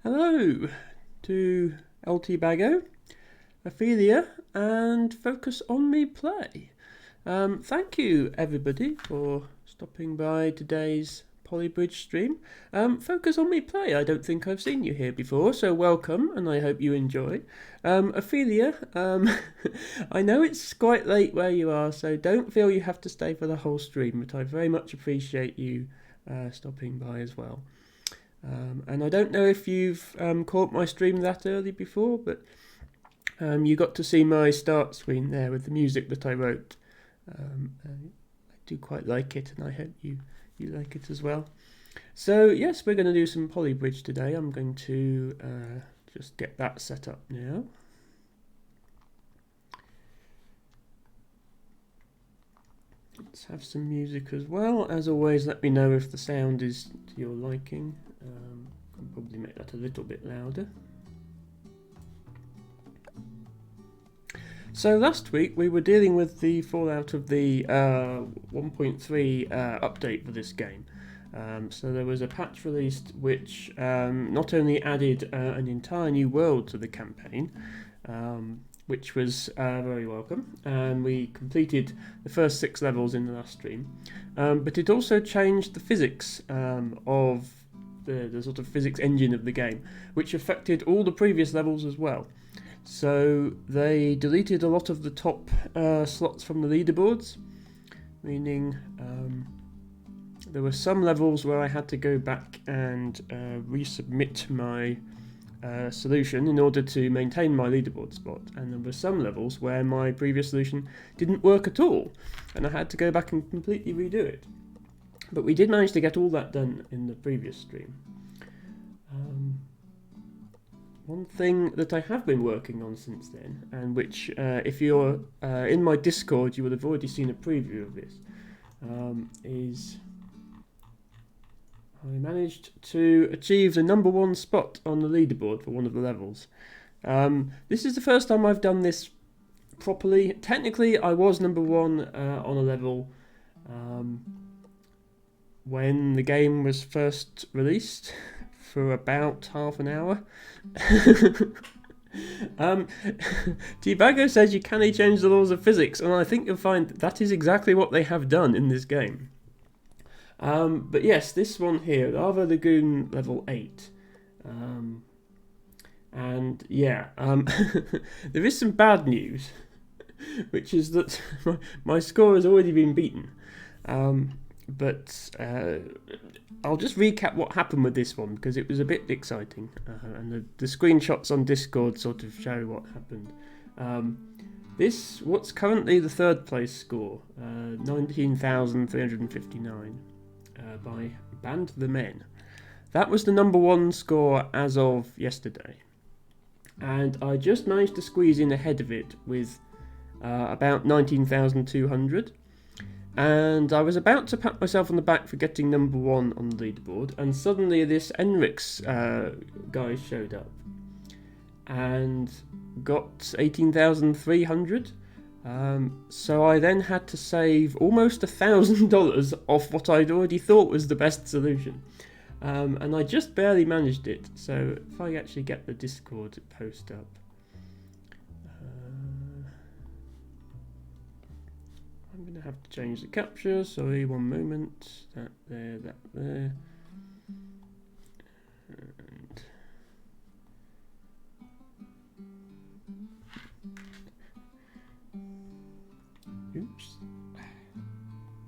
Hello to LT Bago, Ophelia, and Focus on Me Play. Thank you, everybody, for stopping by today's Polybridge stream. Focus on Me Play, I don't think I've seen you here before, so welcome, and I hope you enjoy. Ophelia, I know it's quite late where you are, so don't feel you have to stay for the whole stream, but I very much appreciate you stopping by as well. And I don't know if you've caught my stream that early before, but you got to see my start screen there with the music that I wrote. I do quite like it, and I hope you like it as well. So yes, we're going to do some Polybridge today. I'm going to just get that set up now. Let's have some music as well. As always, let me know if the sound is to your liking. Can probably make that a little bit louder. So last week we were dealing with the fallout of the 1.3 update for this game. So there was a patch released which not only added an entire new world to the campaign, which was very welcome, and we completed the first 6 levels in the last stream, but it also changed the physics of the sort of physics engine of the game, which affected all the previous levels as well. So they deleted a lot of the top slots from the leaderboards, meaning there were some levels where I had to go back and resubmit my solution in order to maintain my leaderboard spot, and there were some levels where my previous solution didn't work at all, and I had to go back and completely redo it. But we did manage to get all that done in the previous stream. One thing that I have been working on since then, and which if you're in my Discord you would have already seen a preview of this, is I managed to achieve the #1 spot on the leaderboard for one of the levels. This is the first time I've done this properly. Technically I was #1 on a level when the game was first released for about half an hour. Tibago says you can't change the laws of physics, and I think you'll find that is exactly what they have done in this game. But yes, this one here, Lava Lagoon level 8. And yeah, there is some bad news, which is that my score has already been beaten. But I'll just recap what happened with this one, because it was a bit exciting, and the screenshots on Discord sort of show what happened. What's currently the 3rd place score, 19,359, by Band the Men. That was the #1 score as of yesterday, and I just managed to squeeze in ahead of it with about 19,200. And I was about to pat myself on the back for getting #1 on the leaderboard, and suddenly this Enrix guy showed up and got 18,300. So I then had to save almost $1,000 off what I'd already thought was the best solution. And I just barely managed it. So if I actually get the Discord post up. I'm going to have to change the capture, sorry, one moment. That there. And oops.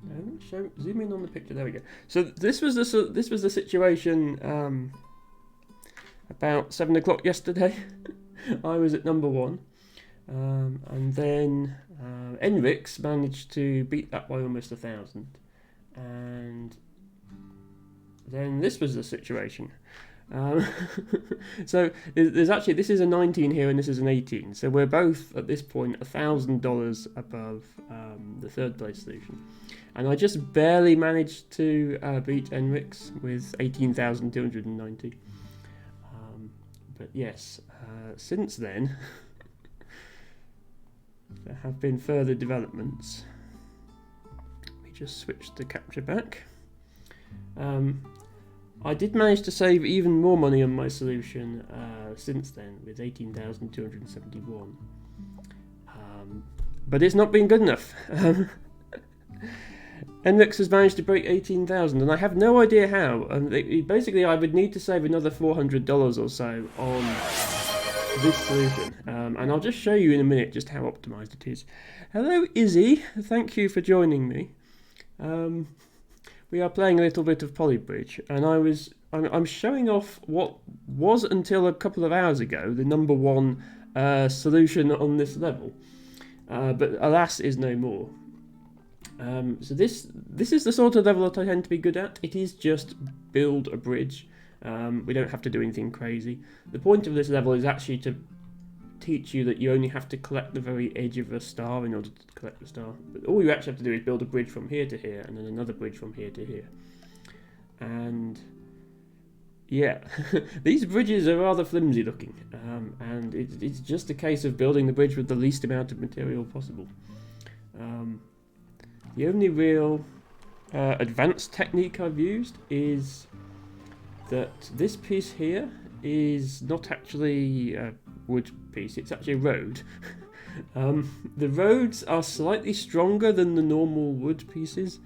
No, zoom in on the picture. There we go. So this was the situation about 7 o'clock yesterday. I was at #1. And then Enrix managed to beat that by almost 1,000, and then this was the situation. So there's actually, this is a 19 here and this is an 18, so we're both at this point $1,000 above the 3rd place solution, and I just barely managed to beat Enrix with 18,290. But yes, since then there have been further developments. Let me just switch the capture back. I did manage to save even more money on my solution since then, with 18,271. But it's not been good enough. Enrix has managed to break 18,000, and I have no idea how. Basically, I would need to save another $400 or so on this solution, and I'll just show you in a minute just how optimized it is. Hello, Izzy. Thank you for joining me. We are playing a little bit of Polybridge, and I'm showing off what was until a couple of hours ago the number one solution on this level, but alas is no more. So this is the sort of level that I tend to be good at. It is just build a bridge. We don't have to do anything crazy. The point of this level is actually to teach you that you only have to collect the very edge of a star in order to collect the star. But all you actually have to do is build a bridge from here to here, and then another bridge from here to here. And yeah, these bridges are rather flimsy looking, and it's just a case of building the bridge with the least amount of material possible. The only real advanced technique I've used is that this piece here is not actually a wood piece, it's actually a road. The roads are slightly stronger than the normal wood pieces.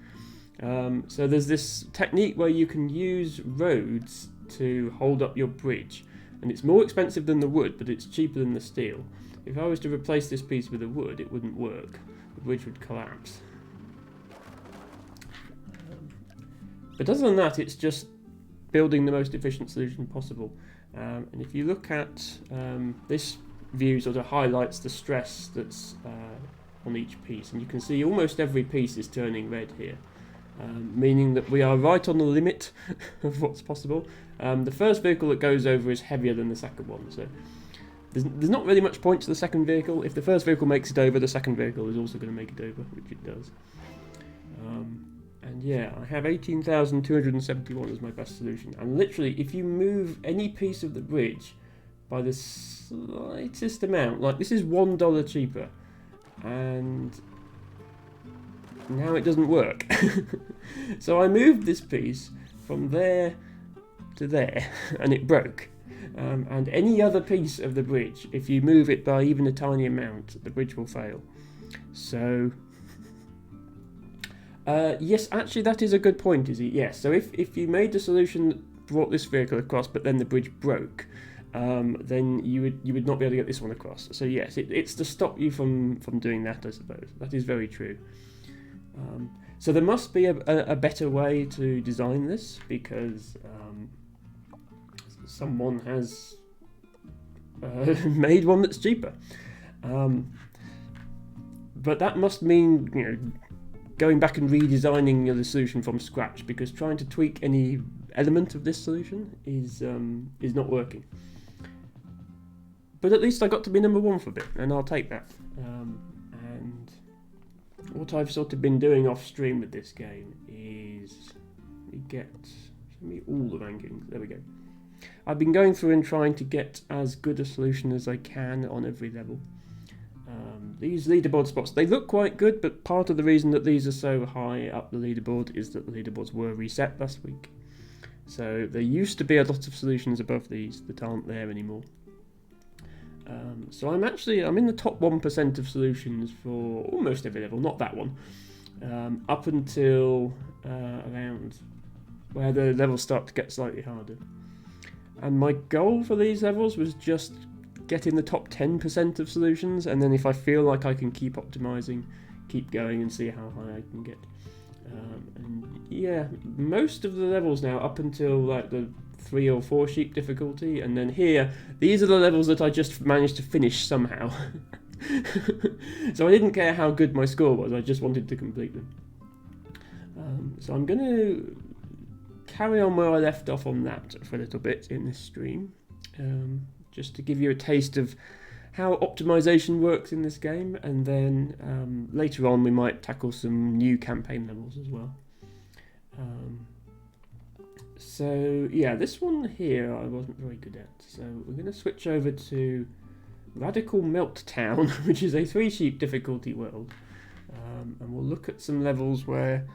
So there's this technique where you can use roads to hold up your bridge, and it's more expensive than the wood, but it's cheaper than the steel. If I was to replace this piece with a wood, it wouldn't work. The bridge would collapse. But other than that, it's just building the most efficient solution possible. And if you look at this view, sort of highlights the stress that's on each piece, and you can see almost every piece is turning red here, meaning that we are right on the limit of what's possible. The first vehicle that goes over is heavier than the second one, so there's not really much point to the second vehicle. If the first vehicle makes it over, the second vehicle is also going to make it over, which it does. And yeah, I have 18,271 as my best solution. And literally, if you move any piece of the bridge by the slightest amount, like this is $1 cheaper, and now it doesn't work. So I moved this piece from there to there, and it broke. And any other piece of the bridge, if you move it by even a tiny amount, the bridge will fail. So yes, actually that is a good point, is it? Yes, so if you made the solution that brought this vehicle across, but then the bridge broke, then you would not be able to get this one across. So yes, it's to stop you from doing that, I suppose. That is very true. So there must be a better way to design this, because someone has made one that's cheaper. But that must mean, you know, going back and redesigning the solution from scratch, because trying to tweak any element of this solution is not working. But at least I got to be number one for a bit, and I'll take that. And what I've sort of been doing off stream with this game is show me all the rankings. There we go. I've been going through and trying to get as good a solution as I can on every level. These leaderboard spots, they look quite good, but part of the reason that these are so high up the leaderboard is that the leaderboards were reset last week. So there used to be a lot of solutions above these that aren't there anymore. So I'm in the top 1% of solutions for almost every level, not that one, up until around where the levels start to get slightly harder. And my goal for these levels was just get in the top 10% of solutions, and then if I feel like I can keep optimizing, keep going and see how high I can get. And yeah, most of the levels now, up until like the 3 or 4 sheep difficulty, and then here, these are the levels that I just managed to finish somehow. So I didn't care how good my score was, I just wanted to complete them. So I'm going to carry on where I left off on that for a little bit in this stream. Just to give you a taste of how optimization works in this game, and then later on we might tackle some new campaign levels as well. So yeah, this one here I wasn't very good at, so we're going to switch over to Radical Meltdown, which is a 3 sheep difficulty world, and we'll look at some levels where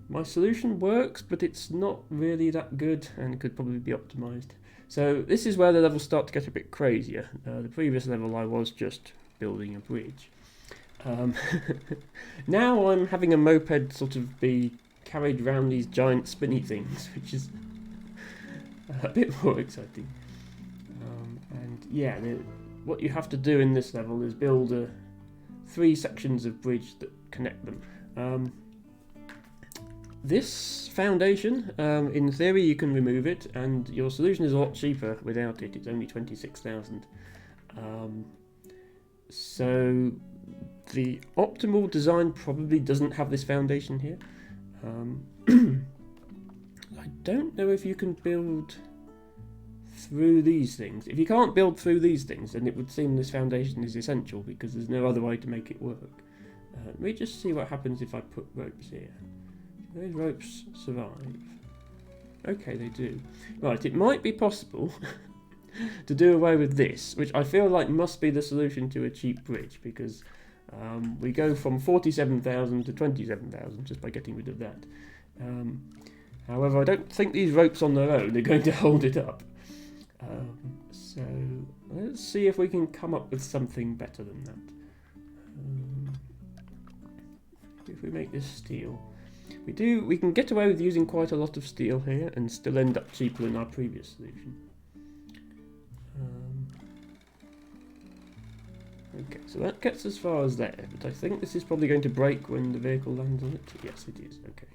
My solution works, but it's not really that good and could probably be optimized. So this is where the levels start to get a bit crazier. The previous level I was just building a bridge. Now I'm having a moped sort of be carried around these giant spinny things, which is a bit more exciting. And yeah, what you have to do in this level is build 3 sections of bridge that connect them. This foundation, in theory you can remove it, and your solution is a lot cheaper without it. It's only 26,000. So the optimal design probably doesn't have this foundation here. I don't know if you can build through these things. If you can't build through these things, then it would seem this foundation is essential because there's no other way to make it work. Let me just see what happens if I put ropes here. Do those ropes survive? Okay, they do. Right, it might be possible to do away with this, which I feel like must be the solution to a cheap bridge, because we go from 47,000 to 27,000 just by getting rid of that. However, I don't think these ropes on their own are going to hold it up. So let's see if we can come up with something better than that. If we make this steel, we can get away with using quite a lot of steel here and still end up cheaper than our previous solution. Okay, so that gets as far as there, but I think this is probably going to break when the vehicle lands on it. Yes, it is. Okay.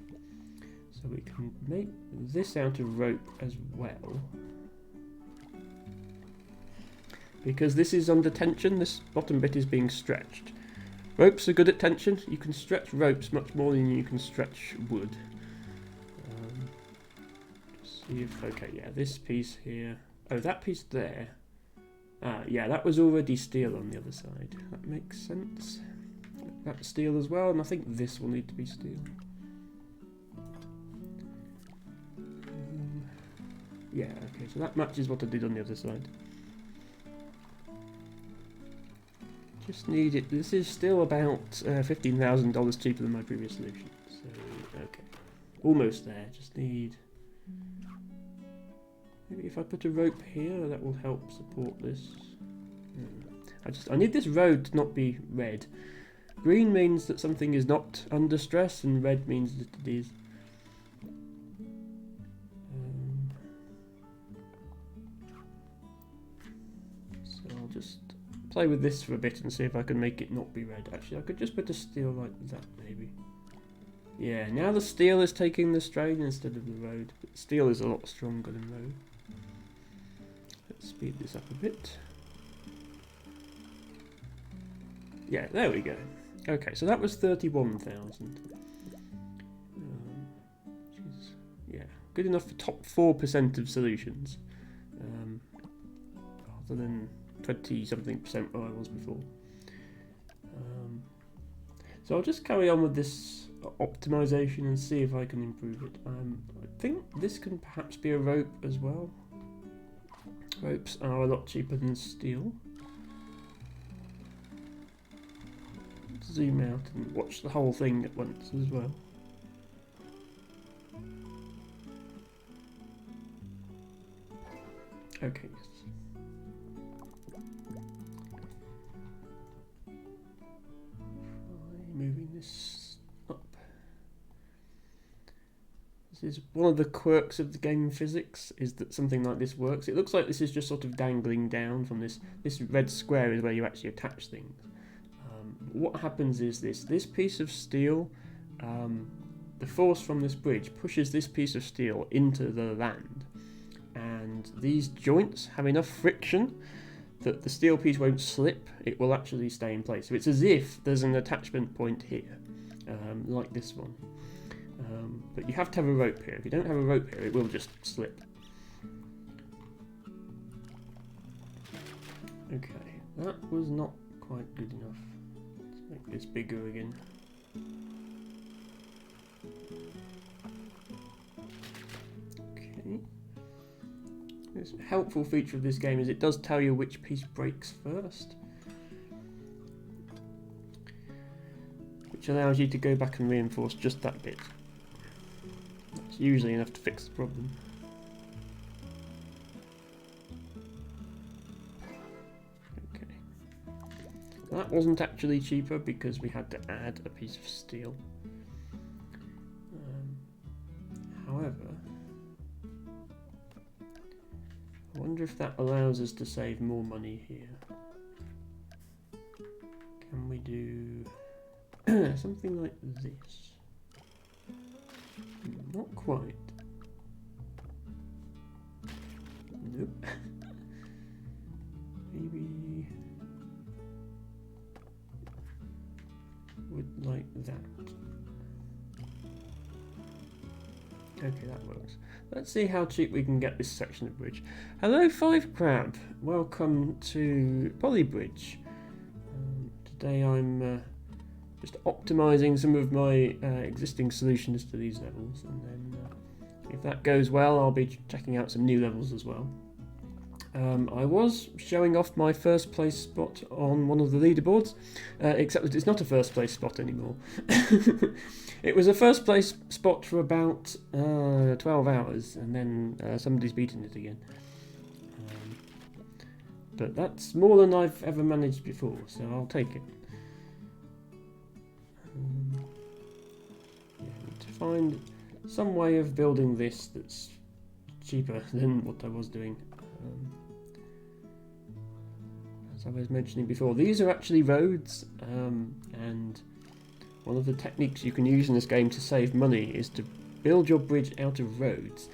So we can make this out of rope as well. Because this is under tension, this bottom bit is being stretched. Ropes are good at tension. You can stretch ropes much more than you can stretch wood. Just see if, okay, yeah, this piece here. Oh, that piece there. Yeah, that was already steel on the other side. That makes sense. That's steel as well, and I think this will need to be steel. Yeah, okay, so that matches what I did on the other side. Just need it. This is still about $15,000 cheaper than my previous solution. So, okay. Almost there. Just need... Maybe if I put a rope here, that will help support this. I need this road to not be red. Green means that something is not under stress, and red means that it is. So I'll just play with this for a bit and see if I can make it not be red. Actually, I could just put a steel like that, maybe. Yeah, now the steel is taking the strain instead of the road. But steel is a lot stronger than road. Let's speed this up a bit. Yeah, there we go. Okay, so that was 31,000. Which is, yeah, good enough for top 4% of solutions. Rather than 20-something% where I was before. So I'll just carry on with this optimization and see if I can improve it. I think this can perhaps be a rope as well. Ropes are a lot cheaper than steel. Let's zoom out and watch the whole thing at once as well. Okay. Moving this up. This is one of the quirks of the game physics, is that something like this works. It looks like this is just sort of dangling down from this red square is where you actually attach things. What happens is this piece of steel, the force from this bridge pushes this piece of steel into the land, and these joints have enough friction that the steel piece won't slip, it will actually stay in place. So it's as if there's an attachment point here, like this one. But you have to have a rope here. If you don't have a rope here, it will just slip. Okay, that was not quite good enough. Let's make this bigger again. Okay. This helpful feature of this game is it does tell you which piece breaks first, which allows you to go back and reinforce just that bit. It's usually enough to fix the problem. Okay. That wasn't actually cheaper because we had to add a piece of steel. However, I wonder if that allows us to save more money here. Can we do something like this? Not quite. Nope. Maybe would like that. Okay, that works. Let's see how cheap we can get this section of bridge. Hello, Five Crab. Welcome to Polybridge. Today I'm just optimizing some of my existing solutions to these levels, and then if that goes well, I'll be checking out some new levels as well. I was showing off my first place spot on one of the leaderboards, except that it's not a first place spot anymore. It was a first place spot for about 12 hours, and then somebody's beaten it again. But that's more than I've ever managed before, so I'll take it. Yeah, I need to find some way of building this that's cheaper than what I was doing. As I was mentioning before, these are actually roads, and one of the techniques you can use in this game to save money is to build your bridge out of roads.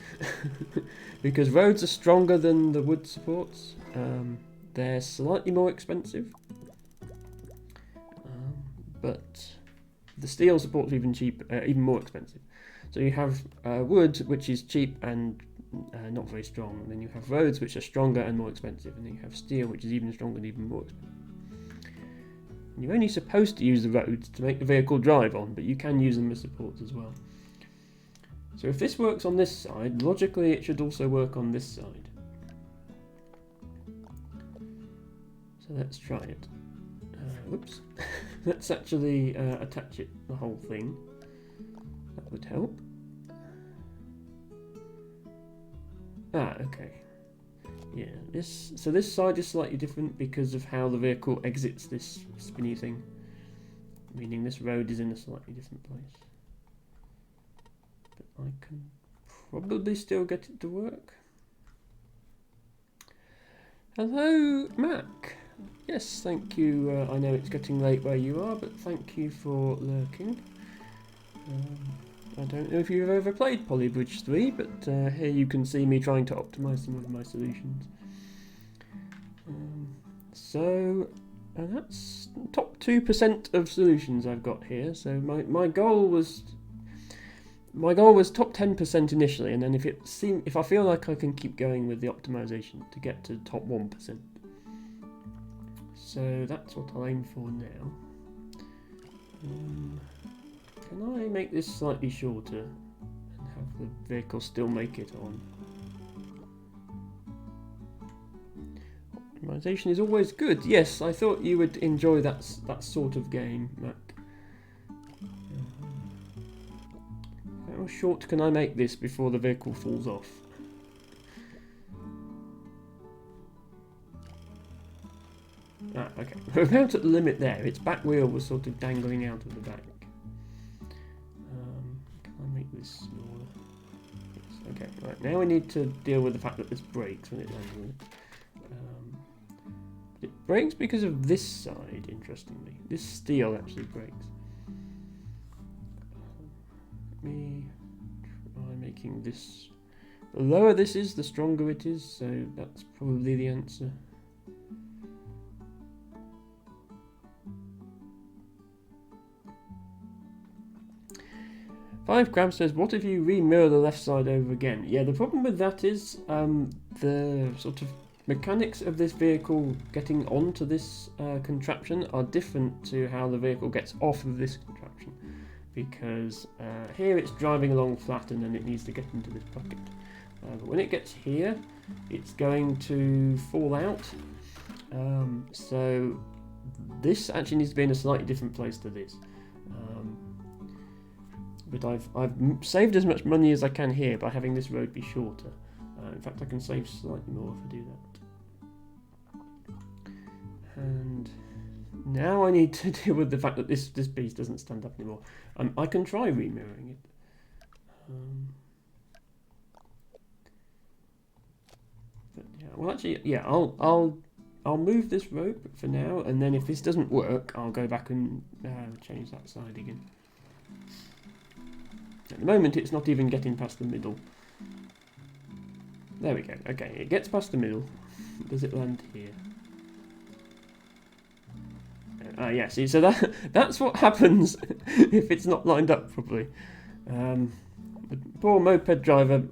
Because roads are stronger than the wood supports. They're slightly more expensive, but the steel support's even more expensive. So you have wood, which is cheap and not very strong, and then you have roads, which are stronger and more expensive, and then you have steel, which is even stronger and even more expensive. And you're only supposed to use the roads to make the vehicle drive on, but you can use them as supports as well. So if this works on this side, logically it should also work on this side. So let's try it. Whoops. Let's actually attach it, the whole thing. That would help. Okay. Yeah, so this side is slightly different because of how the vehicle exits this spinny thing. Meaning this road is in a slightly different place. But I can probably still get it to work. Hello, Mac. Yes, thank you. I know it's getting late where you are, but thank you for lurking. I don't know if you've ever played Polybridge 3, but here you can see me trying to optimize some of my solutions. So that's top 2% of solutions I've got here. So my goal was top 10% initially, and then if I feel like I can keep going with the optimization to get to top 1%. So that's what I'll aim for now. Can I make this slightly shorter and have the vehicle still make it on? Optimization is always good. Yes, I thought you would enjoy that sort of game, Mac. How short can I make this before the vehicle falls off? Okay. We're about at the limit there. Its back wheel was sort of dangling out of the back. Can I make this smaller? Yes. Okay, right. Now we need to deal with the fact that this breaks when it lands on it. It breaks because of this side, interestingly. This steel actually breaks. Let me try making this... The lower this is, the stronger it is, so that's probably the answer. Five Crab says, what if you re-mirror the left side over again? Yeah, the problem with that is the sort of mechanics of this vehicle getting onto this contraption are different to how the vehicle gets off of this contraption. Because here it's driving along flat and then it needs to get into this bucket. But when it gets here, it's going to fall out. So this actually needs to be in a slightly different place to this. but I've saved as much money as I can here by having this road be shorter. In fact, I can save slightly more if I do that. And now I need to deal with the fact that this piece doesn't stand up anymore. I can try remirroring it. But yeah, well, actually, yeah, I'll move this rope for now, and then if this doesn't work, I'll go back and change that side again. At the moment, it's not even getting past the middle. There we go. Okay, it gets past the middle. Does it land here? Yeah, see, so that's what happens if it's not lined up properly. The poor moped driver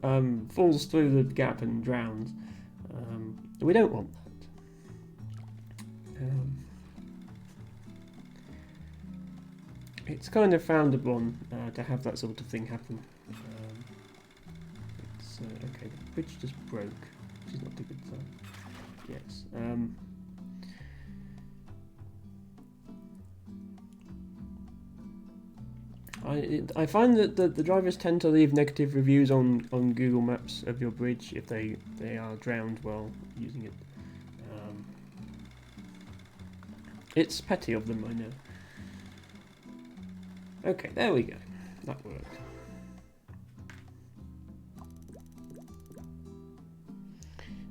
falls through the gap and drowns. We don't want that. It's kind of frowned upon to have that sort of thing happen. Okay, the bridge just broke, which is not a good sign. Yes. I find that the drivers tend to leave negative reviews on Google Maps of your bridge if they are drowned while using it. It's petty of them, I know. Okay, there we go. That worked.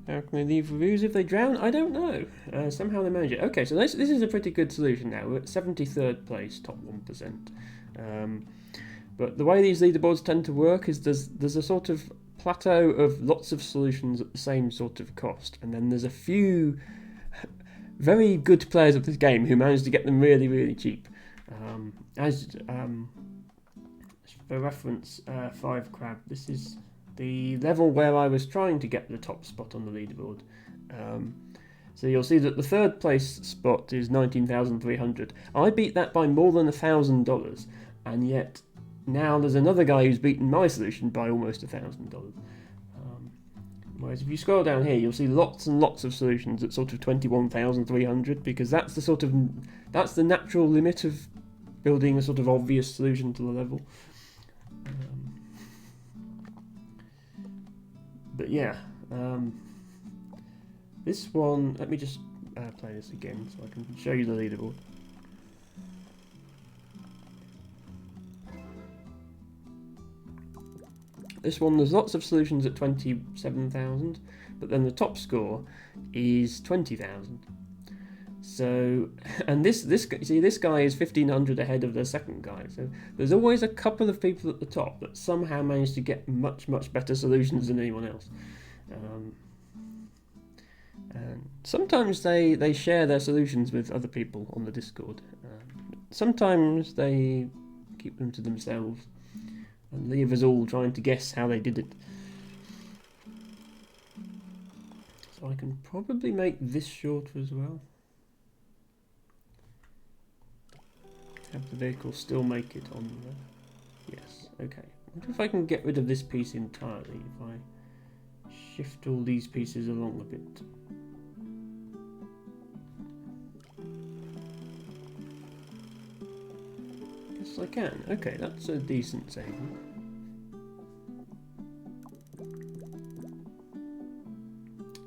How can they leave reviews if they drown? I don't know. Somehow they manage it. Okay, so this is a pretty good solution now. We're at 73rd place, top 1%. But the way these leaderboards tend to work is there's a sort of plateau of lots of solutions at the same sort of cost, and then there's a few very good players of this game who manage to get them really, really cheap. For reference, 5 Crab, this is the level where I was trying to get the top spot on the leaderboard. So you'll see that the 3rd place spot is 19,300. I beat that by more than $1,000, and yet now there's another guy who's beaten my solution by almost $1,000. Whereas if you scroll down here, you'll see lots and lots of solutions at sort of 21,300, because that's the natural limit of building a sort of obvious solution to the level. But yeah, this one, let me just play this again so I can show you the leaderboard. This one, there's lots of solutions at 27,000, but then the top score is 20,000. So, and this guy is 1,500 ahead of the second guy. So there's always a couple of people at the top that somehow manage to get much better solutions than anyone else. And sometimes they share their solutions with other people on the Discord. Sometimes they keep them to themselves and leave us all trying to guess how they did it. So I can probably make this shorter as well. Have the vehicle still make it on there? Yes, okay. I wonder if I can get rid of this piece entirely if I shift all these pieces along a bit. Yes, I can. Okay, that's a decent saving.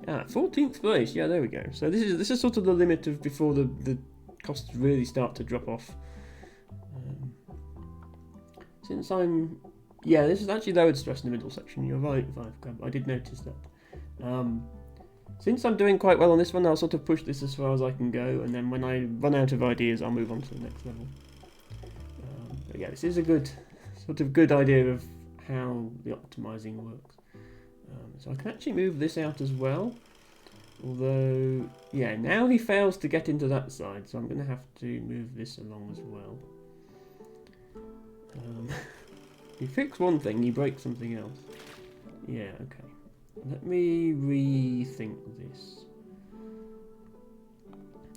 Ah, 14th place. Yeah, there we go. So this is sort of the limit of before the costs really start to drop off. Since this is actually lowered stress in the middle section. You're right, 5 Crab. I did notice that. Since I'm doing quite well on this one, I'll sort of push this as far as I can go, and then when I run out of ideas, I'll move on to the next level. But yeah, this is a good idea of how the optimizing works. So I can actually move this out as well. Although, yeah, now he fails to get into that side, so I'm going to have to move this along as well. You fix one thing, you break something else. Yeah, okay. Let me rethink this.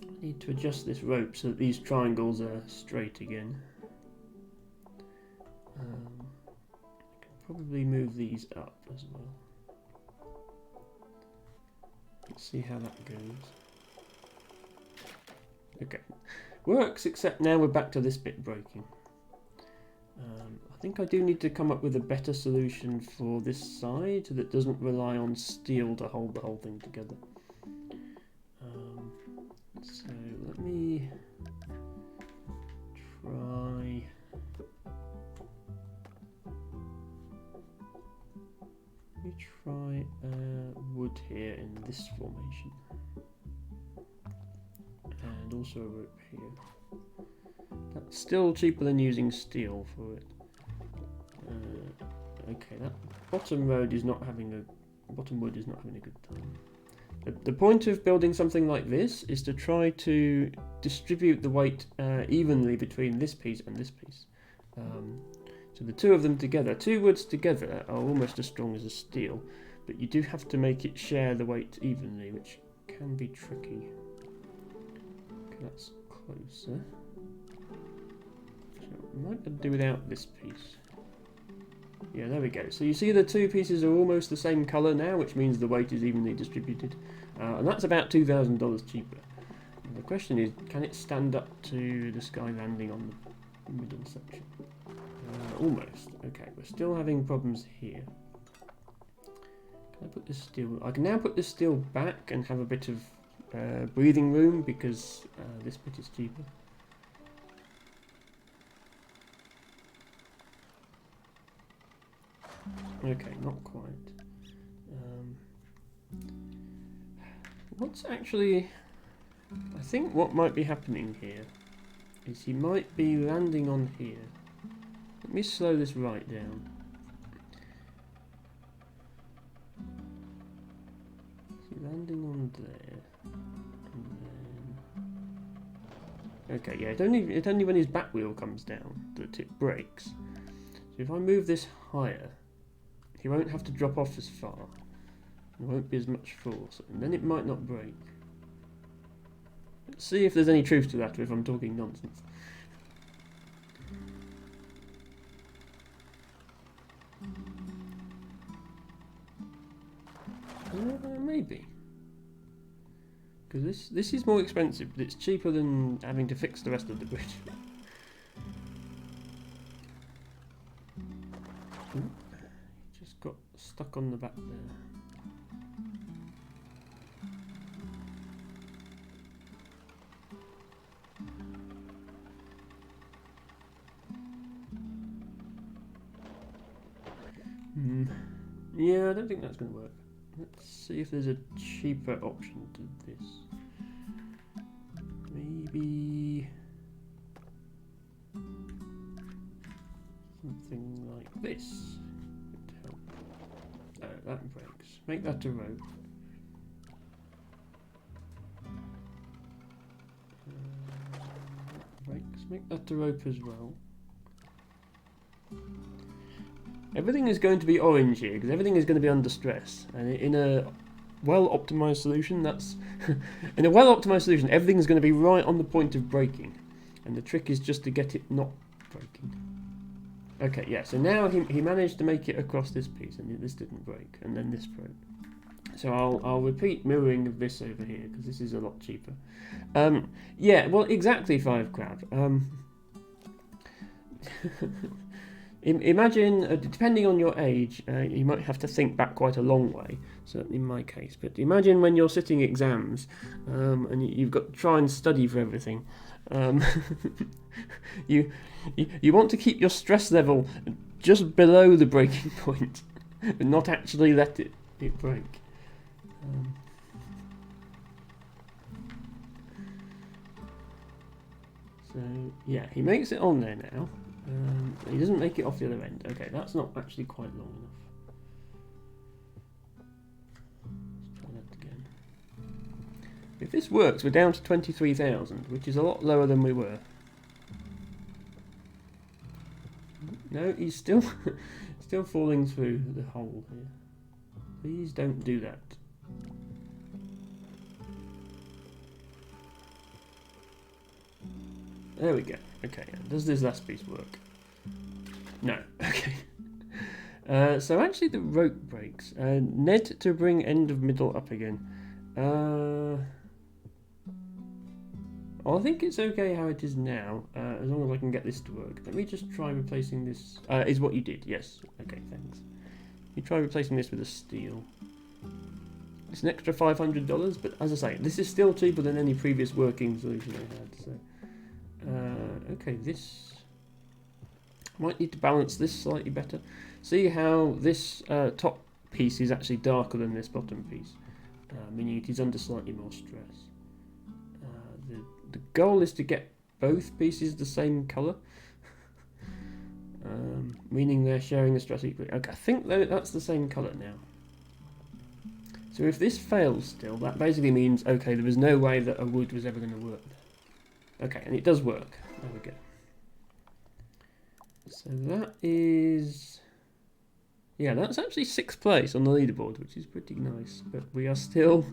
I need to adjust this rope so that these triangles are straight again. I can probably move these up as well. Let's see how that goes. Okay. Works, except now we're back to this bit breaking. I think I do need to come up with a better solution for this side that doesn't rely on steel to hold the whole thing together. So let me try. Let me try wood here in this formation, and also a rope here. That's still cheaper than using steel for it. Okay, that bottom wood is not having a good time. The point of building something like this is to try to distribute the weight evenly between this piece and this piece. So the two of them together, two woods together, are almost as strong as a steel, but you do have to make it share the weight evenly, which can be tricky. Okay, that's closer. So I might have to do without this piece. Yeah, there we go. So you see the two pieces are almost the same colour now, which means the weight is evenly distributed. And that's about $2,000 cheaper. And the question is, can it stand up to the sky landing on the middle section? Almost. Okay, we're still having problems here. Can I put this steel... I can now put this steel back and have a bit of breathing room because this bit is cheaper. Okay, not quite. What's actually... I think what might be happening here is he might be landing on here. Let me slow this right down. Is he landing on there? And then... Okay, yeah, it's only when his back wheel comes down that it breaks. So if I move this higher, he won't have to drop off as far. There won't be as much force, and then it might not break. Let's see if there's any truth to that, or if I'm talking nonsense. Maybe. Because this is more expensive, but it's cheaper than having to fix the rest of the bridge. Ooh, just got stuck on the back there. Yeah, I don't think that's going to work. Let's see if there's a cheaper option to this. Maybe something like this would help. Oh, that breaks. Make that a rope. That breaks. Make that a rope as well. Everything is going to be orange here because everything is going to be under stress, and in a well-optimized solution, in a well-optimized solution, everything is going to be right on the point of breaking, and the trick is just to get it not breaking. Okay, yeah. So now he managed to make it across this piece, and this didn't break, and then this broke. So I'll repeat mirroring of this over here because this is a lot cheaper. Yeah, well, exactly 5 crab. Imagine, depending on your age, you might have to think back quite a long way, certainly in my case, but imagine when you're sitting exams and you've got to try and study for everything. You want to keep your stress level just below the breaking point and not actually let it break. So, yeah, he makes it on there now. He doesn't make it off the other end. Okay, that's not actually quite long enough. Let's try that again. If this works, we're down to 23,000, which is a lot lower than we were. No, he's still still falling through the hole here. Please don't do that. There we go. Okay, does this last piece work? No. Okay. So actually the rope breaks. Ned to bring end of middle up again. Well, I think it's okay how it is now, as long as I can get this to work. Let me just try replacing this. Is what you did, yes. Okay, thanks. You try replacing this with a steel. It's an extra $500, but as I say, this is still cheaper than any previous working solution I had. So, okay, this might need to balance this slightly better. See how this top piece is actually darker than this bottom piece, meaning it is under slightly more stress. The goal is to get both pieces the same colour, meaning they're sharing the stress equally. Okay, I think that's the same colour now. So if this fails still, that basically means, okay, there was no way that a wood was ever going to work there. Okay, and it does work. There we go. So that is... yeah, that's actually 6th place on the leaderboard, which is pretty nice. But we are still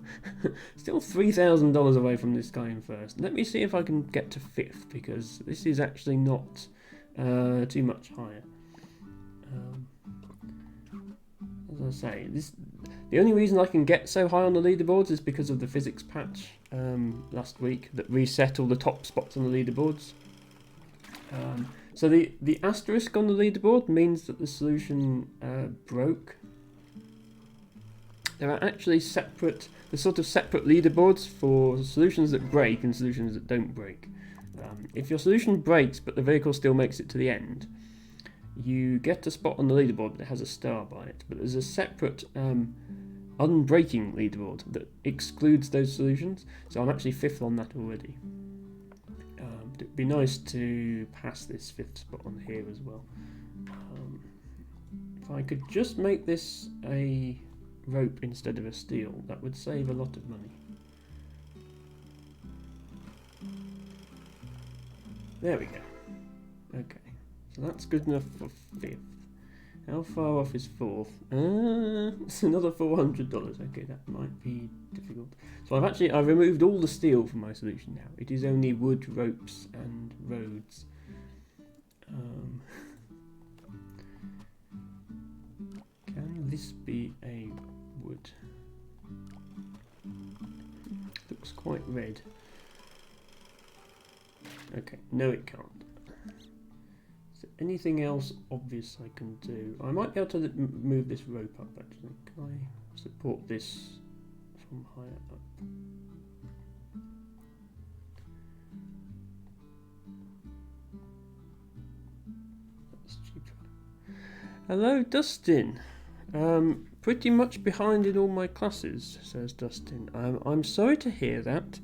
$3,000 away from this guy in first. Let me see if I can get to 5th, because this is actually not too much higher. As I say, the only reason I can get so high on the leaderboards is because of the physics patch last week that reset all the top spots on the leaderboards. So the asterisk on the leaderboard means that the solution broke. There are actually separate leaderboards for solutions that break and solutions that don't break. If your solution breaks but the vehicle still makes it to the end, you get a spot on the leaderboard that has a star by it. But there's a separate unbreaking leaderboard that excludes those solutions. So I'm actually 5th on that already. It'd be nice to pass this 5th spot on here as well. If I could just make this a rope instead of a steel, that would save a lot of money. There we go. Okay, so that's good enough for 5th. How far off is 4th? It's another $400. Okay, that might be difficult. So I've removed all the steel from my solution now. It is only wood, ropes, and roads. Can this be a wood? Looks quite red. Okay, no it can't. Is there anything else obvious I can do? I might be able to move this rope up actually. Can I support this from higher up? That's cheaper. Hello Dustin. Pretty much behind in all my classes, says Dustin. I'm sorry to hear that.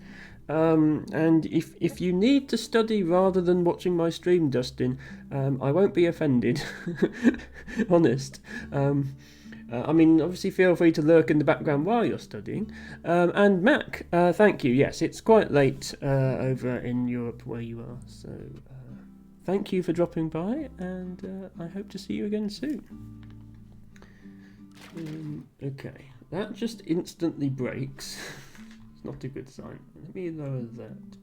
And if you need to study rather than watching my stream, Dustin, I won't be offended. Honest. I mean, obviously feel free to lurk in the background while you're studying. And Mac, thank you. Yes, it's quite late over in Europe where you are. So thank you for dropping by, and I hope to see you again soon. Okay, that just instantly breaks. It's not a good sign. Let me lower that.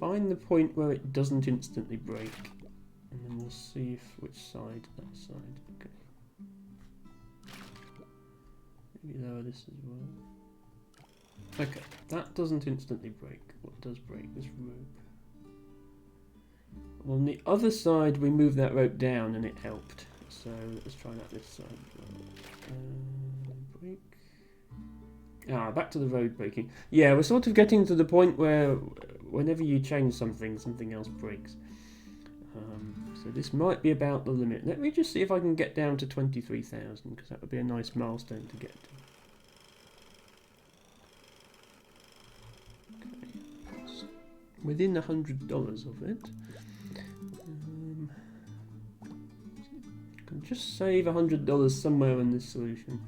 Find the point where it doesn't instantly break, and then we'll see which side. That side. Okay. Maybe lower this as well. Okay, that doesn't instantly break. What does break? This rope. On the other side, we moved that rope down and it helped. So let's try that this side. Break. Back to the road breaking. Yeah, we're sort of getting to the point where whenever you change something, something else breaks. So this might be about the limit. Let me just see if I can get down to 23,000, because that would be a nice milestone to get to. Okay. Within $100 of it. Can just save $100 somewhere in this solution,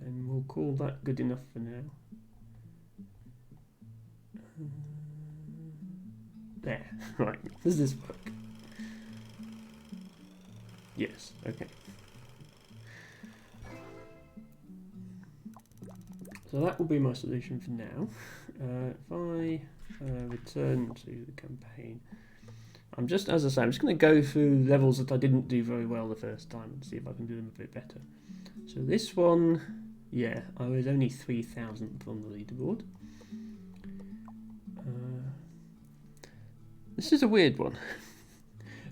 and we'll call that good enough for now. There, right, does this work? Yes, okay. So that will be my solution for now. If I return to the campaign, I'm just, as I say, I'm just going to go through levels that I didn't do very well the first time and see if I can do them a bit better. So this one, yeah, I was only 3,000th on the leaderboard. This is a weird one.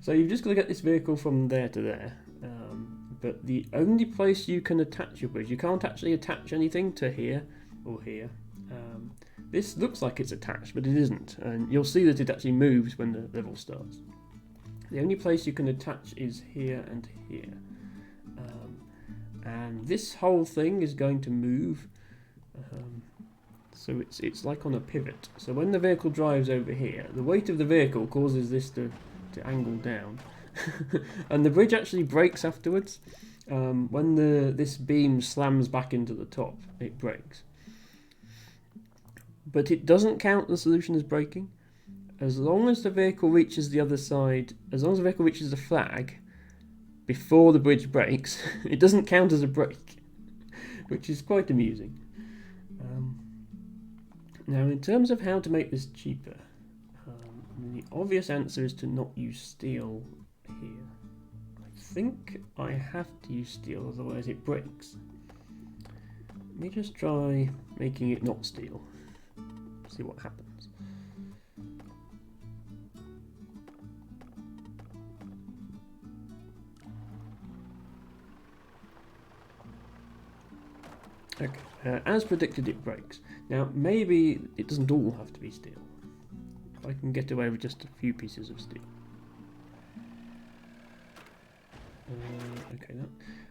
So you've just got to get this vehicle from there to there. But the only place you can attach your bridge, you can't actually attach anything to here or here. This looks like it's attached, but it isn't. And you'll see that it actually moves when the level starts. The only place you can attach is here and here. And this whole thing is going to move. So it's like on a pivot. So when the vehicle drives over here, the weight of the vehicle causes this to angle down. And the bridge actually breaks afterwards. When this beam slams back into the top, it breaks. But it doesn't count the solution as breaking. As long as the vehicle reaches the other side, as long as the vehicle reaches the flag before the bridge breaks, it doesn't count as a break, which is quite amusing. Now, in terms of how to make this cheaper, the obvious answer is to not use steel here. I think I have to use steel, otherwise it breaks. Let me just try making it not steel. See what happens. Okay, as predicted it breaks. Now maybe it doesn't all have to be steel. I can get away with just a few pieces of steel. Okay,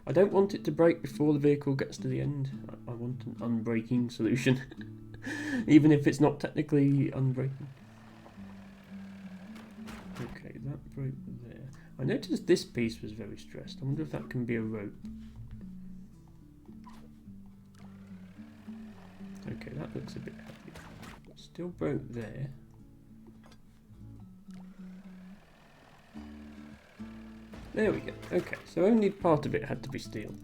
I don't want it to break before the vehicle gets to the end. I want an unbreaking solution. Even if it's not technically unbreaking. Okay, that broke there. I noticed this piece was very stressed. I wonder if that can be a rope. Okay, that looks a bit heavy. Still broke there. There we go. Okay, so only part of it had to be steel.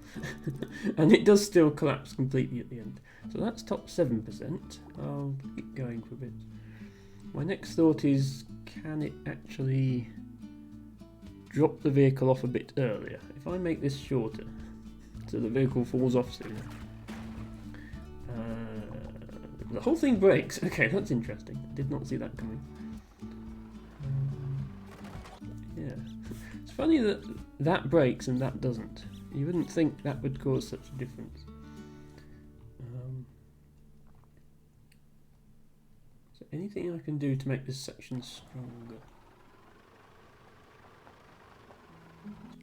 And it does still collapse completely at the end. So that's top 7%. I'll keep going for a bit. My next thought is, can it actually drop the vehicle off a bit earlier? If I make this shorter, so the vehicle falls off sooner. The whole thing breaks. Okay, that's interesting. Did not see that coming. Yeah. It's funny that that breaks and that doesn't. You wouldn't think that would cause such a difference. So anything I can do to make this section stronger?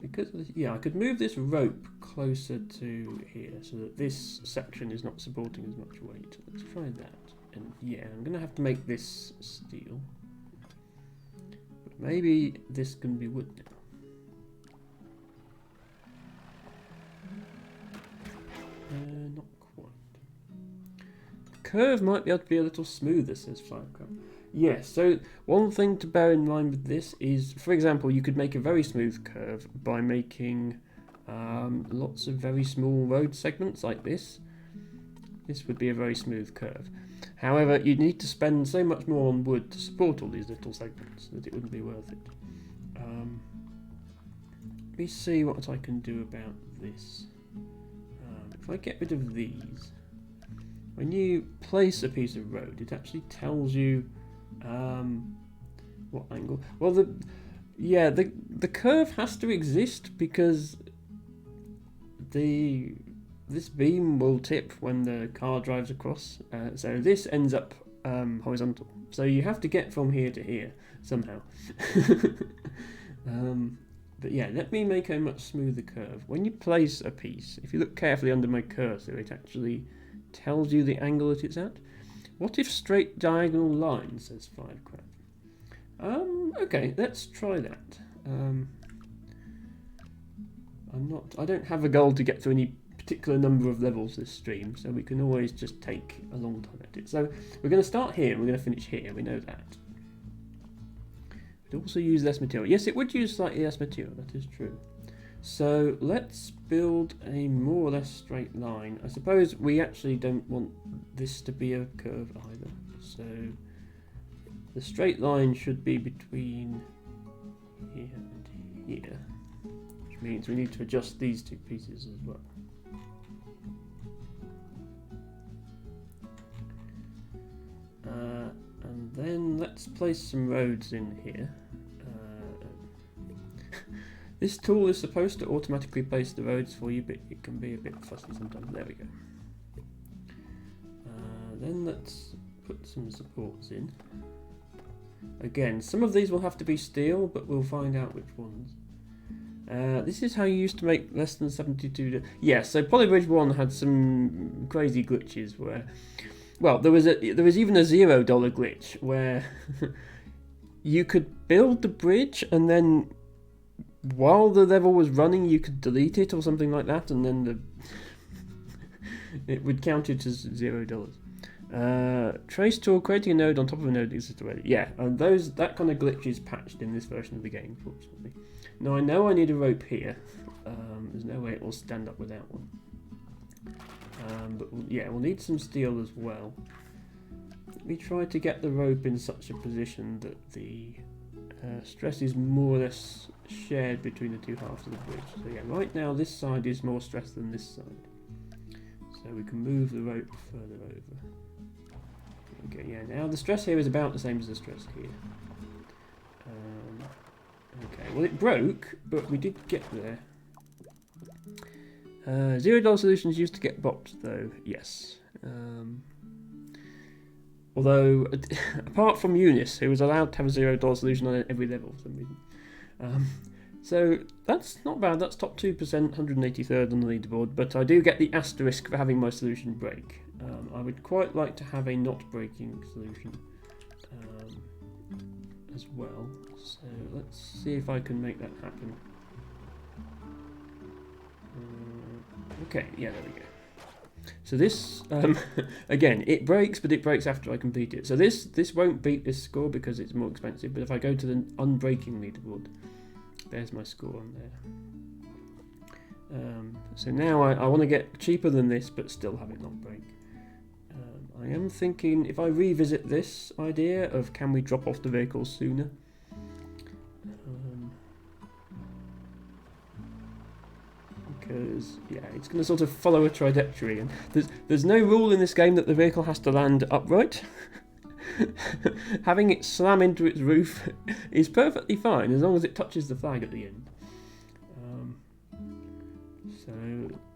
Because of this, yeah, I could move this rope closer to here so that this section is not supporting as much weight. Let's try that. And yeah, I'm going to have to make this steel. But maybe this can be wood now. Not quite. The curve might be able to be a little smoother, says Firecrab. Yes, so one thing to bear in mind with this is, for example, you could make a very smooth curve by making lots of very small road segments like this. This would be a very smooth curve. However, you'd need to spend so much more on wood to support all these little segments that it wouldn't be worth it. Let me see what I can do about this. If I get rid of these, when you place a piece of road, it actually tells you what angle. Well, the curve has to exist because this beam will tip when the car drives across. So this ends up horizontal. So you have to get from here to here somehow. But yeah, let me make a much smoother curve. When you place a piece, if you look carefully under my cursor, it actually tells you the angle that it's at. What if straight diagonal lines, says Firecrab. Okay, let's try that. I don't have a goal to get to any particular number of levels this stream, so we can always just take a long time at it. So we're going to start here and we're going to finish here, we know that. It also use less material. Yes, it would use slightly less material, that is true. So let's build a more or less straight line. I suppose we actually don't want this to be a curve either. So the straight line should be between here and here, which means we need to adjust these two pieces as well. And then let's place some roads in here. This tool is supposed to automatically place the roads for you, but it can be a bit fussy sometimes. There we go. Then let's put some supports in. Again, some of these will have to be steel, but we'll find out which ones. This is how you used to make less than 72. Yeah, so Polybridge 1 had some crazy glitches where, well, there was even a $0 glitch where you could build the bridge and then while the level was running you could delete it or something like that, and then it would count it as $0. Trace tool, creating a node on top of a node exists already. Yeah, and that kind of glitch is patched in this version of the game, fortunately. Now I know I need a rope here. There's no way it will stand up without one. But we'll need some steel as well. We try to get the rope in such a position that the stress is more or less shared between the two halves of the bridge. So yeah, right now this side is more stress than this side. So we can move the rope further over. Okay, yeah, now the stress here is about the same as the stress here. Okay, well it broke, but we did get there. $0 solutions used to get bopped though, yes. Although, apart from Eunice, who was allowed to have a $0 solution on every level for some reason. So that's not bad, that's top 2%, 183rd on the leaderboard, but I do get the asterisk for having my solution break. I would quite like to have a not breaking solution as well, so let's see if I can make that happen. Okay, yeah, there we go. So this, again, it breaks, but it breaks after I complete it. So this won't beat this score because it's more expensive, but if I go to the unbreaking leaderboard, there's my score on there. So now I want to get cheaper than this, but still have it not break. I am thinking if I revisit this idea of can we drop off the vehicles sooner. Because yeah, it's going to sort of follow a trajectory, and there's no rule in this game that the vehicle has to land upright. Having it slam into its roof is perfectly fine as long as it touches the flag at the end. So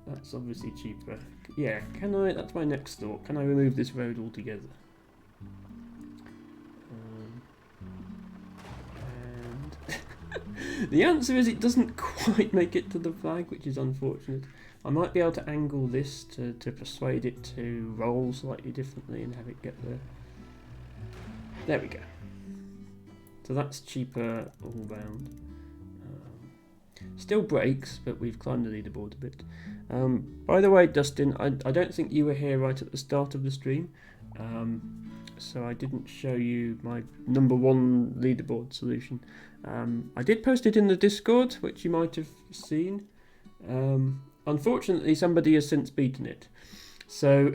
that's obviously cheaper. Yeah, can I? That's my next thought. Can I remove this road altogether? The answer is it doesn't quite make it to the flag, which is unfortunate. I might be able to angle this to persuade it to roll slightly differently and have it get there. There we go. So that's cheaper all round. Still breaks, but we've climbed the leaderboard a bit. By the way, Dustin, I don't think you were here right at the start of the stream. So I didn't show you my #1 leaderboard solution. I did post it in the Discord, which you might have seen. Unfortunately, somebody has since beaten it. So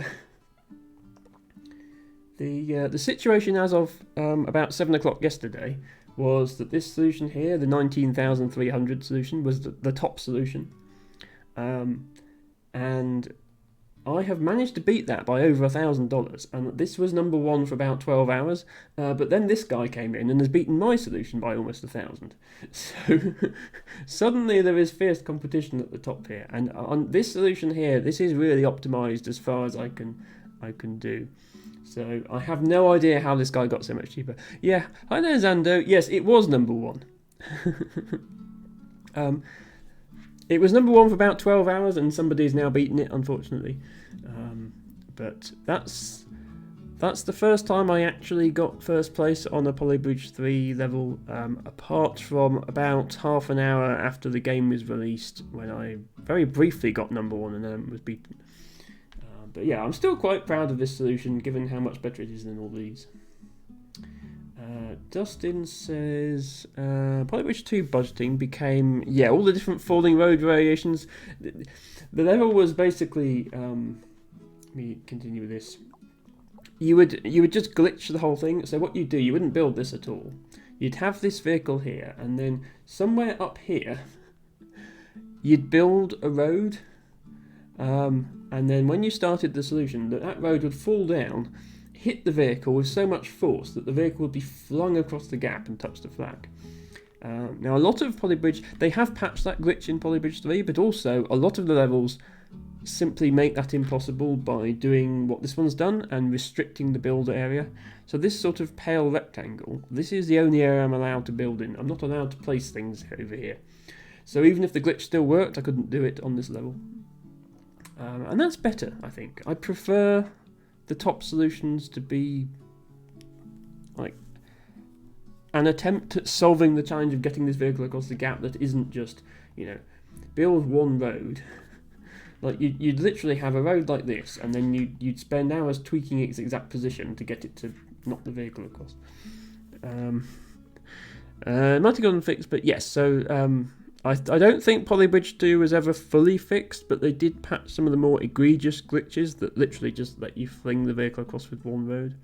the situation as of about 7 o'clock yesterday was that this solution here, the 19,300 solution, was the top solution. And I have managed to beat that by over $1,000, and this was #1 for about 12 hours, but then this guy came in and has beaten my solution by almost 1,000. So suddenly there is fierce competition at the top here, and on this solution here, this is really optimized as far as I can do. So I have no idea how this guy got so much cheaper. Yeah, hi there Zando, yes, it was #1. It was #1 for about 12 hours and somebody's now beaten it, unfortunately. But that's the first time I actually got first place on a Polybridge 3 level, apart from about half an hour after the game was released, when I very briefly got #1 and then was beaten. But yeah, I'm still quite proud of this solution, given how much better it is than all these. Dustin says Polybridge 2 budgeting became all the different falling road variations. The level was basically let me continue with this. You would just glitch the whole thing. So what you do, you wouldn't build this at all. you'd have this vehicle here, and then somewhere up here, you'd build a road, and then when you started the solution, that road would fall down, hit the vehicle with so much force that the vehicle would be flung across the gap and touch the flag. Now, a lot of Polybridge, they have patched that glitch in Polybridge 3, but also a lot of the levels simply make that impossible by doing what this one's done and restricting the build area. So this sort of pale rectangle, this is the only area I'm allowed to build in. I'm not allowed to place things over here. So even if the glitch still worked, I couldn't do it on this level. And that's better, I think. I prefer the top solutions to be like an attempt at solving the challenge of getting this vehicle across the gap that isn't just, you know, build one road. Like, you'd literally have a road like this, and then you'd spend hours tweaking its exact position to get it to knock the vehicle across. Might have gotten fixed, but yes, so I don't think Polybridge 2 was ever fully fixed, but they did patch some of the more egregious glitches that literally just let you fling the vehicle across with one road.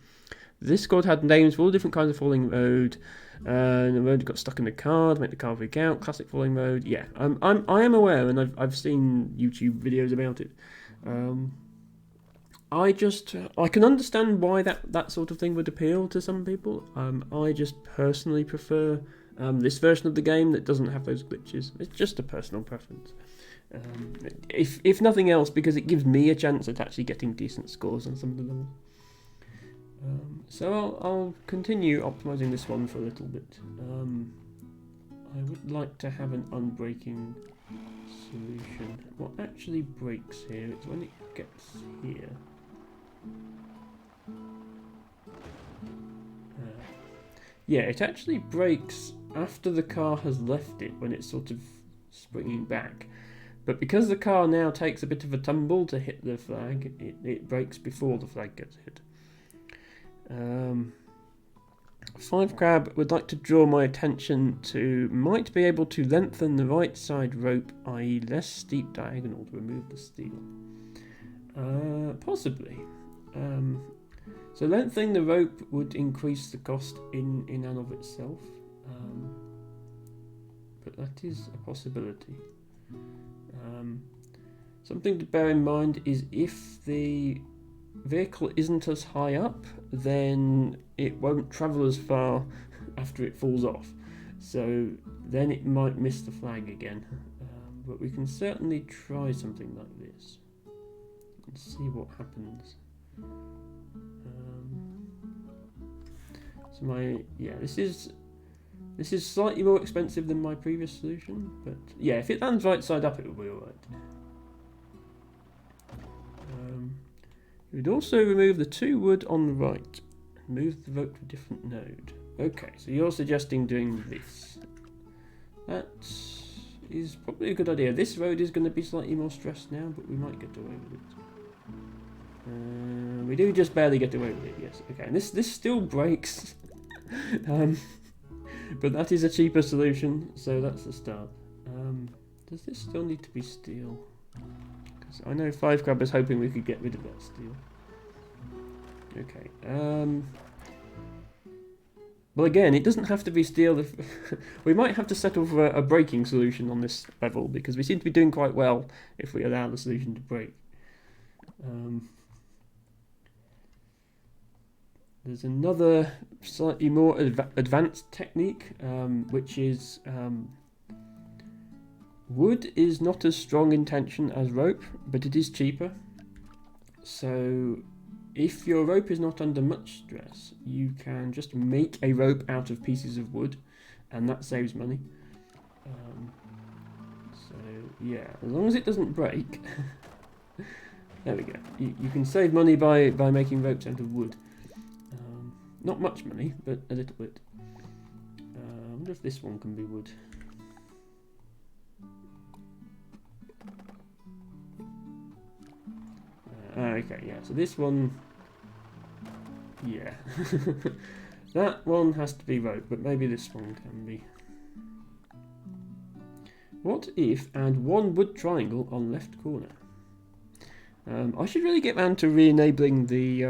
This squad had names for all different kinds of falling road. The road got stuck in the car to make the car rig out. Classic falling road. Yeah, I am aware, and I've seen YouTube videos about it. I can understand why that sort of thing would appeal to some people. I just personally prefer this version of the game that doesn't have those glitches. It's just a personal preference. If nothing else, because it gives me a chance at actually getting decent scores on some of the levels. So I'll continue optimizing this one for a little bit. I would like to have an unbreaking solution. What actually breaks here is when it gets here. Yeah, it actually breaks after the car has left it, when it's sort of springing back. But because the car now takes a bit of a tumble to hit the flag, it breaks before the flag gets hit. 5 Crab would like to draw my attention to might be able to lengthen the right side rope, i.e. less steep diagonal to remove the steel. Possibly. So lengthening the rope would increase the cost in and of itself, but that is a possibility. Something to bear in mind is if the vehicle isn't as high up, then it won't travel as far after it falls off, so then it might miss the flag again, but we can certainly try something like this and see what happens. This is slightly more expensive than my previous solution, but yeah, if it lands right side up it will be alright. We'd also remove the 2 wood on the right and move the rope to a different node. Okay, so you're suggesting doing this. That is probably a good idea. This road is going to be slightly more stressed now, but we might get away with it. We do just barely get away with it, yes. Okay, and this still breaks. But that is a cheaper solution, so that's the start. Does this still need to be steel? Because I know 5 Crab is hoping we could get rid of that steel. Okay. Well, again, it doesn't have to be steel. We might have to settle for a breaking solution on this level, because we seem to be doing quite well if we allow the solution to break. There's another slightly more advanced technique, which is wood is not as strong in tension as rope, but it is cheaper. So if your rope is not under much stress, you can just make a rope out of pieces of wood, and that saves money. So yeah, as long as it doesn't break. There we go. You can save money by making ropes out of wood. Not much money, but a little bit. I wonder if this one can be wood. Okay, yeah, so this one, yeah. That one has to be rope, but maybe this one can be. What if add 1 wood triangle on left corner? I should really get round to re-enabling the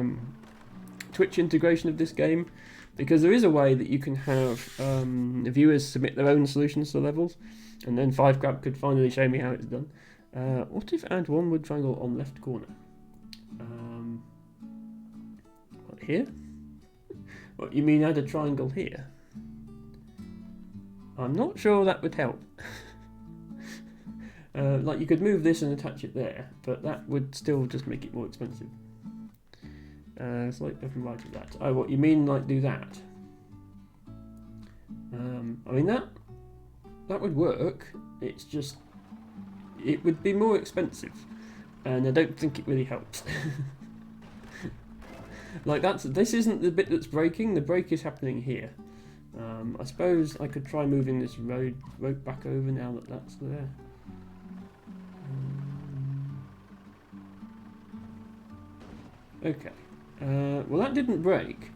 Twitch integration of this game, because there is a way that you can have viewers submit their own solutions to levels, and then 5grab could finally show me how it's done. What if add one wood triangle on left corner? What, here? What, you mean add a triangle here? I'm not sure that would help. Like you could move this and attach it there, but that would still just make it more expensive. So like left and right of that. Oh, what you mean like do that? I mean that would work. It's just it would be more expensive, and I don't think it really helps. Like this isn't the bit that's breaking. The break is happening here. I suppose I could try moving this rope back over now that that's there. Okay. Well, that didn't break.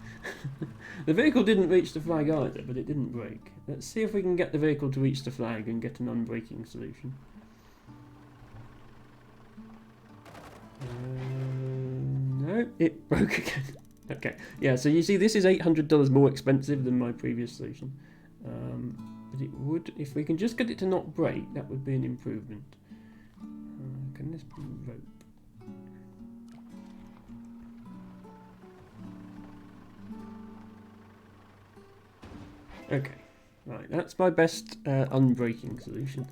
The vehicle didn't reach the flag either, but it didn't break. Let's see if we can get the vehicle to reach the flag and get an unbreaking solution. No, it broke again. Okay, yeah, so you see this is $800 more expensive than my previous solution. But it would, if we can just get it to not break, that would be an improvement. Can this be rope? Okay, right, that's my best unbreaking solution.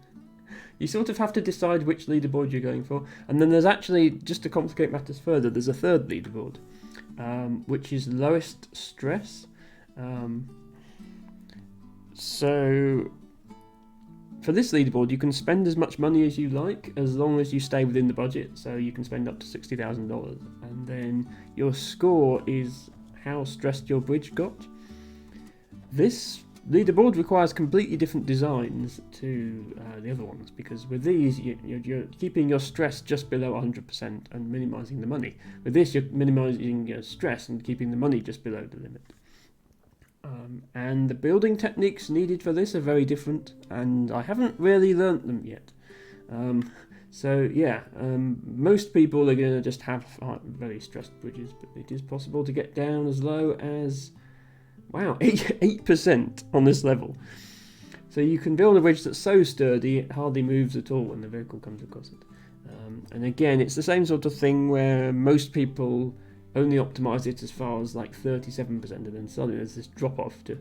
You sort of have to decide which leaderboard you're going for, and then there's actually, just to complicate matters further, there's a third leaderboard, which is lowest stress. So for this leaderboard, you can spend as much money as you like, as long as you stay within the budget. So you can spend up to $60,000, and then your score is how stressed your bridge got. This leaderboard requires completely different designs to the other ones, because with these you're keeping your stress just below 100% and minimising the money. With this you're minimising your stress and keeping the money just below the limit. And the building techniques needed for this are very different, and I haven't really learnt them yet. So yeah, most people are going to just have very stressed bridges, but it is possible to get down as low as, wow, 8% on this level. So you can build a bridge that's so sturdy it hardly moves at all when the vehicle comes across it. And again, it's the same sort of thing where most people only optimize it as far as like 37%, and then suddenly there's this drop off to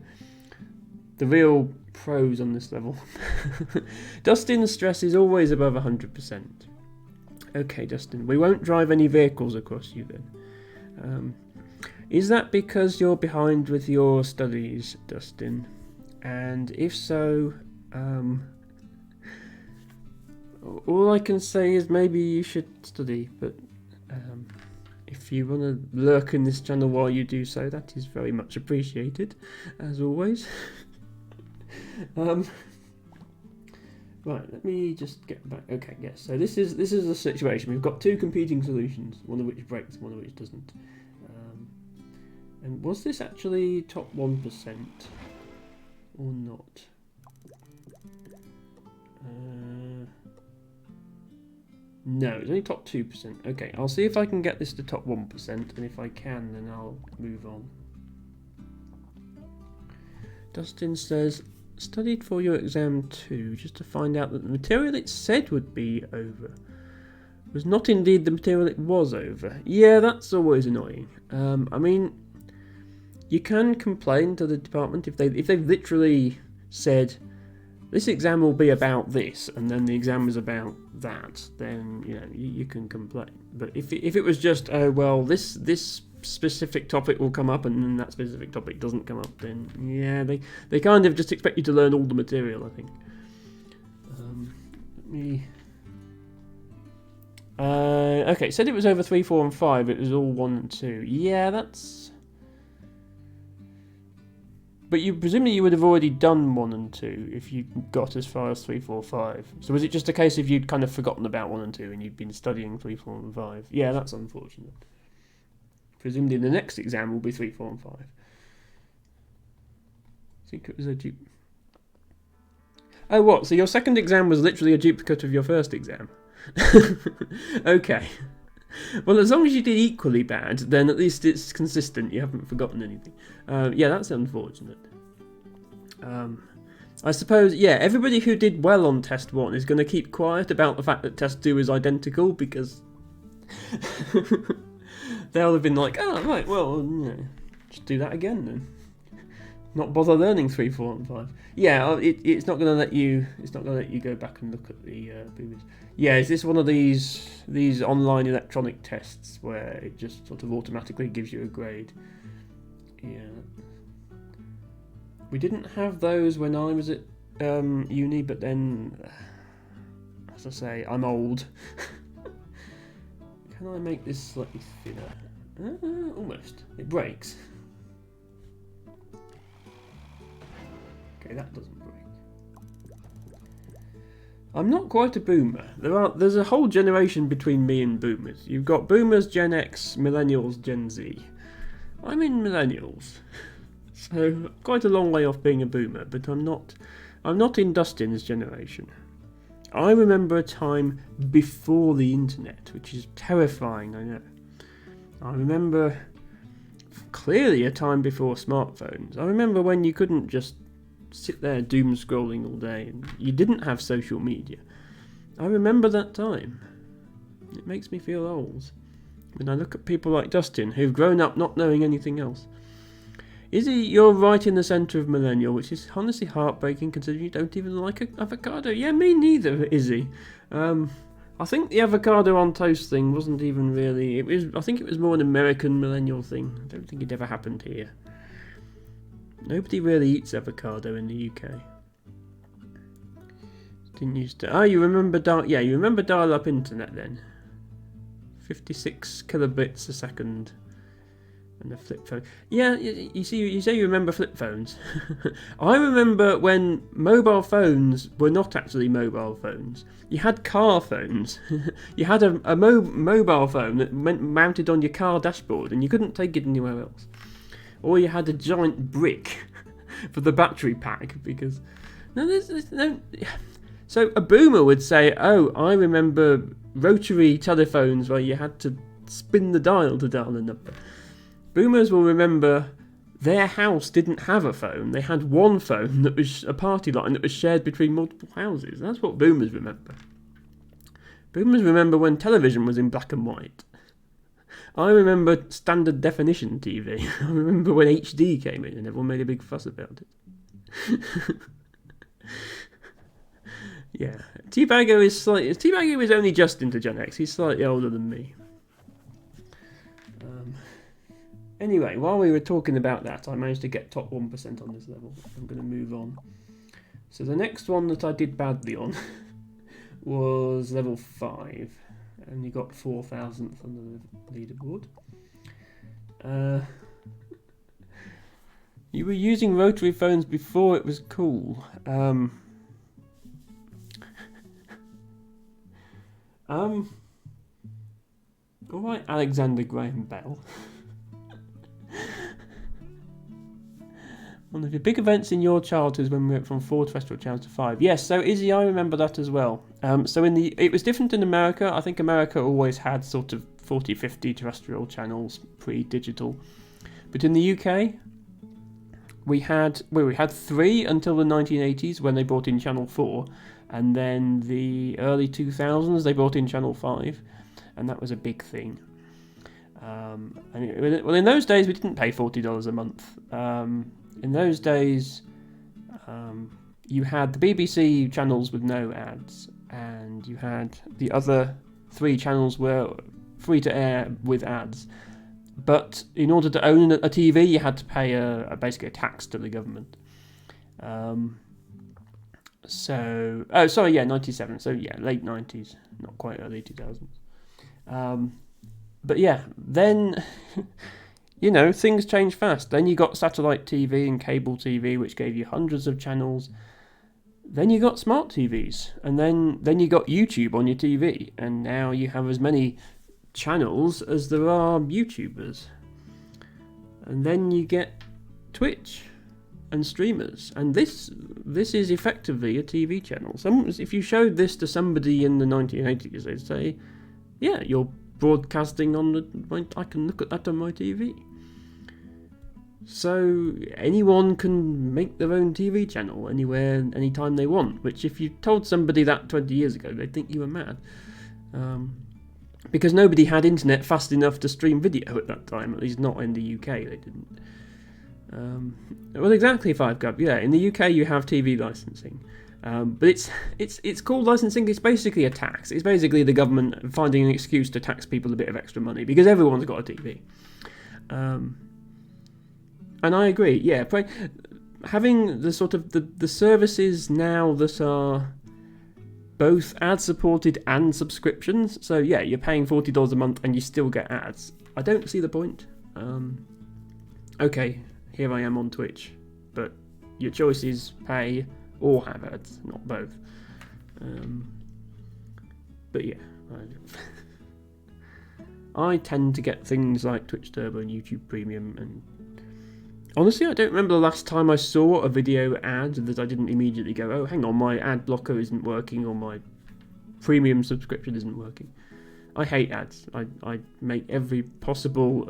the real pros on this level. Dustin's stress is always above 100%. Okay, Dustin, we won't drive any vehicles across you then. Is that because you're behind with your studies, Dustin? And if so, all I can say is maybe you should study, but if you want to lurk in this channel while you do so, that is very much appreciated, as always. Right, let me just get back. Okay, yes. So this is the situation. We've got two competing solutions, one of which breaks, one of which doesn't. And was this actually top 1% or not? No, it's only top 2%. Okay, I'll see if I can get this to top 1%, and if I can, then I'll move on. Dustin says, studied for your exam too, just to find out that the material it said would be over was not indeed the material it was over. Yeah, that's always annoying. I mean, you can complain to the department if they've literally said this exam will be about this, and then the exam was about that, then you can complain. But if it was just well, this specific topic will come up and then that specific topic doesn't come up, then yeah, they kind of just expect you to learn all the material, I think. Okay, said it was over 3, 4 and 5, it was all 1 and 2. Yeah, that's... But presumably you would have already done 1 and 2 if you got as far as 3, 4, 5. So was it just a case of you'd kind of forgotten about 1 and 2 and you'd been studying 3, 4 and 5? Yeah, that's unfortunate. Presumably the next exam will be 3, 4 and 5. I think it was a dupe. Oh, what? So your second exam was literally a duplicate of your first exam? Okay. Well, as long as you did equally bad, then at least it's consistent. You haven't forgotten anything. Yeah, that's unfortunate. I suppose, yeah, everybody who did well on test 1 is going to keep quiet about the fact that test 2 is identical, because they'll have been like, oh, right, well, just do that again then. Not bother learning 3, 4, and 5. Yeah, it's not going to let you. It's not going to let you go back and look at the boomers. Yeah, is this one of these online electronic tests where it just sort of automatically gives you a grade? Yeah. We didn't have those when I was at uni, but then, as I say, I'm old. Can I make this slightly thinner? Almost. It breaks. Okay, that doesn't break. I'm not quite a boomer. There's a whole generation between me and boomers. You've got boomers, Gen X, millennials, Gen Z. I'm in millennials. So quite a long way off being a boomer, but I'm not in Dustin's generation. I remember a time before the internet, which is terrifying, I know. I remember clearly a time before smartphones. I remember when you couldn't just sit there doom scrolling all day and you didn't have social media. I remember that time. It makes me feel old when I look at people like Dustin who've grown up not knowing anything else. Izzy, you're right in the centre of millennial, which is honestly heartbreaking considering you don't even like avocado. Yeah, me neither, Izzy. I think the avocado on toast thing wasn't even really... I think it was more an American millennial thing. I don't think it ever happened here. Nobody really eats avocado in the UK. Didn't used to... Oh, you remember you remember dial-up internet then? 56 kilobits a second. And the flip phone. Yeah, you say you remember flip phones. I remember when mobile phones were not actually mobile phones. You had car phones. You had a mobile phone that mounted on your car dashboard and you couldn't take it anywhere else. Or you had a giant brick for the battery pack because... there's no... So a boomer would say, oh, I remember rotary telephones where you had to spin the dial to dial a number. Boomers will remember their house didn't have a phone. They had one phone that was a party line that was shared between multiple houses. That's what boomers remember. Boomers remember when television was in black and white. I remember standard definition TV. I remember when HD came in and everyone made a big fuss about it. Yeah. T-Bagger is only just into Gen X. He's slightly older than me. Anyway, while we were talking about that, I managed to get top 1% on this level. I'm going to move on. So the next one that I did badly on was level 5. And you got 4,000th on the leaderboard. You were using rotary phones before it was cool. Alright, Alexander Graham Bell. One of the big events in your childhood when we went from 4 terrestrial channels to 5. Yes, so Izzy, I remember that as well. So it was different in America. I think America always had sort of 40, 50 terrestrial channels pre-digital. But in the UK, we had 3 until the 1980s when they brought in Channel 4. And then the early 2000s, they brought in Channel 5. And that was a big thing. Well, in those days, we didn't pay $40 a month. In those days, you had the BBC channels with no ads, and you had the other 3 channels were free to air with ads. But in order to own a TV, you had to pay basically a tax to the government. 97. So yeah, late 90s, not quite early 2000s. But yeah, then... things changed fast. Then you got satellite TV and cable TV, which gave you hundreds of channels. Then you got smart TVs, and then you got YouTube on your TV, and now you have as many channels as there are YouTubers. And then you get Twitch and streamers, and this is effectively a TV channel. If you showed this to somebody in the 1980s, they'd say, yeah, you're broadcasting I can look at that on my TV. So anyone can make their own TV channel anywhere, anytime they want, which if you told somebody that 20 years ago, they'd think you were mad. Because nobody had internet fast enough to stream video at that time, at least not in the UK, they didn't. Well, exactly, 5Gub, yeah, in the UK you have TV licensing. But it's called licensing. It's basically a tax. It's basically the government finding an excuse to tax people a bit of extra money because everyone's got a TV. And I agree. Yeah, having the sort of the services now that are both ad supported and subscriptions. So yeah, you're paying $40 a month and you still get ads. I don't see the point. Okay, here I am on Twitch, but your choice is pay or have ads, not both. But yeah, I tend to get things like Twitch Turbo and YouTube Premium, and honestly, I don't remember the last time I saw a video ad that I didn't immediately go, oh, hang on, my ad blocker isn't working or my premium subscription isn't working. I hate ads. I make every possible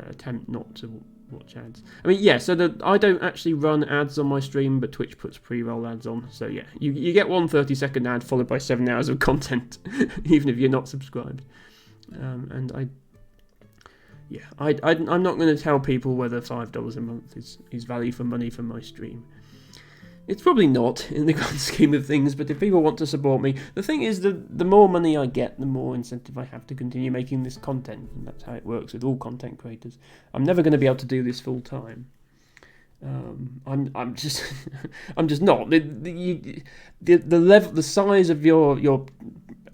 attempt not to watch ads. I mean, yeah, so I don't actually run ads on my stream, but Twitch puts pre-roll ads on. So yeah, you get one 30-second ad followed by 7 hours of content, even if you're not subscribed. And I'm not going to tell people whether $5 a month is value for money for my stream. It's probably not in the grand scheme of things, but if people want to support me, the thing is the more money I get, the more incentive I have to continue making this content, and that's how it works with all content creators. I'm never going to be able to do this full time. I'm just not. The level, the size of your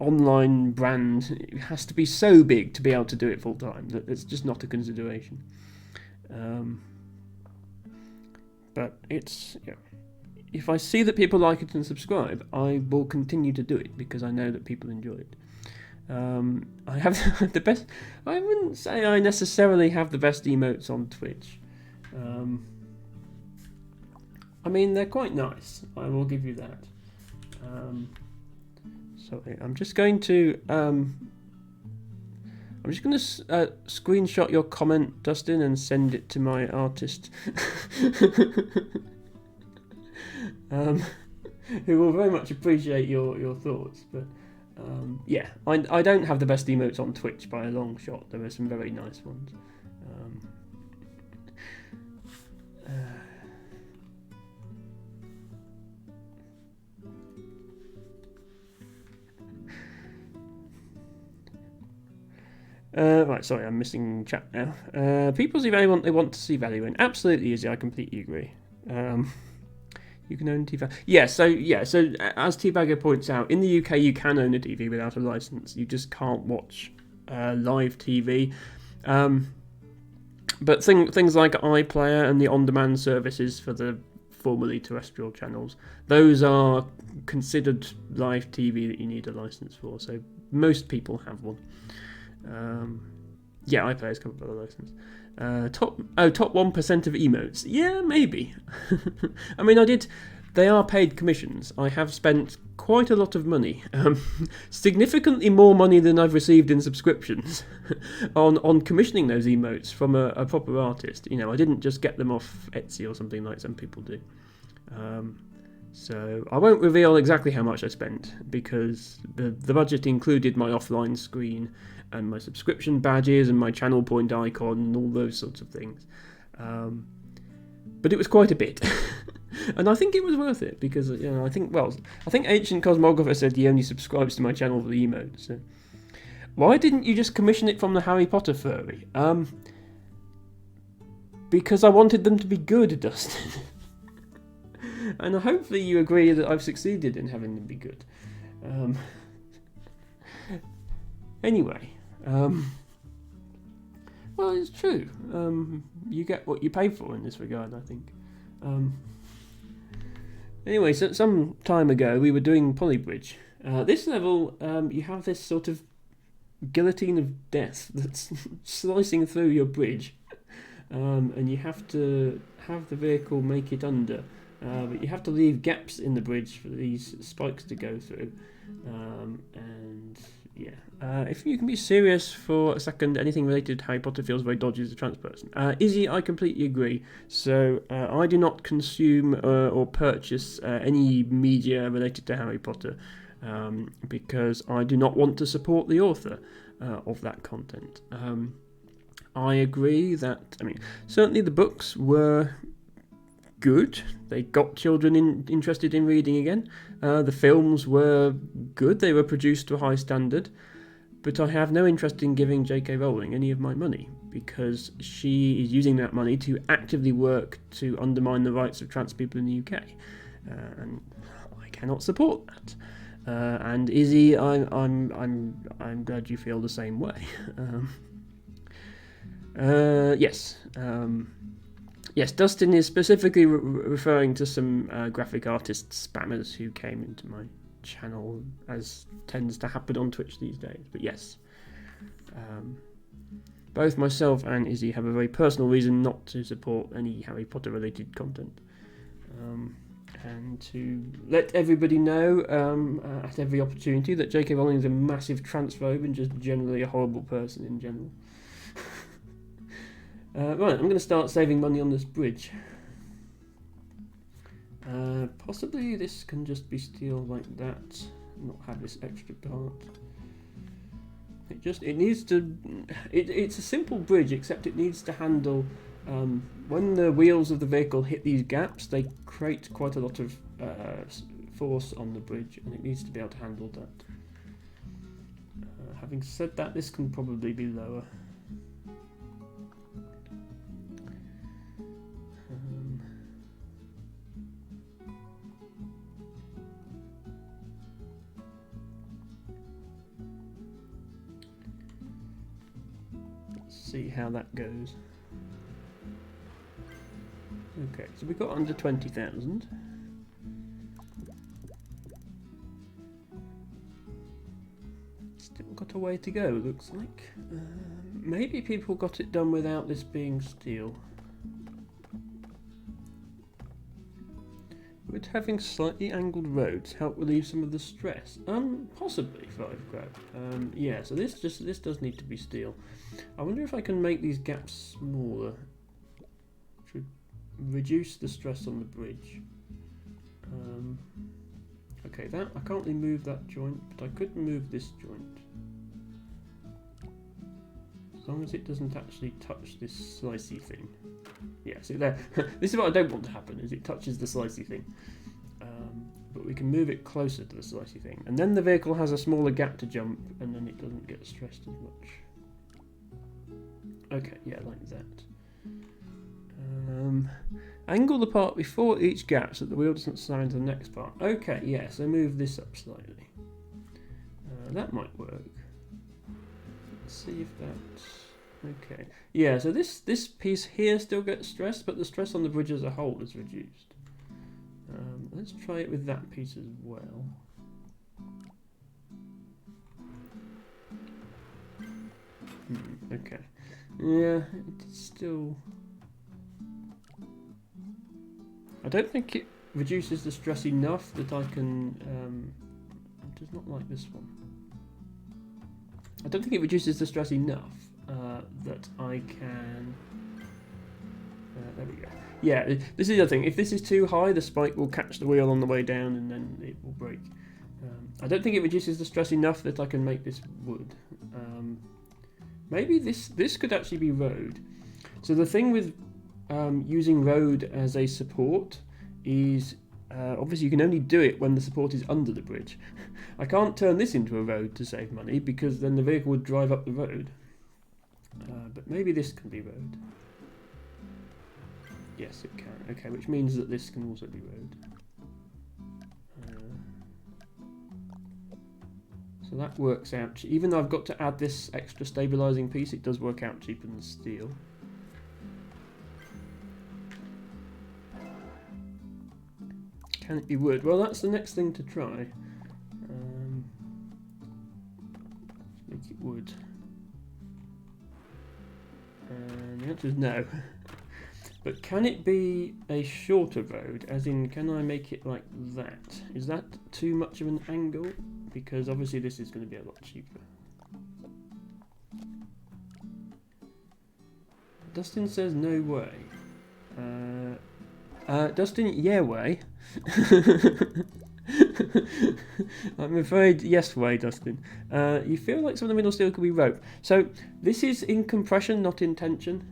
online brand has to be so big to be able to do it full time that it's just not a consideration. But it's, yeah. If I see that people like it and subscribe, I will continue to do it because I know that people enjoy it. I have the best. I wouldn't say I necessarily have the best emotes on Twitch. I mean, they're quite nice. I will give you that. So I'm just going to screenshot your comment, Dustin, and send it to my artist, who will very much appreciate your thoughts. But yeah, I don't have the best emotes on Twitch by a long shot. There are some very nice ones. Right, sorry, I'm missing chat now. People see value they want to see value in. Absolutely, Izzy, I completely agree. You can own TV. So as T-Bagger points out, in the UK you can own a TV without a license. You just can't watch live TV. But things like iPlayer and the on-demand services for the formerly terrestrial channels, those are considered live TV that you need a license for. So most people have one. iPlayer's covered by the license. Top 1% of emotes. Yeah, maybe. I mean, they are paid commissions. I have spent quite a lot of money, significantly more money than I've received in subscriptions, on commissioning those emotes from a proper artist. You know, I didn't just get them off Etsy or something like some people do. So I won't reveal exactly how much I spent because the budget included my offline screen and my subscription badges and my channel point icon and all those sorts of things. But it was quite a bit. And I think it was worth it because, you know, I think Ancient Cosmographer said he only subscribes to my channel for the emotes. So why didn't you just commission it from the Harry Potter furry? Because I wanted them to be good, Dustin. And hopefully you agree that I've succeeded in having them be good. Anyway, well, it's true. You get what you pay for in this regard, I think. Anyway, so some time ago we were doing Polybridge. This level, you have this sort of guillotine of death that's slicing through your bridge, and you have to have the vehicle make it under. But you have to leave gaps in the bridge for these spikes to go through. And Yeah. If you can be serious for a second, anything related to Harry Potter feels very dodgy as a trans person. Izzy, I completely agree. So I do not consume or purchase any media related to Harry Potter because I do not want to support the author of that content. I agree that, certainly the books were good. They got children interested in reading again. The films were good. They were produced to a high standard. But I have no interest in giving J.K. Rowling any of my money because she is using that money to actively work to undermine the rights of trans people in the UK, and I cannot support that. And Izzy, I'm glad you feel the same way. Yes. Yes, Dustin is specifically referring to some graphic artist spammers who came into my channel, as tends to happen on Twitch these days. But yes, both myself and Izzy have a very personal reason not to support any Harry Potter related content. And to let everybody know at every opportunity that J.K. Rowling is a massive transphobe and just generally a horrible person in general. Right, I'm going to start saving money on this bridge. Possibly this can just be steel like that, not have this extra part. It needs to. It's a simple bridge, except it needs to handle. When the wheels of the vehicle hit these gaps, they create quite a lot of force on the bridge, and it needs to be able to handle that. Having said that, this can probably be lower. See how that goes. Okay, so we got under 20,000. Still got a way to go, looks like. Maybe people got it done without this being steel. Would having slightly angled roads help relieve some of the stress? Possibly, 5 grab. Yeah, so this does need to be steel. I wonder if I can make these gaps smaller to reduce the stress on the bridge. Okay, that I can't really move that joint, but I could move this joint. As long as it doesn't actually touch this slicey thing. Yeah, see there. This is what I don't want to happen, is it touches the slicey thing. But we can move it closer to the slicey thing. And then the vehicle has a smaller gap to jump, and then it doesn't get stressed as much. Okay, yeah, like that. Angle the part before each gap so that the wheel doesn't slide into the next part. Okay, yeah, so move this up slightly. That might work. Let's see if that... Okay. Yeah, so this piece here still gets stressed, but the stress on the bridge as a whole is reduced. Let's try it with that piece as well. Okay. Yeah, it's still... I don't think it reduces the stress enough that I can... it does not like this one. I don't think it reduces the stress enough that I can... there we go. Yeah, this is the other thing. If this is too high, the spike will catch the wheel on the way down and then it will break. I don't think it reduces the stress enough that I can make this wood. Maybe this could actually be road. So the thing with using road as a support is obviously you can only do it when the support is under the bridge. I can't turn this into a road to save money because then the vehicle would drive up the road. But maybe this can be road. Yes, it can. Okay, which means that this can also be road. So that works out. Even though I've got to add this extra stabilising piece, it does work out cheaper than steel. Can it be wood? Well, that's the next thing to try. Make it wood. And the answer is no. But can it be a shorter road? As in, can I make it like that? Is that too much of an angle? because obviously this is going to be a lot cheaper. Dustin says no way. Dustin, yeah way. I'm afraid yes way, Dustin. You feel like some of the middle steel could be rope. So this is in compression, not in tension.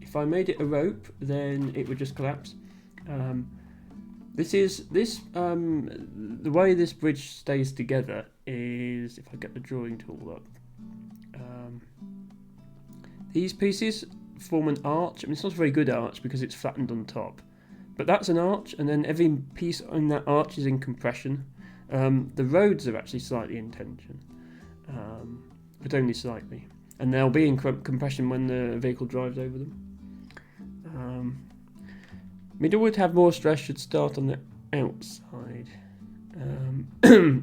If I made it a rope, then it would just collapse. The way this bridge stays together is, if I get the drawing tool up, these pieces form an arch. I mean, it's not a very good arch because it's flattened on top, but that's an arch, and then every piece on that arch is in compression. The roads are actually slightly in tension, but only slightly, and they'll be in compression when the vehicle drives over them. Middle would have more stress, should start on the outside.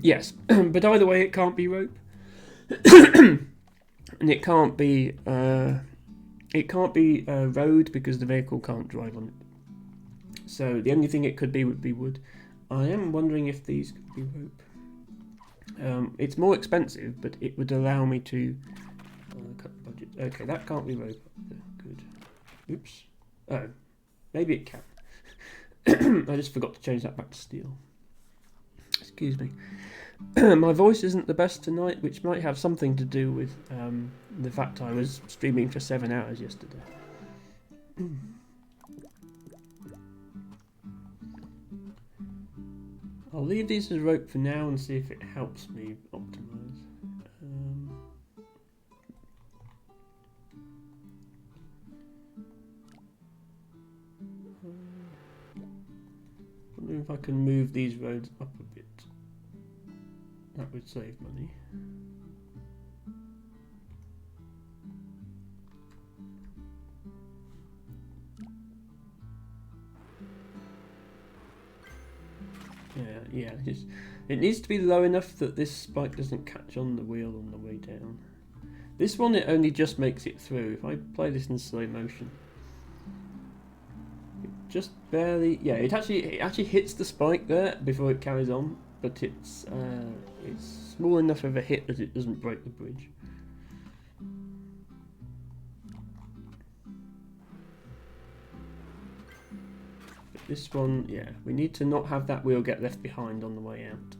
Yes, but either way it can't be rope. And it can't be road because the vehicle can't drive on it. So the only thing it could be would be wood. I am wondering if these could be rope. It's more expensive, but it would allow me to cut the budget. Okay, that can't be rope. Good. Oops. Oh, maybe it can. I just forgot to change that back to steel. Excuse me. My voice isn't the best tonight, which might have something to do with the fact I was streaming for 7 hours yesterday. I'll leave these as rope for now and see if it helps me optimise. I wonder if I can move these roads up a bit. That would save money. Yeah. It needs to be low enough that this spike doesn't catch on the wheel on the way down. This one, it only just makes it through. If I play this in slow motion, it just barely. Yeah, it actually hits the spike there before it carries on. But it's small enough of a hit that it doesn't break the bridge. But this one, yeah, we need to not have that wheel get left behind on the way out.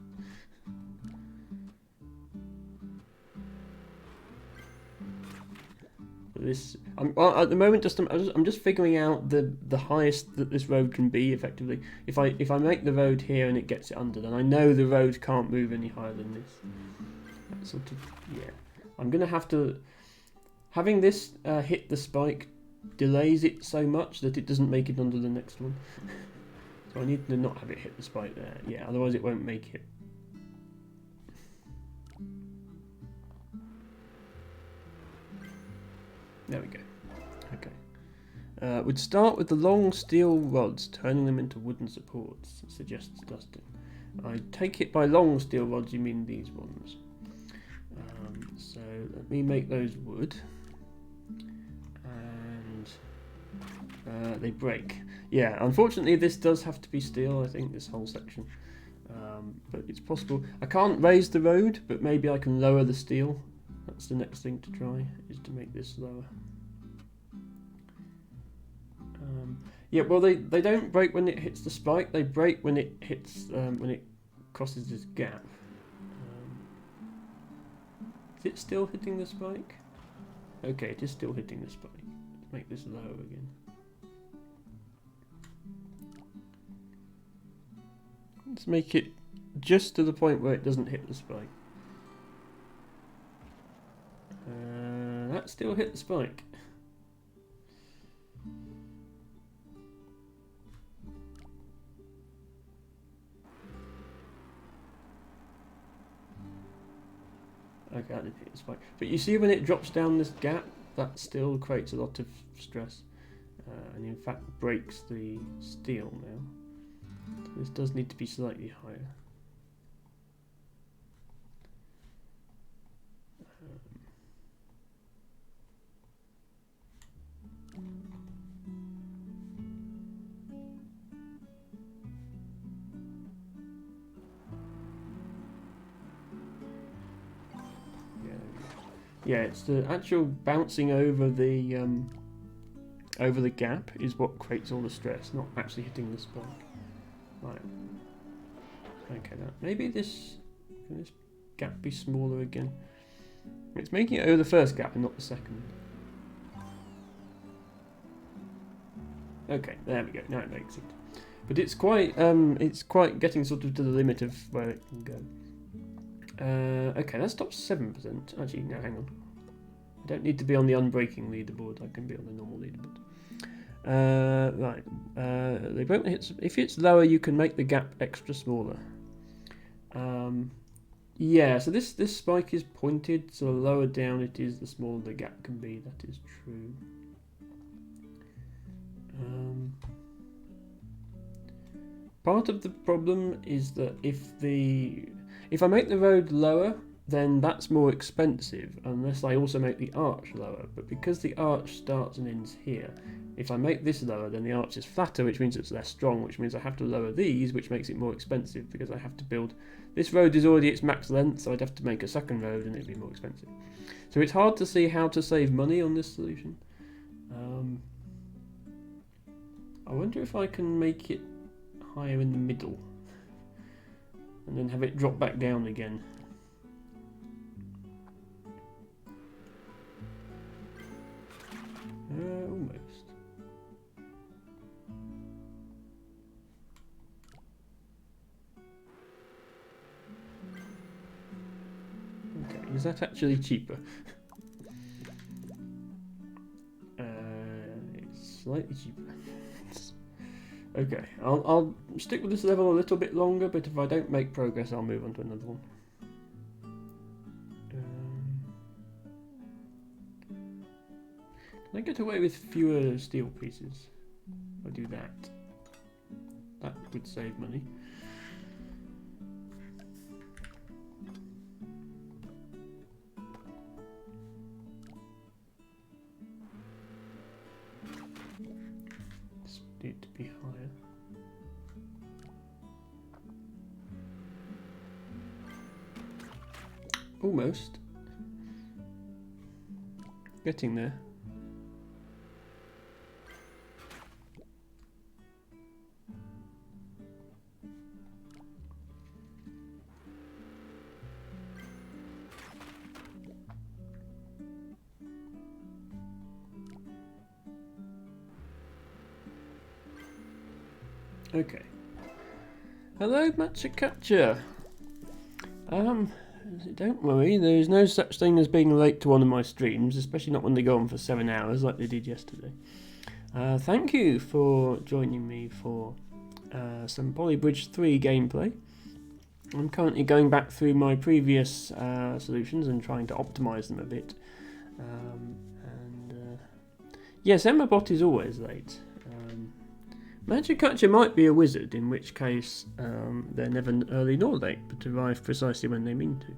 At the moment, I'm just figuring out the highest that this road can be effectively. If I make the road here and it gets it under, then I know the road can't move any higher than this. That sort of, yeah. I'm gonna have to, having this hit the spike delays it so much that it doesn't make it under the next one. So I need to not have it hit the spike there. Yeah, otherwise it won't make it. There we go. Okay. We'd start with the long steel rods, turning them into wooden supports, suggests Dustin. I take it by long steel rods you mean these ones. So let me make those wood. And they break. Yeah, unfortunately this does have to be steel, I think, this whole section. But it's possible. I can't raise the road, but maybe I can lower the steel. That's the next thing to try, is to make this lower. Yeah, well they don't break when it hits the spike, they break when it hits, when it crosses this gap. Is it still hitting the spike? Okay, it is still hitting the spike. Let's make this low again. Let's make it just to the point where it doesn't hit the spike. That still hit the spike. Okay, that did hit the spike. But you see when it drops down this gap, that still creates a lot of stress. And in fact breaks the steel now. So this does need to be slightly higher. Yeah, it's the actual bouncing over the gap is what creates all the stress, not actually hitting the spike. Right. Okay, now maybe this gap be smaller again. It's making it over the first gap and not the second. Okay, there we go. Now it makes it. But it's quite getting sort of to the limit of where it can go. Okay, that stops 7%. Actually, no, hang on. I don't need to be on the unbreaking leaderboard. I can be on the normal leaderboard. Right. They won't hit. If it's lower, you can make the gap extra smaller. Yeah. So this spike is pointed. So the lower down it is, the smaller the gap can be. That is true. Part of the problem is that if I make the road lower, then that's more expensive unless I also make the arch lower. But because the arch starts and ends here, if I make this lower, then the arch is flatter, which means it's less strong, which means I have to lower these, which makes it more expensive because I have to build... This road is already its max length, so I'd have to make a second road and it'd be more expensive. So it's hard to see how to save money on this solution. I wonder if I can make it higher in the middle and then have it drop back down again. Almost. Okay, is that actually cheaper? It's slightly cheaper. Okay, I'll stick with this level a little bit longer, but if I don't make progress, I'll move on to another one. Can I get away with fewer steel pieces? If I do that, that would save money. This need to be higher. Almost. Getting there. Okay. Hello, Matcha. Don't worry, there's no such thing as being late to one of my streams, especially not when they go on for 7 hours like they did yesterday. Thank you for joining me for some Polybridge 3 gameplay. I'm currently going back through my previous solutions and trying to optimise them a bit. Yes, Emmabot is always late. Magic might be a wizard, in which case they're never early nor late, but arrive precisely when they mean to.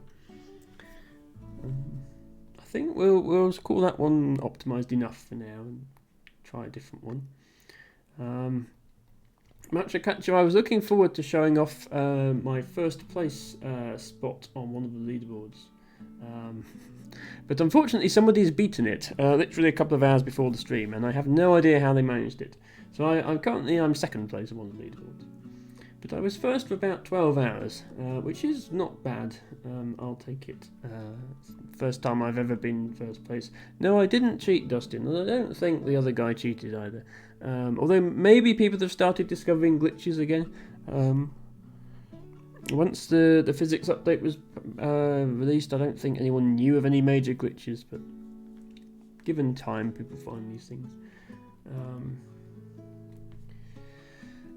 I think we'll call that one optimised enough for now and try a different one. Magic, I was looking forward to showing off my first place spot on one of the leaderboards. But unfortunately somebody's beaten it, literally a couple of hours before the stream, and I have no idea how they managed it. So I'm second place on one of the leaderboards. But I was first for about 12 hours, which is not bad. I'll take it. First time I've ever been first place. No, I didn't cheat, Dustin, and I don't think the other guy cheated either. Although maybe people have started discovering glitches again. Once the physics update was released, I don't think anyone knew of any major glitches, but given time, people find these things.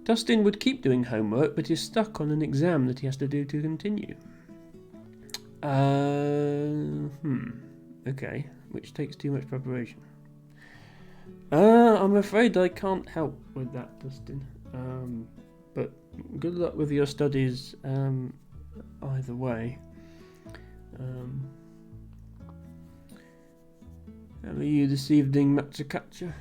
Dustin would keep doing homework, but is stuck on an exam that he has to do to continue. Okay, which takes too much preparation. I'm afraid I can't help with that, Dustin. But good luck with your studies either way. How are you this evening, Matsukacha?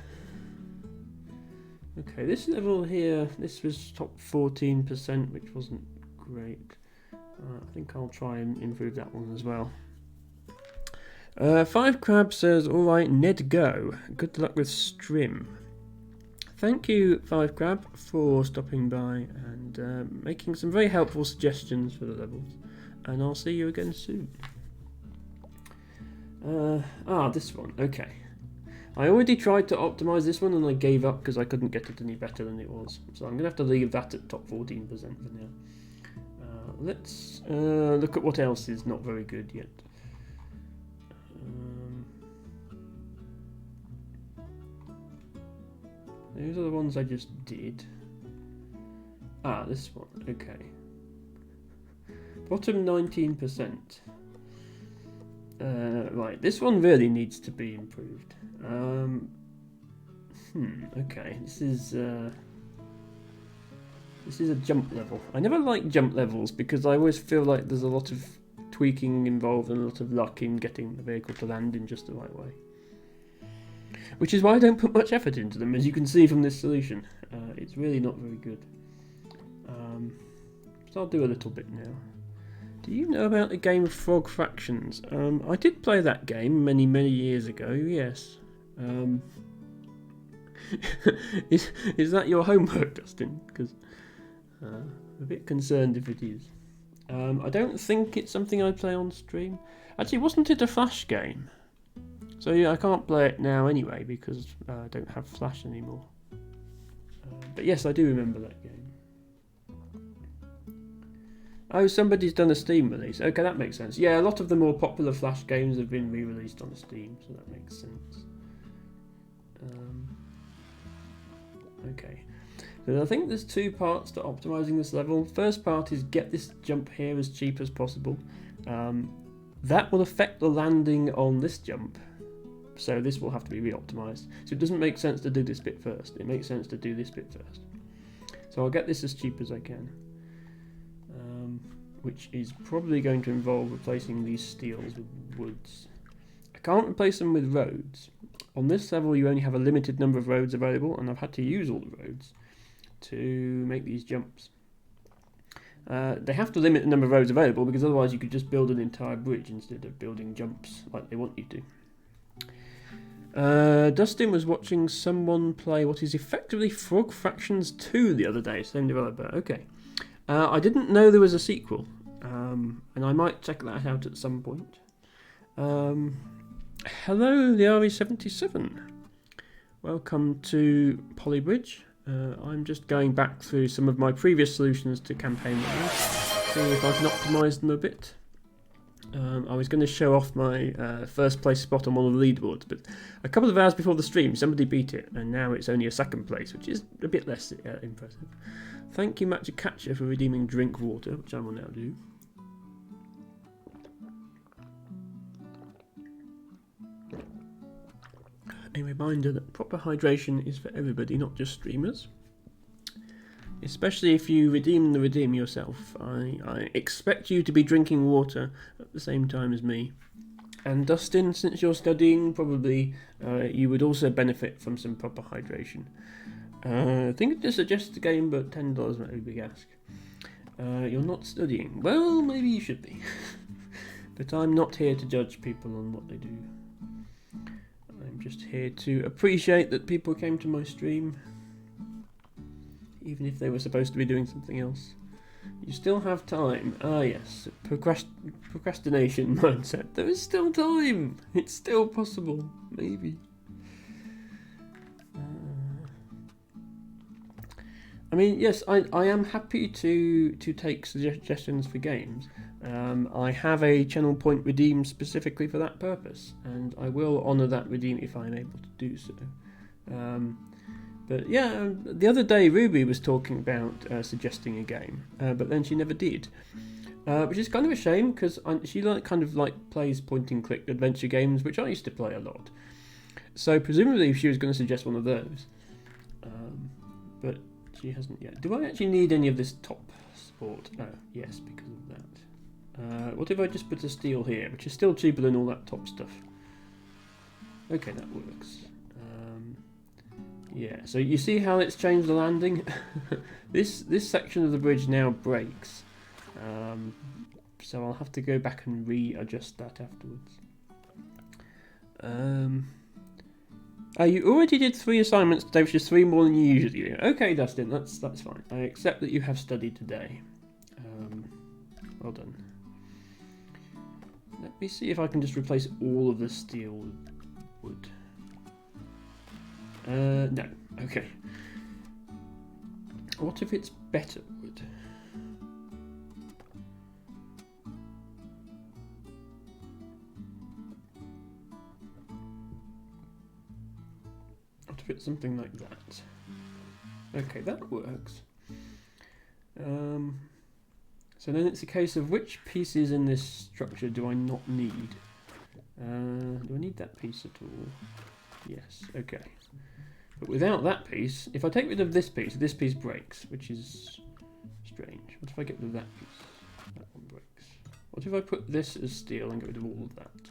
Okay, this level here, this was top 14%, which wasn't great. I think I'll try and improve that one as well. Five Crab says, alright, Ned go. Good luck with Strim. Thank you, Five Crab, for stopping by and making some very helpful suggestions for the levels. And I'll see you again soon. This one, okay. I already tried to optimise this one and I gave up because I couldn't get it any better than it was. So I'm going to have to leave that at top 14% for now. Let's look at what else is not very good yet. Those are the ones I just did. This one, okay. Bottom 19%. Right, this one really needs to be improved. Okay, this is a jump level. I never like jump levels because I always feel like there's a lot of tweaking involved and a lot of luck in getting the vehicle to land in just the right way. Which is why I don't put much effort into them, as you can see from this solution. It's really not very good. So I'll do a little bit now. Do you know about the game of Frog Fractions? I did play that game many, many years ago, yes. Is that your homework, Dustin? Because I'm a bit concerned if it is. I don't think it's something I play on stream. Actually, wasn't it a Flash game? So yeah, I can't play it now anyway because I don't have Flash anymore. But yes, I do remember that game. Oh, somebody's done a Steam release. Okay, that makes sense. Yeah, a lot of the more popular Flash games have been re-released on Steam, so that makes sense. Okay. So I think there's two parts to optimizing this level. First part is get this jump here as cheap as possible. That will affect the landing on this jump. So this will have to be re-optimized. So it doesn't make sense to do this bit first. It makes sense to do this bit first. So I'll get this as cheap as I can. Which is probably going to involve replacing these steels with woods. I can't replace them with roads. On this level you only have a limited number of roads available, and I've had to use all the roads to make these jumps. They have to limit the number of roads available because otherwise you could just build an entire bridge instead of building jumps like they want you to. Dustin was watching someone play what is effectively Frog Fractions 2 the other day, same developer. Okay. I didn't know there was a sequel, and I might check that out at some point. Hello, the RE77. Welcome to Polybridge. I'm just going back through some of my previous solutions to campaign levels, seeing if I can optimise them a bit. I was going to show off my first place spot on one of the leaderboards, but a couple of hours before the stream somebody beat it, and now it's only a second place, which is a bit less impressive. Thank you, Matcha Catcher, for redeeming drink water, which I will now do. A reminder that proper hydration is for everybody, not just streamers. Especially if you redeem the redeem yourself. I expect you to be drinking water at the same time as me. And Dustin, since you're studying, probably you would also benefit from some proper hydration. I think it's a suggested game, but $10 might be a big ask. You're not studying. Well, maybe you should be. But I'm not here to judge people on what they do. I'm just here to appreciate that people came to my stream, even if they were supposed to be doing something else. You still have time. Ah yes, procrastination mindset. There is still time. It's still possible. Maybe. I mean, yes, I am happy to take suggestions for games. I have a channel point redeem specifically for that purpose, and I will honour that redeem if I'm able to do so. But yeah, the other day Ruby was talking about suggesting a game, but then she never did, which is kind of a shame because she kind of plays point-and-click adventure games, which I used to play a lot. So presumably she was going to suggest one of those, but she hasn't yet. Do I actually need any of this top support? Oh, yes, because of that. What if I just put a steel here, which is still cheaper than all that top stuff? Okay, that works. Yeah, so you see how it's changed the landing? This section of the bridge now breaks. So I'll have to go back and readjust that afterwards. Oh, you already did 3 assignments today, which is 3 more than you usually do. Okay, Dustin, that's fine. I accept that you have studied today. Well done. Let me see if I can just replace all of the steel wood. No. Okay. What if it's better wood? What if it's something like that? Okay, that works. So then it's a case of which pieces in this structure do I not need? Do I need that piece at all? Yes, okay. But without that piece, if I take rid of this piece breaks, which is strange. What if I get rid of that piece? That one breaks. What if I put this as steel and get rid of all of that?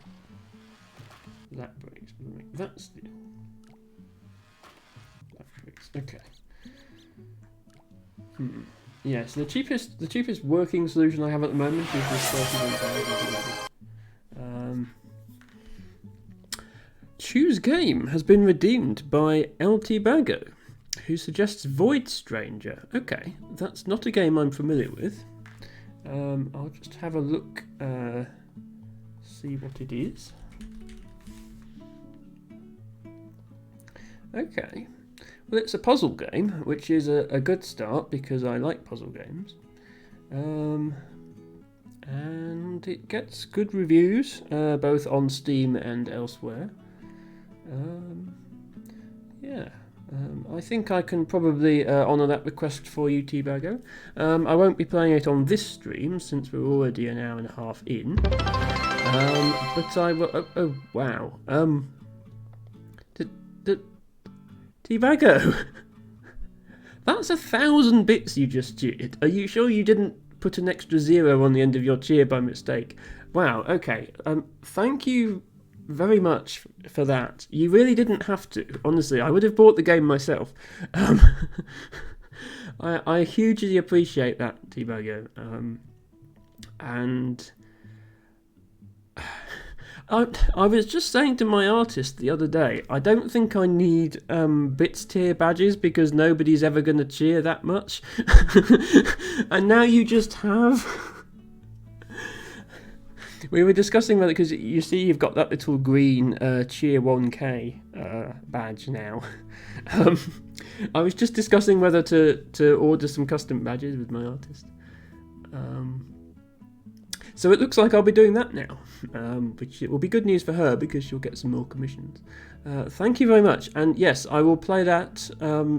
That breaks. We'll make that steel. That breaks. Okay. Yes, the cheapest working solution I have at the moment is this 31,000. Choose Game has been redeemed by LT Bago, who suggests Void Stranger. Okay, that's not a game I'm familiar with. I'll just have a look, see what it is. Okay. Well, it's a puzzle game, which is a good start because I like puzzle games. And it gets good reviews, both on Steam and elsewhere. Yeah, I think I can probably honour that request for you, T-Bago. I won't be playing it on this stream since we're already an hour and a half in. But I will... Oh, wow. T-Bago! That's 1,000 bits you just cheered. Are you sure you didn't put an extra 0 on the end of your cheer by mistake? Wow, okay. Thank you very much for that. You really didn't have to. Honestly, I would have bought the game myself. I hugely appreciate that, T-Bago. And... I was just saying to my artist the other day, I don't think I need bits tier badges because nobody's ever going to cheer that much. And now you just have. We were discussing whether, because you see you've got that little green cheer 1k badge now. I was just discussing whether to order some custom badges with my artist. So it looks like I'll be doing that now, which will be good news for her because she'll get some more commissions. Thank you very much. And yes, I will play that,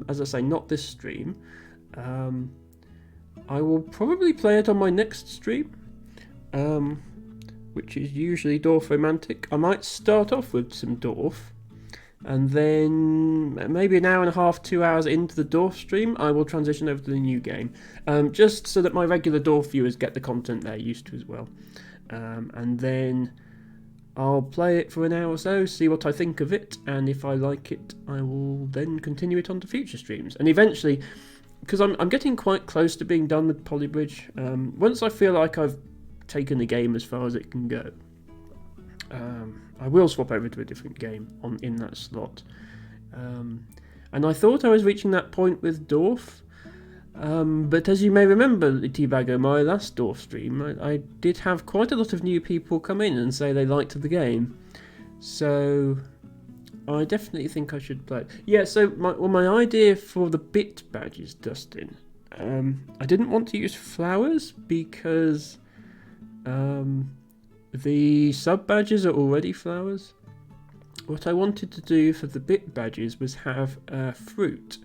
as I say, not this stream. I will probably play it on my next stream, which is usually Dwarf Romantic. I might start off with some Dwarf, and then maybe an hour and a half, 2 hours into the Dwarf stream, I will transition over to the new game, just so that my regular Dwarf viewers get the content they're used to as well. And then I'll play it for an hour or so, see what I think of it, and if I like it, I will then continue it on to future streams. And eventually, because I'm getting quite close to being done with Polybridge, once I feel like I've taken the game as far as it can go, I will swap over to a different game in that slot. And I thought I was reaching that point with Dwarf, but as you may remember, T-Bago, my last Dwarf stream, I did have quite a lot of new people come in and say they liked the game. So I definitely think I should play it. Yeah, so my idea for the bit badges, Dustin, I didn't want to use flowers because... the sub badges are already flowers. What I wanted to do for the bit badges was have fruit.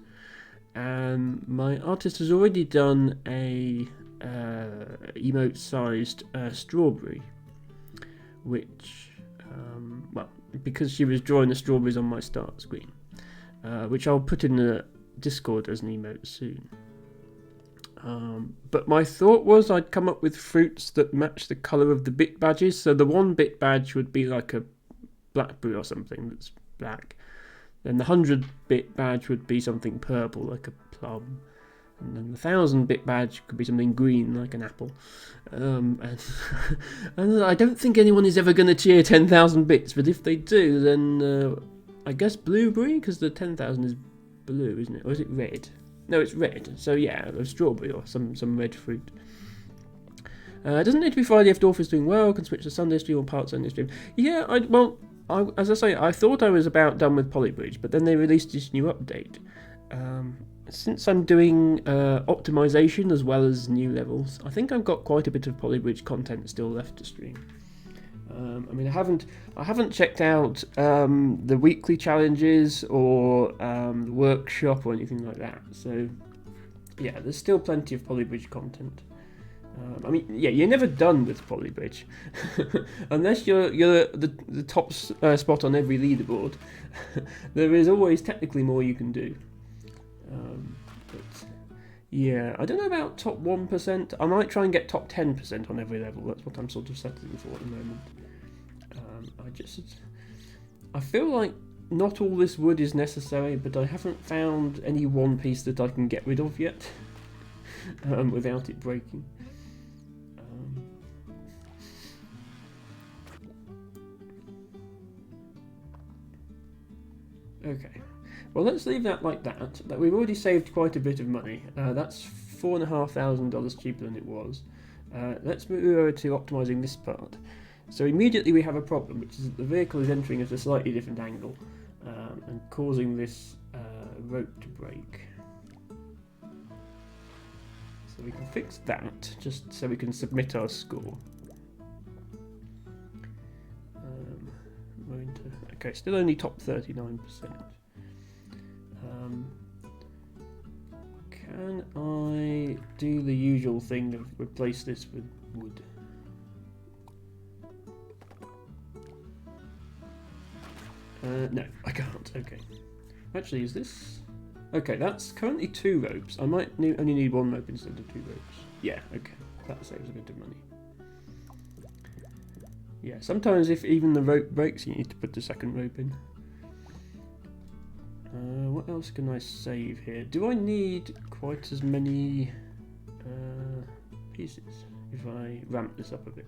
My artist has already done a emote-sized strawberry, which, well, because she was drawing the strawberries on my start screen, which I'll put in the Discord as an emote soon. But my thought was I'd come up with fruits that match the colour of the bit badges. So the one bit badge would be like a blackberry or something that's black. Then the 100 bit badge would be something purple, like a plum. And then the 1000-bit badge could be something green, like an apple. And, and I don't think anyone is ever going to cheer 10,000 bits, but if they do, then I guess blueberry, because the 10,000 is blue, isn't it? Or is it red? No, it's red. So yeah, a strawberry or some red fruit. It doesn't need to be Friday if Dorf is doing well. Can switch to Sunday stream or part Sunday stream. Yeah, as I say, I thought I was about done with Polybridge, but then they released this new update. Since I'm doing optimization as well as new levels, I think I've got quite a bit of Polybridge content still left to stream. I mean, I haven't checked out the weekly challenges or the workshop or anything like that. So yeah, there's still plenty of Polybridge content. I mean, yeah, you're never done with Polybridge unless you're the top spot on every leaderboard. There is always technically more you can do. But yeah, I don't know about top 1%. I might try and get top 10% on every level. That's what I'm sort of settling for at the moment. I feel like not all this wood is necessary, but I haven't found any one piece that I can get rid of yet without it breaking. Okay, well, let's leave that like that. We've already saved quite a bit of money. That's $4,500 cheaper than it was. Let's move over to optimizing this part. So immediately we have a problem, which is that the vehicle is entering at a slightly different angle and causing this rope to break. So we can fix that, just so we can submit our score. Okay, still only top 39%. Can I do the usual thing of replace this with wood? No, I can't. Okay. Actually, is this... Okay, that's currently 2 ropes. I might only need 1 rope instead of 2 ropes. Yeah, okay. That saves a bit of money. Yeah, sometimes if even the rope breaks, you need to put the second rope in. What else can I save here? Do I need quite as many pieces if I ramp this up a bit?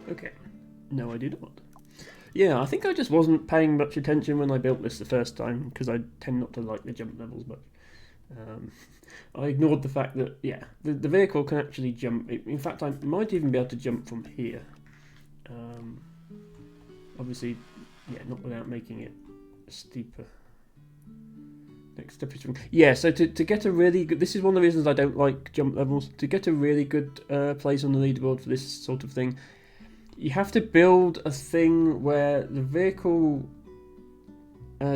Okay. No, I do not. Yeah, I think I just wasn't paying much attention when I built this the first time, because I tend not to like the jump levels much. I ignored the fact that, yeah, the vehicle can actually jump. In fact, I might even be able to jump from here. Obviously, yeah, not without making it steeper. Next step is from... Yeah, so to get a really good... This is one of the reasons I don't like jump levels. To get a really good place on the leaderboard for this sort of thing, you have to build a thing where the vehicle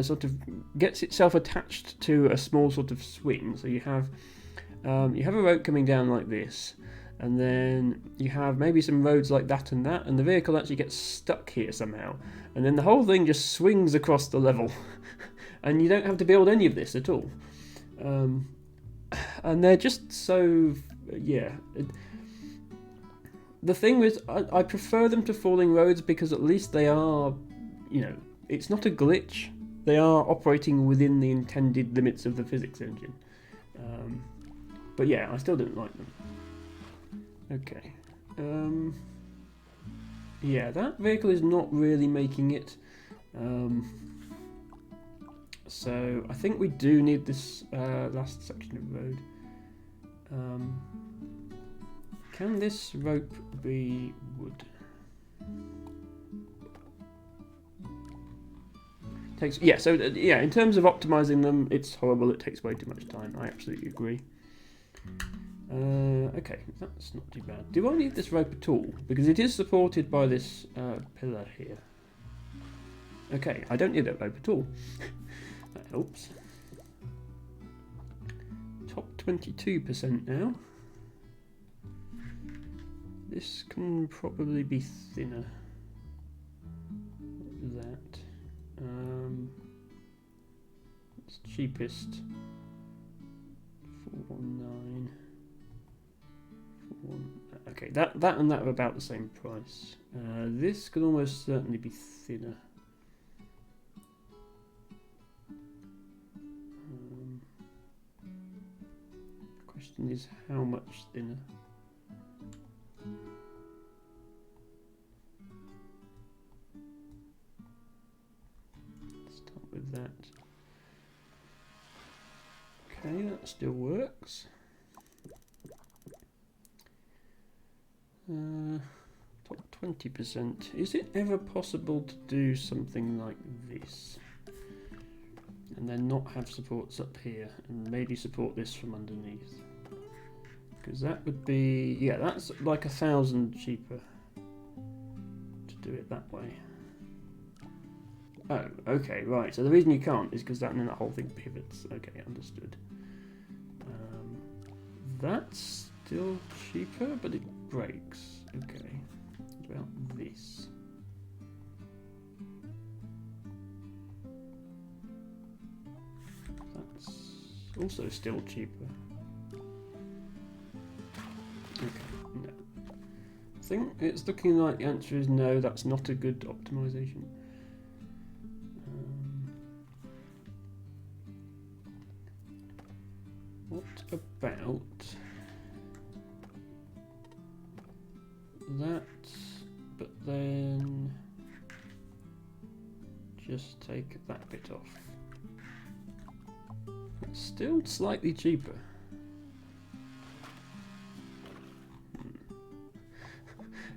sort of gets itself attached to a small sort of swing. So you have a rope coming down like this, and then you have maybe some roads like that, and the vehicle actually gets stuck here somehow, and then the whole thing just swings across the level, and you don't have to build any of this at all. And they're just so... yeah. The thing is, I prefer them to falling roads because at least they are, you know, it's not a glitch. They are operating within the intended limits of the physics engine. But yeah, I still don't like them. Okay. Yeah, that vehicle is not really making it. So I think we do need this last section of road. Can this rope be wood? Yeah, so yeah, in terms of optimizing them, it's horrible. It takes way too much time. I absolutely agree. Okay, that's not too bad. Do I need this rope at all? Because it is supported by this pillar here. Okay, I don't need that rope at all. That helps. Top 22% now. This can probably be thinner. That. It's cheapest. 419. Okay, that and that are about the same price. This could almost certainly be thinner. question is how much thinner? Start with that. Okay, that still works. Top 20%. Is it ever possible to do something like this? And then not have supports up here, and maybe support this from underneath? Because that would be, yeah, that's like 1,000 cheaper to do it that way. Oh, okay, right. So the reason you can't is because that whole thing pivots. Okay, understood. That's still cheaper, but it breaks. Okay. What about this? That's also still cheaper. Okay, no. I think it's looking like the answer is no, that's not a good optimization. What about that, but then just take that bit off? It's still slightly cheaper.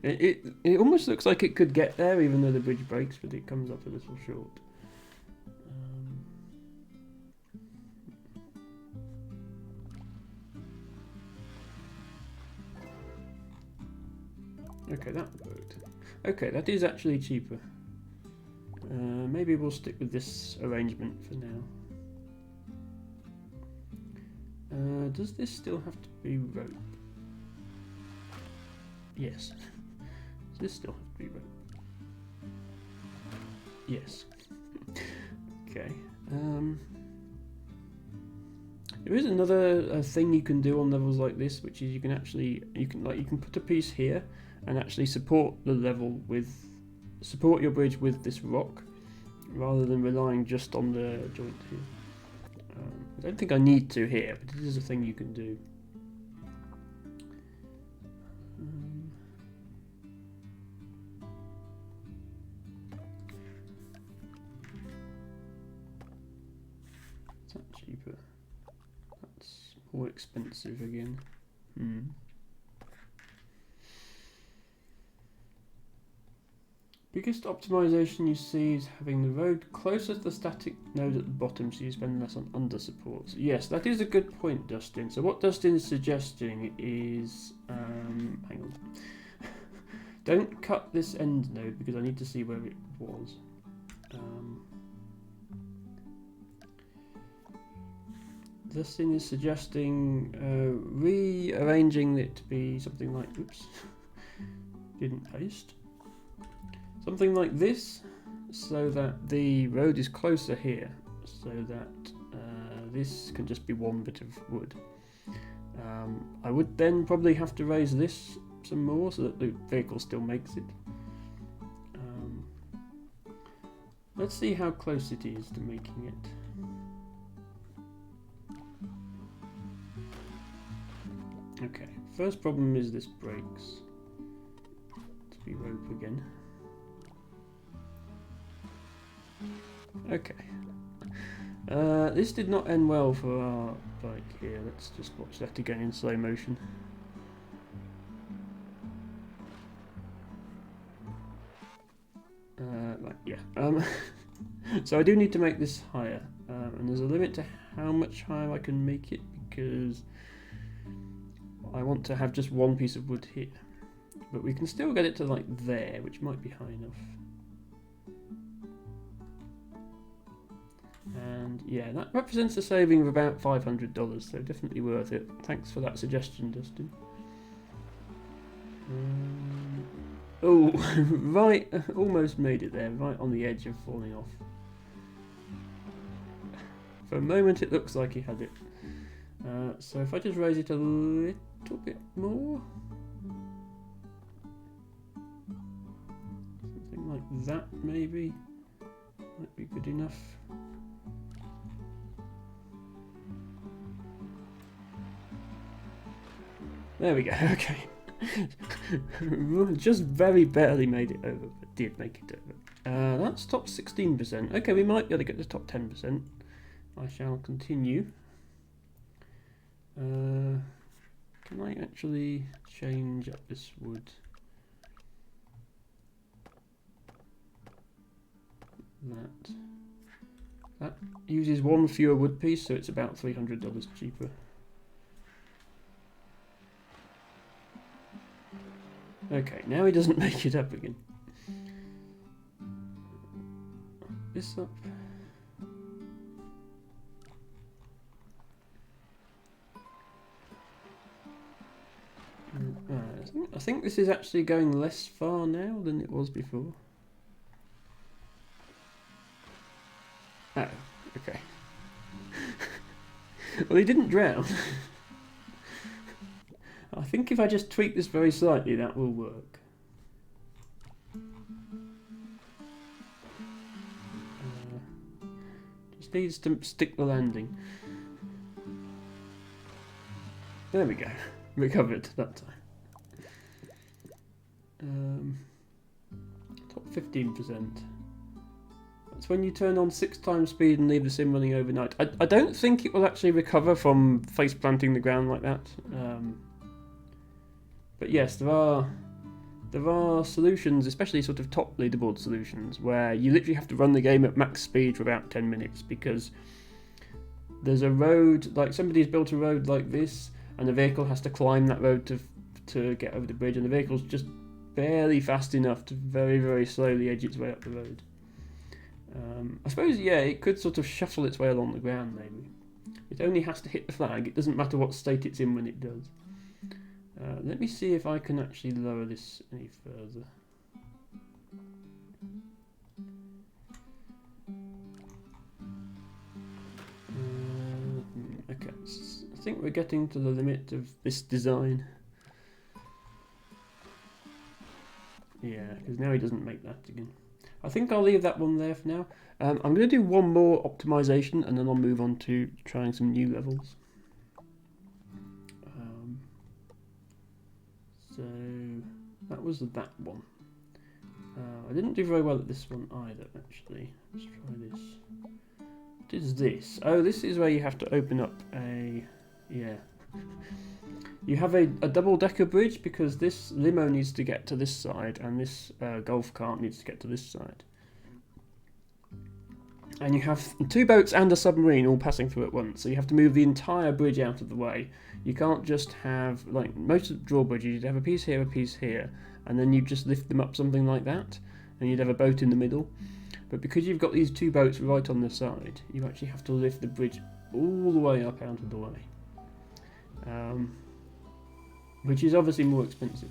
It almost looks like it could get there even though the bridge breaks, but it comes up a little short. Okay, that worked. Okay, that is actually cheaper. Maybe we'll stick with this arrangement for now. Does this still have to be rope? Yes. Does this still have to be rope? Yes. Okay. There is another thing you can do on levels like this, which is you can put a piece here and actually support the level with your bridge with this rock, rather than relying just on the joint here. I don't think I need to here, but it is a thing you can do. Is that cheaper? That's more expensive again. Biggest optimization you see is having the road closer to the static node at the bottom, so you spend less on under supports. Yes, that is a good point, Dustin. So what Dustin is suggesting is, hang on, don't cut this end node because I need to see where it was. Dustin is suggesting rearranging it to be something like, oops, didn't paste. Something like this, so that the road is closer here, so that this can just be one bit of wood. I would then probably have to raise this some more so that the vehicle still makes it. Let's see how close it is to making it. Okay, first problem is this breaks. Let's be rope again. Okay. This did not end well for our bike here. Let's just watch that again in slow motion. Right, yeah. So I do need to make this higher, and there's a limit to how much higher I can make it because I want to have just one piece of wood here. But we can still get it to like there, which might be high enough. And yeah, that represents a saving of about $500, so definitely worth it. Thanks for that suggestion, Dustin. Oh, right, almost made it there, right on the edge of falling off. For a moment it looks like he had it. So if I just raise it a little bit more. Something like that maybe. Might be good enough. There we go, okay. Just very barely made it over, but did make it over. That's top 16%. Okay, we might be able to get to top 10%. I shall continue. Can I actually change up this wood? That uses one fewer wood piece, so it's about $300 cheaper. Okay, now he doesn't make it up again. This up. I think this is actually going less far now than it was before. Oh, okay. Well, he didn't drown. I think if I just tweak this very slightly, that will work. Just needs to stick the landing. There we go. Recovered that time. Top 15%. That's when you turn on 6 times speed and leave the sim running overnight. I don't think it will actually recover from face planting the ground like that. But yes, there are solutions, especially sort of top leaderboard solutions, where you literally have to run the game at max speed for about 10 minutes because there's a road, like somebody's built a road like this, and the vehicle has to climb that road to get over the bridge, and the vehicle's just barely fast enough to very, very slowly edge its way up the road. I suppose, yeah, it could sort of shuffle its way along the ground, maybe. It only has to hit the flag. It doesn't matter what state it's in when it does. Let me see if I can actually lower this any further. Okay, I think we're getting to the limit of this design. Yeah, because now he doesn't make that again. I think I'll leave that one there for now. I'm going to do one more optimization and then I'll move on to trying some new levels. So that was that one. I didn't do very well at this one either, actually. Let's try this. What is this? Oh, this is where you have to open up a... yeah. You have a double-decker bridge because this limo needs to get to this side and this golf cart needs to get to this side. And you have 2 boats and a submarine all passing through at once, so you have to move the entire bridge out of the way. You can't just have, like most of the drawbridges, you'd have a piece here, and then you'd just lift them up something like that, and you'd have a boat in the middle. But because you've got these 2 boats right on the side, you actually have to lift the bridge all the way up out of the way. Which is obviously more expensive.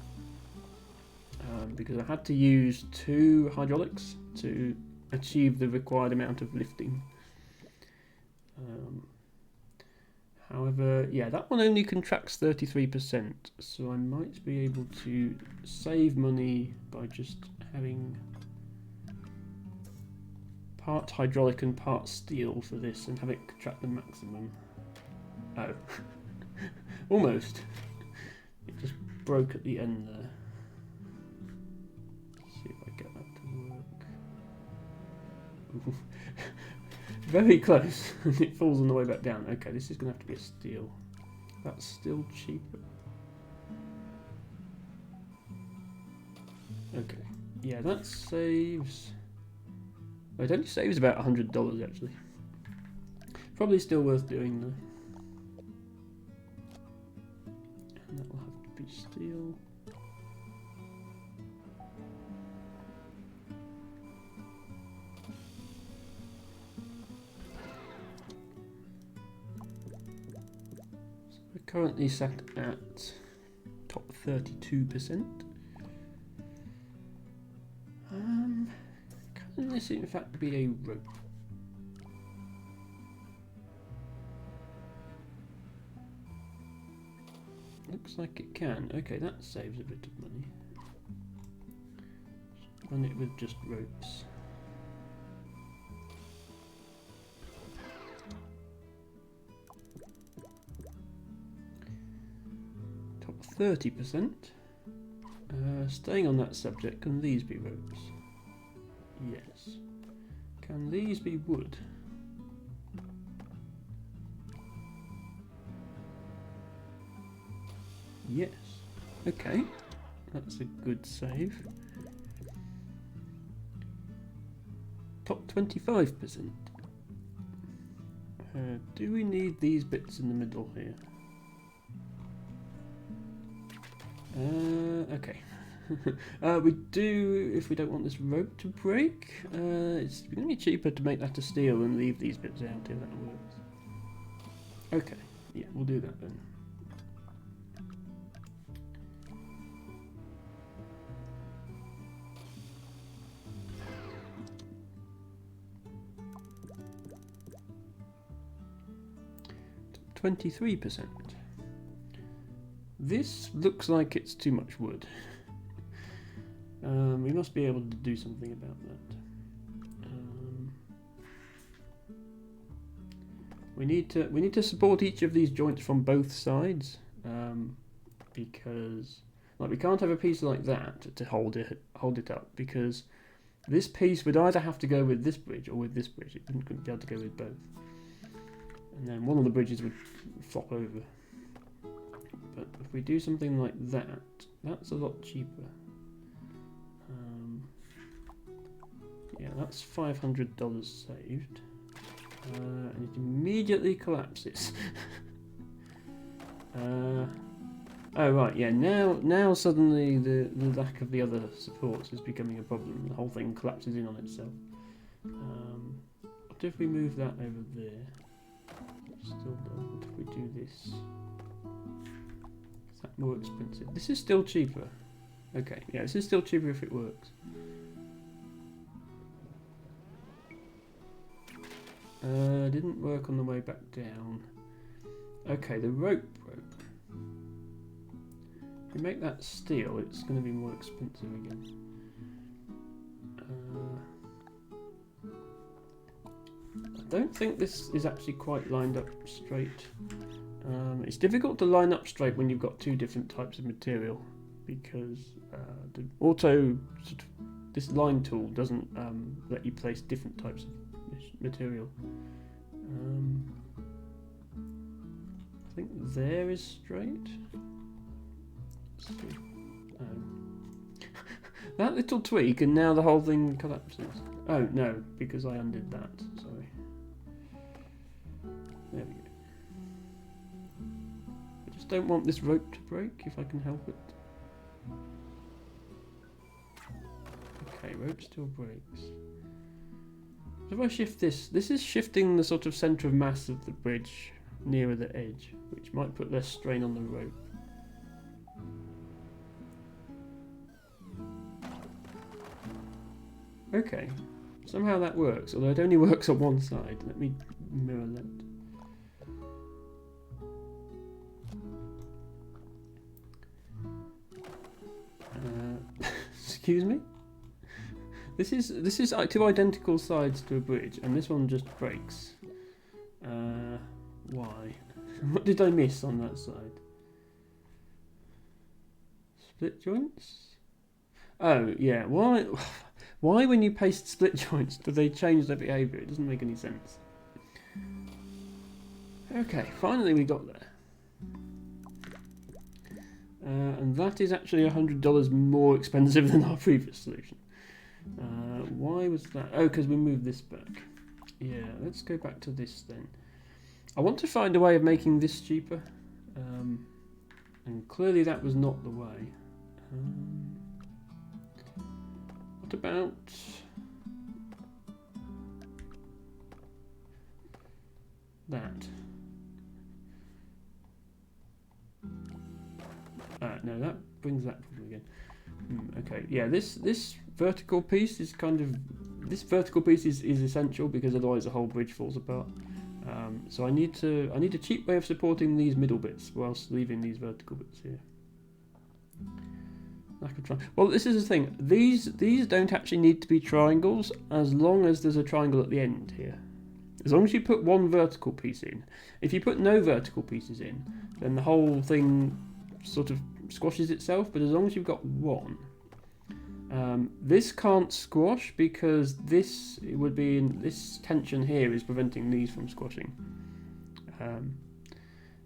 Because I had to use 2 hydraulics to achieve the required amount of lifting. However, yeah, that one only contracts 33%, so I might be able to save money by just having part hydraulic and part steel for this and have it contract the maximum. Oh, almost. It just broke at the end there. Let's see if I get that to work. Very close. It falls on the way back down. Okay, this is going to have to be a steel. That's still cheaper. Okay. Yeah, that saves... it only saves about $100 actually. Probably still worth doing though. And that will have to be steel. Currently sat at top 32%. Can this in fact be a rope? Looks like it can. Okay, that saves a bit of money. Run it with just ropes. 30%. Staying on that subject, can these be ropes? Yes. Can these be wood? Yes. Okay. That's a good save. Top 25%. Do we need these bits in the middle here? Okay. We do, if we don't want this rope to break. It's going to be cheaper to make that of steel and leave these bits out if that works. Okay, yeah, we'll do that then. Top 23%. This looks like it's too much wood. We must be able to do something about that. We need to support each of these joints from both sides, because we can't have a piece like that to hold it up, because this piece would either have to go with this bridge or with this bridge. It wouldn't be able to go with both, and then one of the bridges would flop over. But if we do something like that, that's a lot cheaper. Yeah, that's $500 saved. And it immediately collapses. Oh right, yeah. Now suddenly the lack of the other supports is becoming a problem. The whole thing collapses in on itself. What if we move that over there? Still done. What if we do this? Is that more expensive? This is still cheaper. Okay, yeah, this is still cheaper if it works. Didn't work on the way back down. Okay, the rope. If we make that steel, it's going to be more expensive again. I don't think this is actually quite lined up straight. It's difficult to line up straight when you've got two different types of material, because the this line tool doesn't let you place different types of material. I think there is straight. That little tweak and now the whole thing collapses. Oh no, because I undid that. Sorry. There we go. I just don't want this rope to break if I can help it. Okay, rope still breaks. If I shift this is shifting the sort of centre of mass of the bridge nearer the edge, which might put less strain on the rope. Okay, somehow that works, although it only works on one side. Let me mirror that. Excuse me? This is two identical sides to a bridge, and this one just breaks. Why? What did I miss on that side? Split joints? Oh yeah. Why when you paste split joints do they change their behaviour? It doesn't make any sense. Okay, finally we got there. And that is actually $100 more expensive than our previous solution. Why was that? Oh, because we moved this back. Yeah, let's go back to this then. I want to find a way of making this cheaper. And clearly that was not the way. What about... that? No, that brings that problem again. Okay, yeah, this vertical piece is is essential, because otherwise the whole bridge falls apart. So I need a cheap way of supporting these middle bits whilst leaving these vertical bits here. Well, this is the thing. These don't actually need to be triangles as long as there's a triangle at the end here. As long as you put one vertical piece in. If you put no vertical pieces in, then the whole thing sort of squashes itself, but as long as you've got one. This can't squash because this would be this tension here is preventing these from squashing.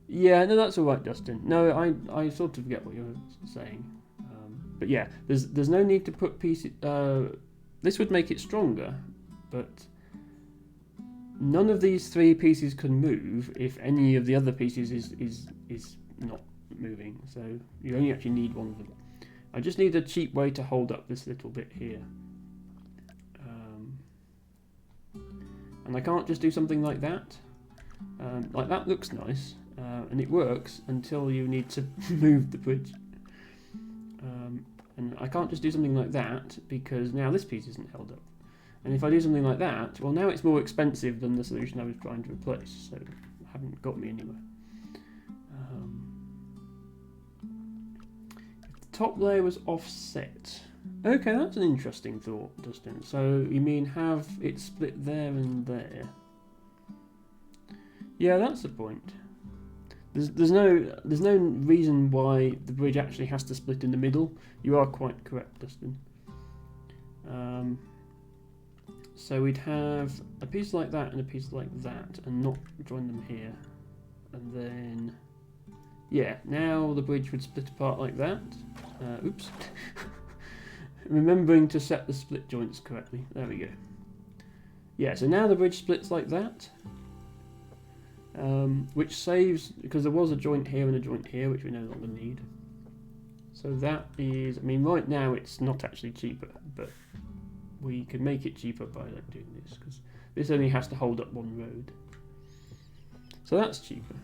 Yeah, no, that's all right, Dustin. No, I sort of get what you're saying, but yeah, there's no need to put pieces. This would make it stronger, but none of these three pieces can move if any of the other pieces is not moving. So you only actually need one of them. I just need a cheap way to hold up this little bit here. And I can't just do something like that. Like that looks nice, and it works until you need to move the bridge. And I can't just do something like that because now this piece isn't held up. And if I do something like that, well, now it's more expensive than the solution I was trying to replace, so it haven't got me anywhere. Top layer was offset. Okay, that's an interesting thought, Dustin. So you mean have it split there and there? Yeah, that's the point. There's no reason why the bridge actually has to split in the middle. You are quite correct, Dustin. So we'd have a piece like that and a piece like that, and not join them here, and then. Yeah, now the bridge would split apart like that. Oops. Remembering to set the split joints correctly. There we go. Yeah, so now the bridge splits like that. Which saves, because there was a joint here and a joint here, which we no longer need. So that is, I mean, right now it's not actually cheaper, but we could make it cheaper by like doing this, because this only has to hold up one road. So that's cheaper.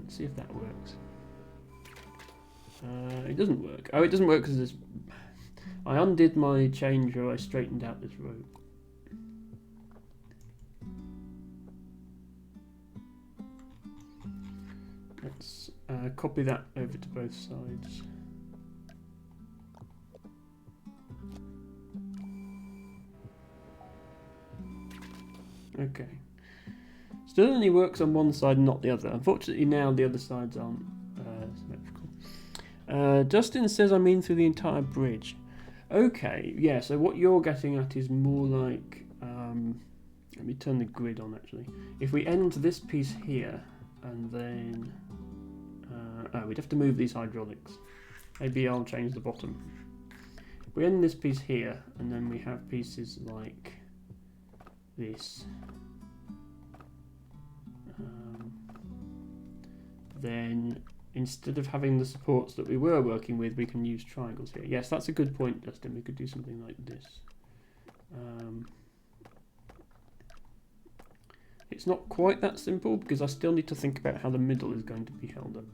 Let's see if that works. It doesn't work. Oh, it doesn't work because I undid my change or I straightened out this row. Let's copy that over to both sides. Okay. Still only works on one side, not the other. Unfortunately, now the other sides aren't symmetrical. Justin says I mean through the entire bridge. Okay, yeah, so what you're getting at is more like... let me turn the grid on, actually. If we end this piece here, and then... oh, we'd have to move these hydraulics. Maybe I'll change the bottom. If we end this piece here, and then we have pieces like this... then instead of having the supports that we were working with, we can use triangles here. Yes, that's a good point, Dustin. We could do something like this. It's not quite that simple because I still need to think about how the middle is going to be held up.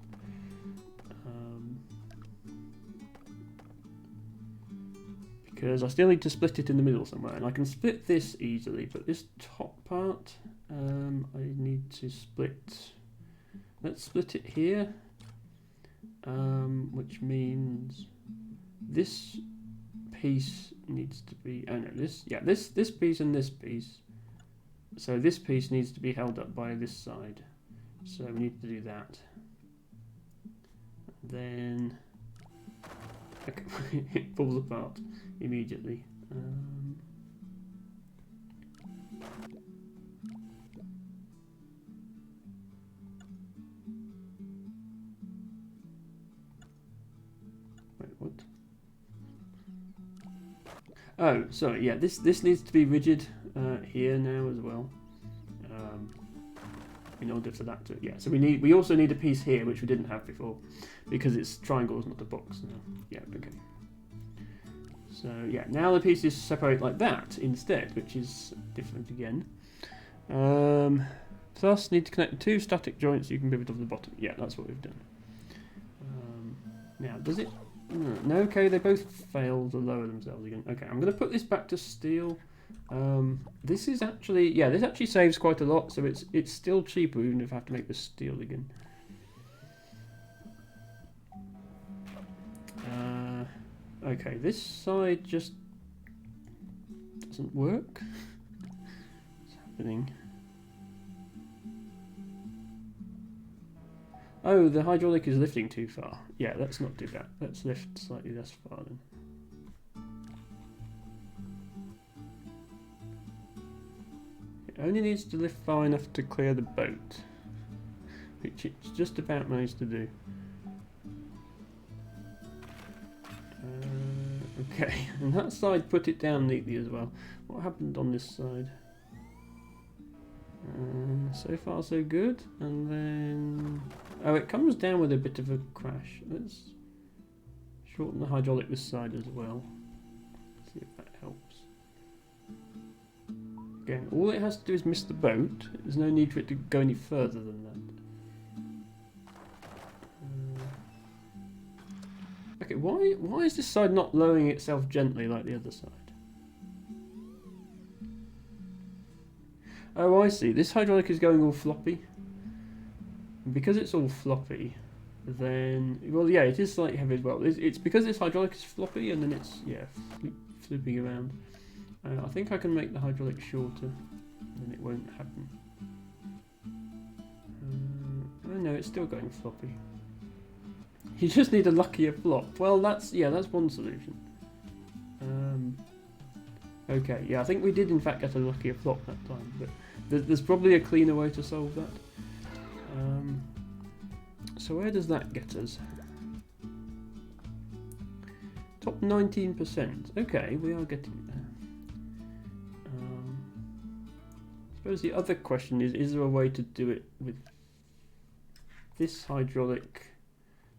Because I still need to split it in the middle somewhere, and I can split this easily, but this top part, I need to split. Let's split it here, which means this piece needs to be, oh no, this piece and this piece. So this piece needs to be held up by this side. So we need to do that. Then okay, it falls apart immediately. Wait, what? Oh, sorry. Yeah, this needs to be rigid here now as well. In order for that to, yeah. So we also need a piece here which we didn't have before, because it's triangles, not a box now. Yeah. Okay. So yeah, now the pieces separate like that instead, which is different again. Plus, need to connect two static joints so you can move it off the bottom. Yeah, that's what we've done. Now, does it? No, okay, they both fail to lower themselves again. Okay, I'm going to put this back to steel. This is actually, yeah, this actually saves quite a lot, so it's still cheaper even if I have to make this steel again. Okay, this side just doesn't work. What's happening? Oh, the hydraulic is lifting too far. Yeah, let's not do that. Let's lift slightly less far then. It only needs to lift far enough to clear the boat, which it's just about managed to do. Okay, and that side put it down neatly as well. What happened on this side? So far so good, and then... Oh, it comes down with a bit of a crash. Let's shorten the hydraulic this side as well. See if that helps. Again, all it has to do is miss the boat. There's no need for it to go any further than that. Okay, why is this side not lowering itself gently like the other side? Oh, I see. This hydraulic is going all floppy. And because it's all floppy, then... Well, yeah, it is slightly heavy as well. It's because this hydraulic is floppy and then it's, yeah, flipping around. I think I can make the hydraulic shorter, then it won't happen. Oh no, it's still going floppy. You just need a luckier flop. Well, that's one solution. Okay, yeah, I think we did in fact get a luckier flop that time, but there's probably a cleaner way to solve that. So where does that get us? Top 19%. Okay, we are getting there. I suppose the other question is there a way to do it with this hydraulic?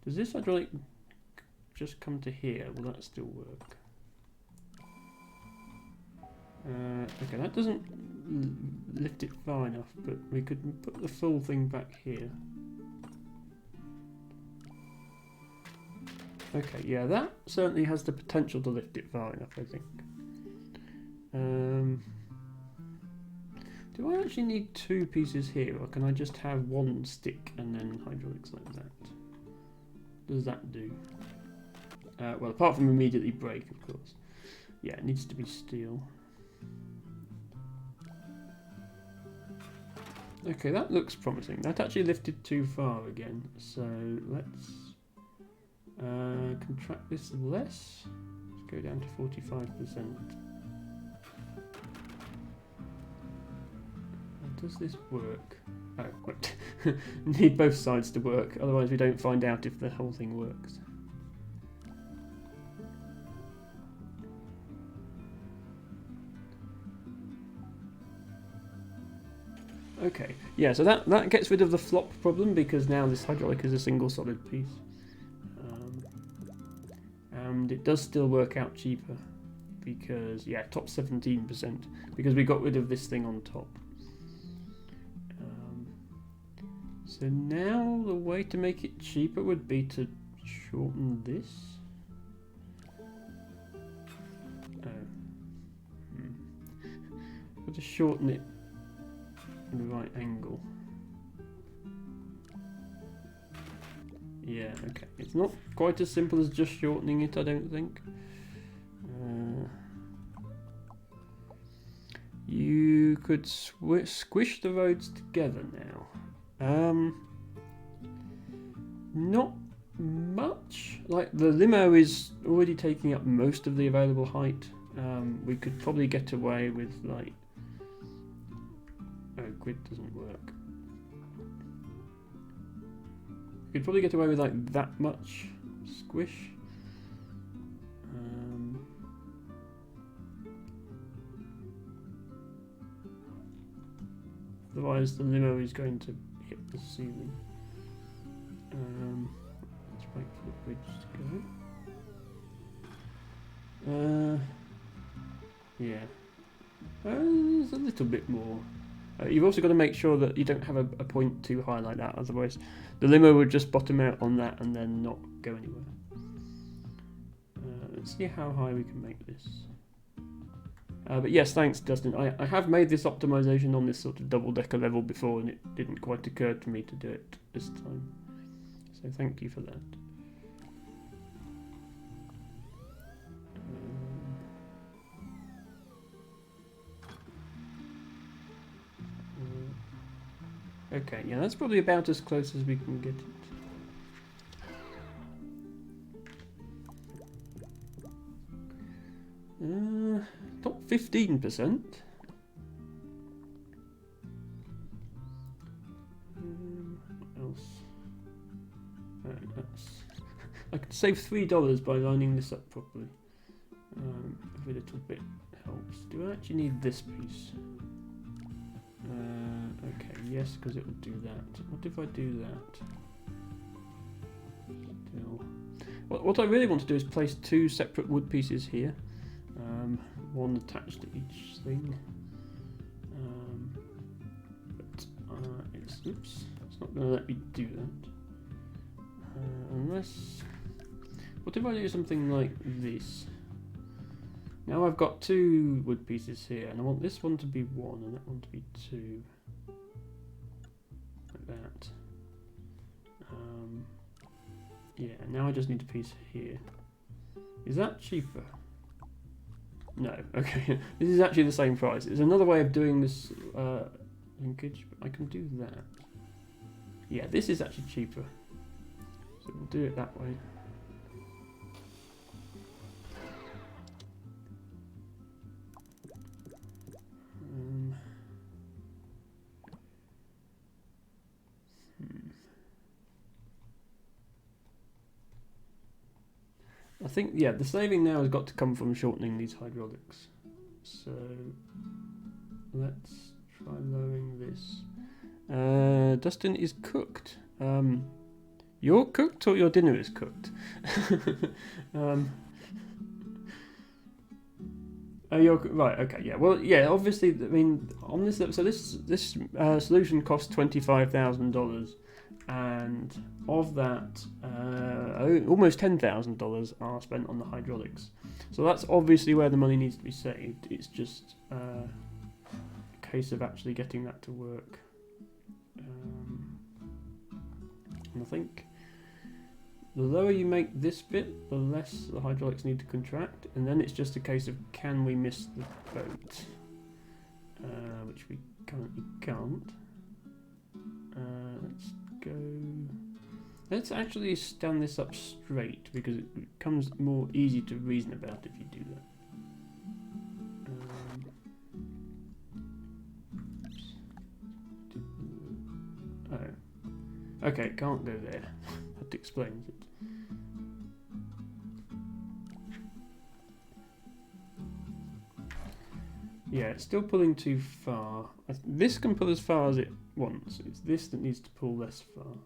Does this hydraulic just come to here? Will that still work? Okay, that doesn't lift it far enough, but we could put the full thing back here. Okay, yeah, that certainly has the potential to lift it far enough, I think. Do I actually need two pieces here, or can I just have one stick and then hydraulics like that? Does that do? Well, apart from immediately break, of course. Yeah, it needs to be steel. Okay, that looks promising. That actually lifted too far again, so let's contract this less. Let's go down to 45%. Does this work? Oh, wait. Need both sides to work, otherwise we don't find out if the whole thing works. Okay, yeah, so that gets rid of the flop problem because now this hydraulic is a single solid piece. And it does still work out cheaper because, yeah, top 17%, because we got rid of this thing on top. So now the way to make it cheaper would be to shorten this. We'll just shorten it in the right angle. Yeah, okay. It's not quite as simple as just shortening it, I don't think. You could squish the roads together now. Not much. Like, the limo is already taking up most of the available height. We could probably get away with, like... Oh, grid doesn't work. We could probably get away with, like, that much squish. Otherwise, the limo is going to hit the ceiling. Let's wait for the bridge to go. Yeah. There's a little bit more. You've also got to make sure that you don't have a point too high like that, otherwise the limo would just bottom out on that and then not go anywhere. Let's see how high we can make this. But yes, thanks Dustin. I have made this optimization on this sort of double-decker level before and it didn't quite occur to me to do it this time. So thank you for that. Okay, yeah, that's probably about as close as we can get it. 15%. What else? I could save $3 by lining this up properly. Every little bit helps. Do I actually need this piece? Okay, yes, because it will do that. What if I do that? Still. What I really want to do is place 2 separate wood pieces here. One attached to each thing. It's not going to let me do that. Unless... What if I do something like this? Now I've got 2 wood pieces here, and I want this one to be 1 and that one to be 2. Like that. Yeah, now I just need a piece here. Is that cheaper? No, okay. This is actually the same price. It's another way of doing this linkage, but I can do that. Yeah, this is actually cheaper. So we'll do it that way. I think, yeah, the saving now has got to come from shortening these hydraulics. So let's try lowering this. Dustin is cooked. You're cooked or your dinner is cooked? Oh, you're right. Okay, yeah. Well, yeah. Obviously, I mean, on this, so this solution costs $25,000, and of that, almost $10,000 are spent on the hydraulics. So that's obviously where the money needs to be saved. It's just a case of actually getting that to work. And I think the lower you make this bit, the less the hydraulics need to contract, and then it's just a case of can we miss the boat, which we currently can't. Let's go. Let's actually stand this up straight because it becomes more easy to reason about if you do that. Oh, okay, can't go there. That explains it. Yeah, it's still pulling too far. This can pull as far as it wants. It's this that needs to pull less far.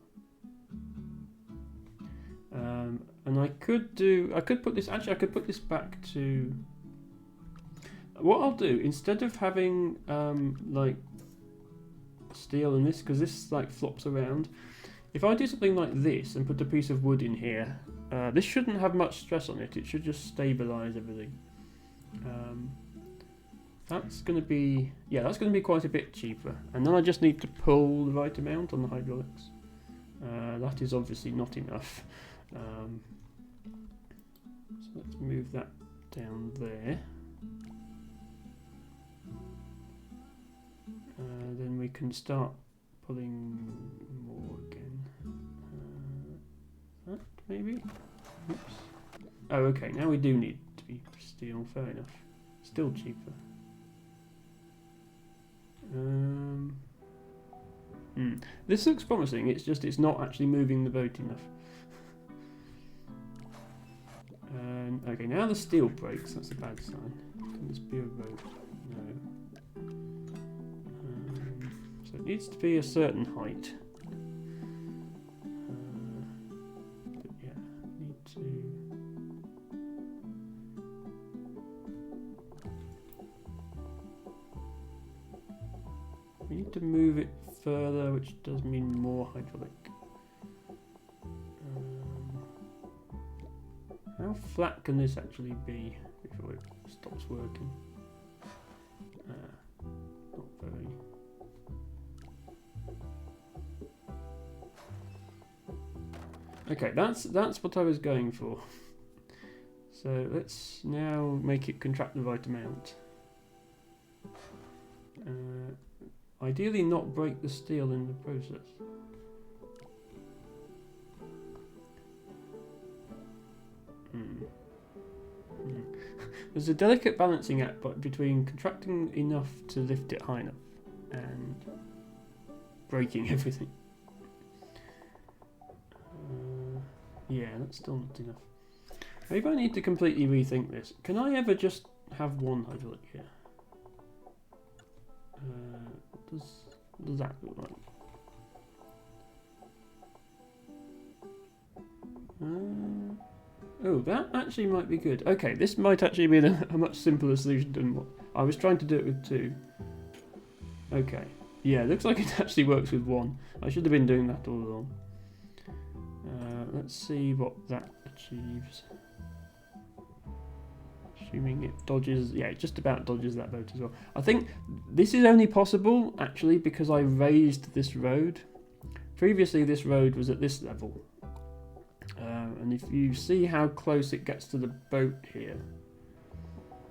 And I could put this back to, what I'll do, instead of having like steel in this, because this like flops around, if I do something like this and put a piece of wood in here, this shouldn't have much stress on it. It should just stabilize everything. That's going to be, yeah, that's going to be quite a bit cheaper. And then I just need to pull the right amount on the hydraulics. That is obviously not enough. So let's move that down there. Then we can start pulling more again. That maybe? Oops. Oh, okay, now we do need to be steel, fair enough. Still cheaper. This looks promising, it's just it's not actually moving the boat enough. Okay, now the steel breaks, that's a bad sign. Can this be a rope? No. So it needs to be a certain height. But yeah, need to... We need to move it further, which does mean more hydraulic. How flat can this actually be before it stops working? Not very. Okay, that's what I was going for. So let's now make it contract the right amount. Ideally not break the steel in the process. there's a delicate balancing act between contracting enough to lift it high enough and breaking everything. Yeah, that's still not enough. Maybe I need to completely rethink this. Can I ever just have one hydraulic here? What does that look like? Oh, that actually might be good. Okay, this might actually be a much simpler solution than what I was trying to do it with 2. Okay, yeah, looks like it actually works with 1. I should have been doing that all along. Let's see what that achieves. Assuming it dodges, yeah, it just about dodges that boat as well. I think this is only possible actually because I raised this road. Previously this road was at this level. And if you see how close it gets to the boat here,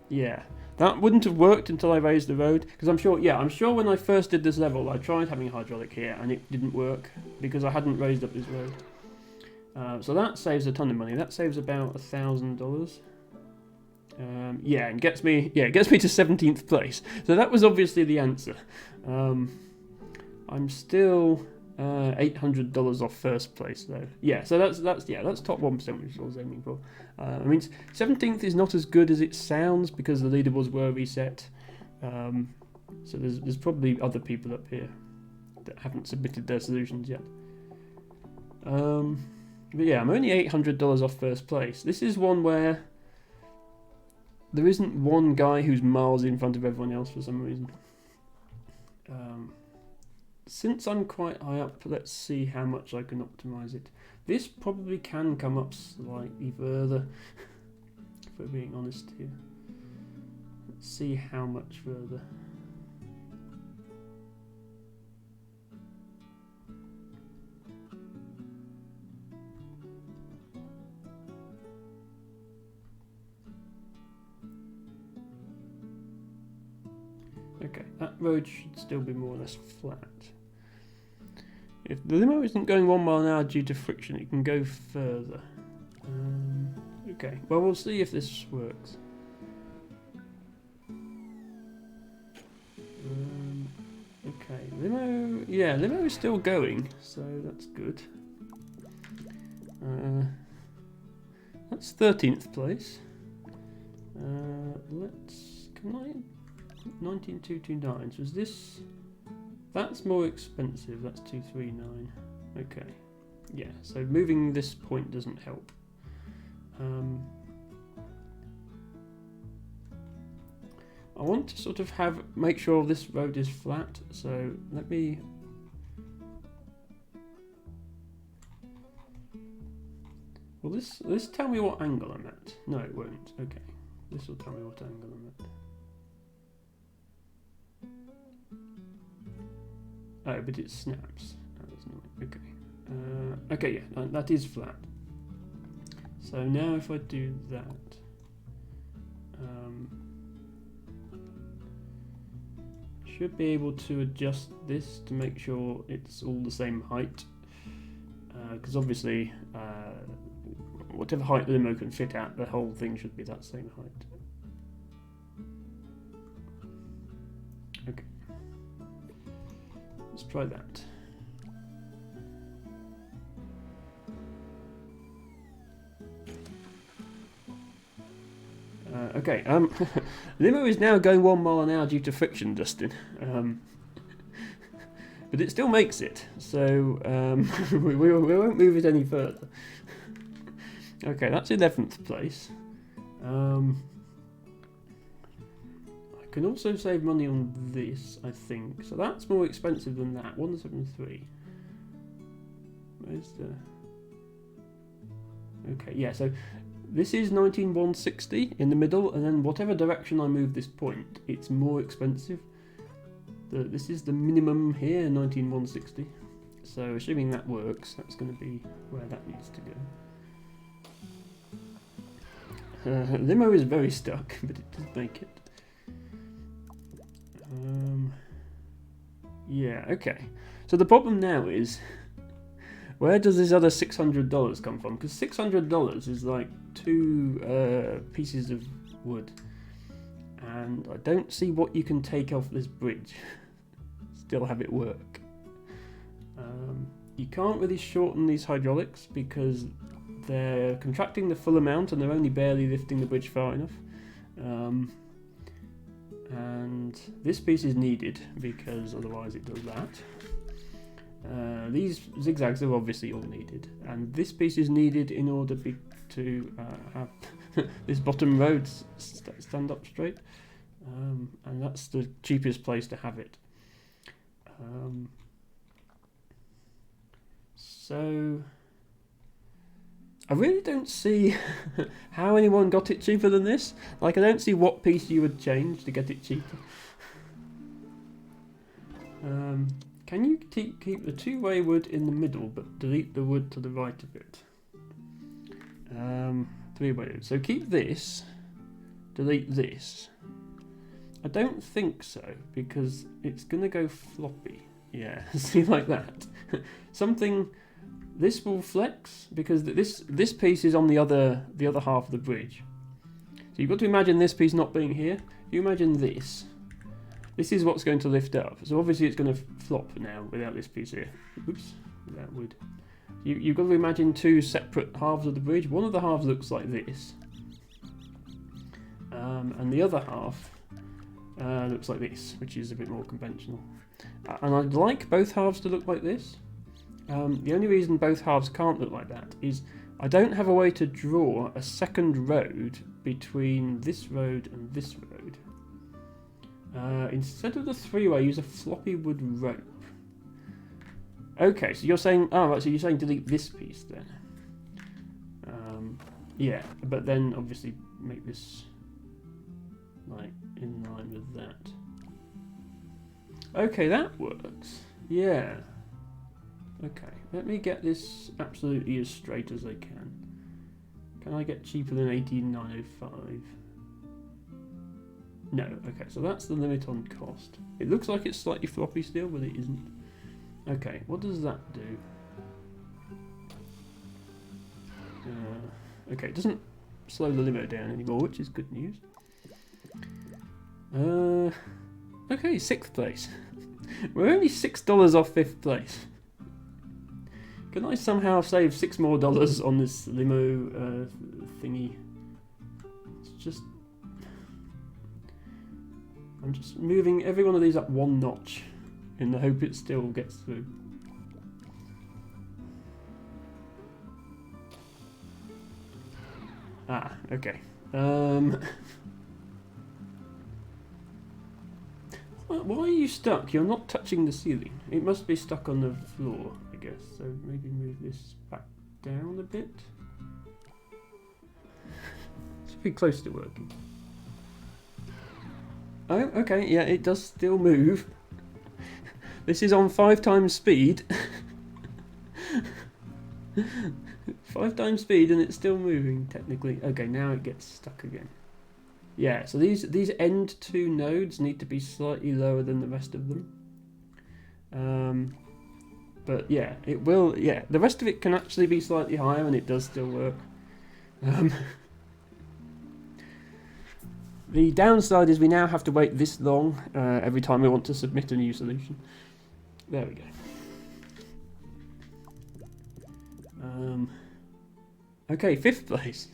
yeah, that wouldn't have worked until I raised the road, because I'm sure when I first did this level I tried having a hydraulic here and it didn't work because I hadn't raised up this road. So that saves a ton of money. That saves about $1,000. Yeah, and gets me to 17th place. So that was obviously the answer. I'm still $800 off first place though. Yeah, so that's top 1%, which is what I was aiming for. I mean, 17th is not as good as it sounds because the leaderboards were reset. So there's probably other people up here that haven't submitted their solutions yet. But yeah, I'm only $800 off first place. This is one where there isn't one guy who's miles in front of everyone else for some reason. Since I'm quite high up, let's see how much I can optimize it. This probably can come up slightly further, if we're being honest here. Let's see how much further. Okay, that road should still be more or less flat. If the limo isn't going 1 mile an hour due to friction, it can go further. Okay, well, we'll see if this works. Okay, limo is still going, so that's good. That's 13th place. Can I... 19229. So is this? That's more expensive. That's 239. Okay. Yeah. So moving this point doesn't help. I want to sort of make sure this road is flat. So let me. Will this tell me what angle I'm at? No, it won't. Okay. This will tell me what angle I'm at. Oh, but it snaps. Oh, that's annoying. Okay. Okay, yeah, that is flat. So now if I do that, should be able to adjust this to make sure it's all the same height. Because obviously, whatever height the limo can fit at, the whole thing should be that same height. Okay. Let's try that. Okay, limo is now going 1 mile an hour due to friction, Dustin. But it still makes it, so we won't move it any further. Okay, that's 11th place. I can also save money on this, I think. So that's more expensive than that. 173. Where's the... Okay, yeah, so this is 19,160 in the middle, and then whatever direction I move this point, it's more expensive. This is the minimum here, 19,160. So assuming that works, that's going to be where that needs to go. Limo is very stuck, but it did make it. Yeah, okay. So the problem now is, where does this other $600 come from? Because $600 is like 2 pieces of wood. and I don't see what you can take off this bridge. Still have it work. You can't really shorten these hydraulics because they're contracting the full amount and they're only barely lifting the bridge far enough. And this piece is needed because otherwise it does that. These zigzags are obviously all needed, and this piece is needed in order to have this bottom road stand up straight, and that's the cheapest place to have it. So I really don't see how anyone got it cheaper than this. Like, I don't see what piece you would change to get it cheaper. Can you keep the two-way wood in the middle, but delete the wood to the right of it? Three-way wood. So keep this, delete this. I don't think so, because it's going to go floppy. Yeah, see, like that. This will flex, because this piece is on the other half of the bridge. So you've got to imagine this piece not being here. If you imagine this. This is what's going to lift up. So obviously it's going to flop now without this piece here. Oops, without wood. You've got to imagine two separate halves of the bridge. One of the halves looks like this. And the other half looks like this, which is a bit more conventional. And I'd like both halves to look like this. The only reason both halves can't look like that is I don't have a way to draw a second road between this road and this road. Instead of the three-way, use a floppy wood rope. Okay, so you're saying, right, so you're saying delete this piece then. Yeah, but then obviously make this like in line with that. Okay, that works. Yeah. Okay, let me get this absolutely as straight as I can. Can I get cheaper than 18,905? No, okay, so that's the limit on cost. It looks like it's slightly floppy still, but it isn't. Okay, what does that do? Okay, it doesn't slow the limo down anymore, which is good news. Okay, 6th place. We're only $6 off 5th place. Can I somehow save $6 more on this limo thingy? It's just... I'm just moving every one of these up one notch in the hope it still gets through. Ah, okay. Why are you stuck? You're not touching the ceiling. It must be stuck on the floor, I guess. So maybe move this back down a bit. Should be close to working. Oh, okay, yeah, it does still move. This is on 5 times speed. 5 times speed and it's still moving, technically. Okay, now it gets stuck again. Yeah, so these end 2 nodes need to be slightly lower than the rest of them. But yeah, it will, yeah, the rest of it can actually be slightly higher and it does still work. The downside is we now have to wait this long every time we want to submit a new solution. There we go. Okay, 5th place.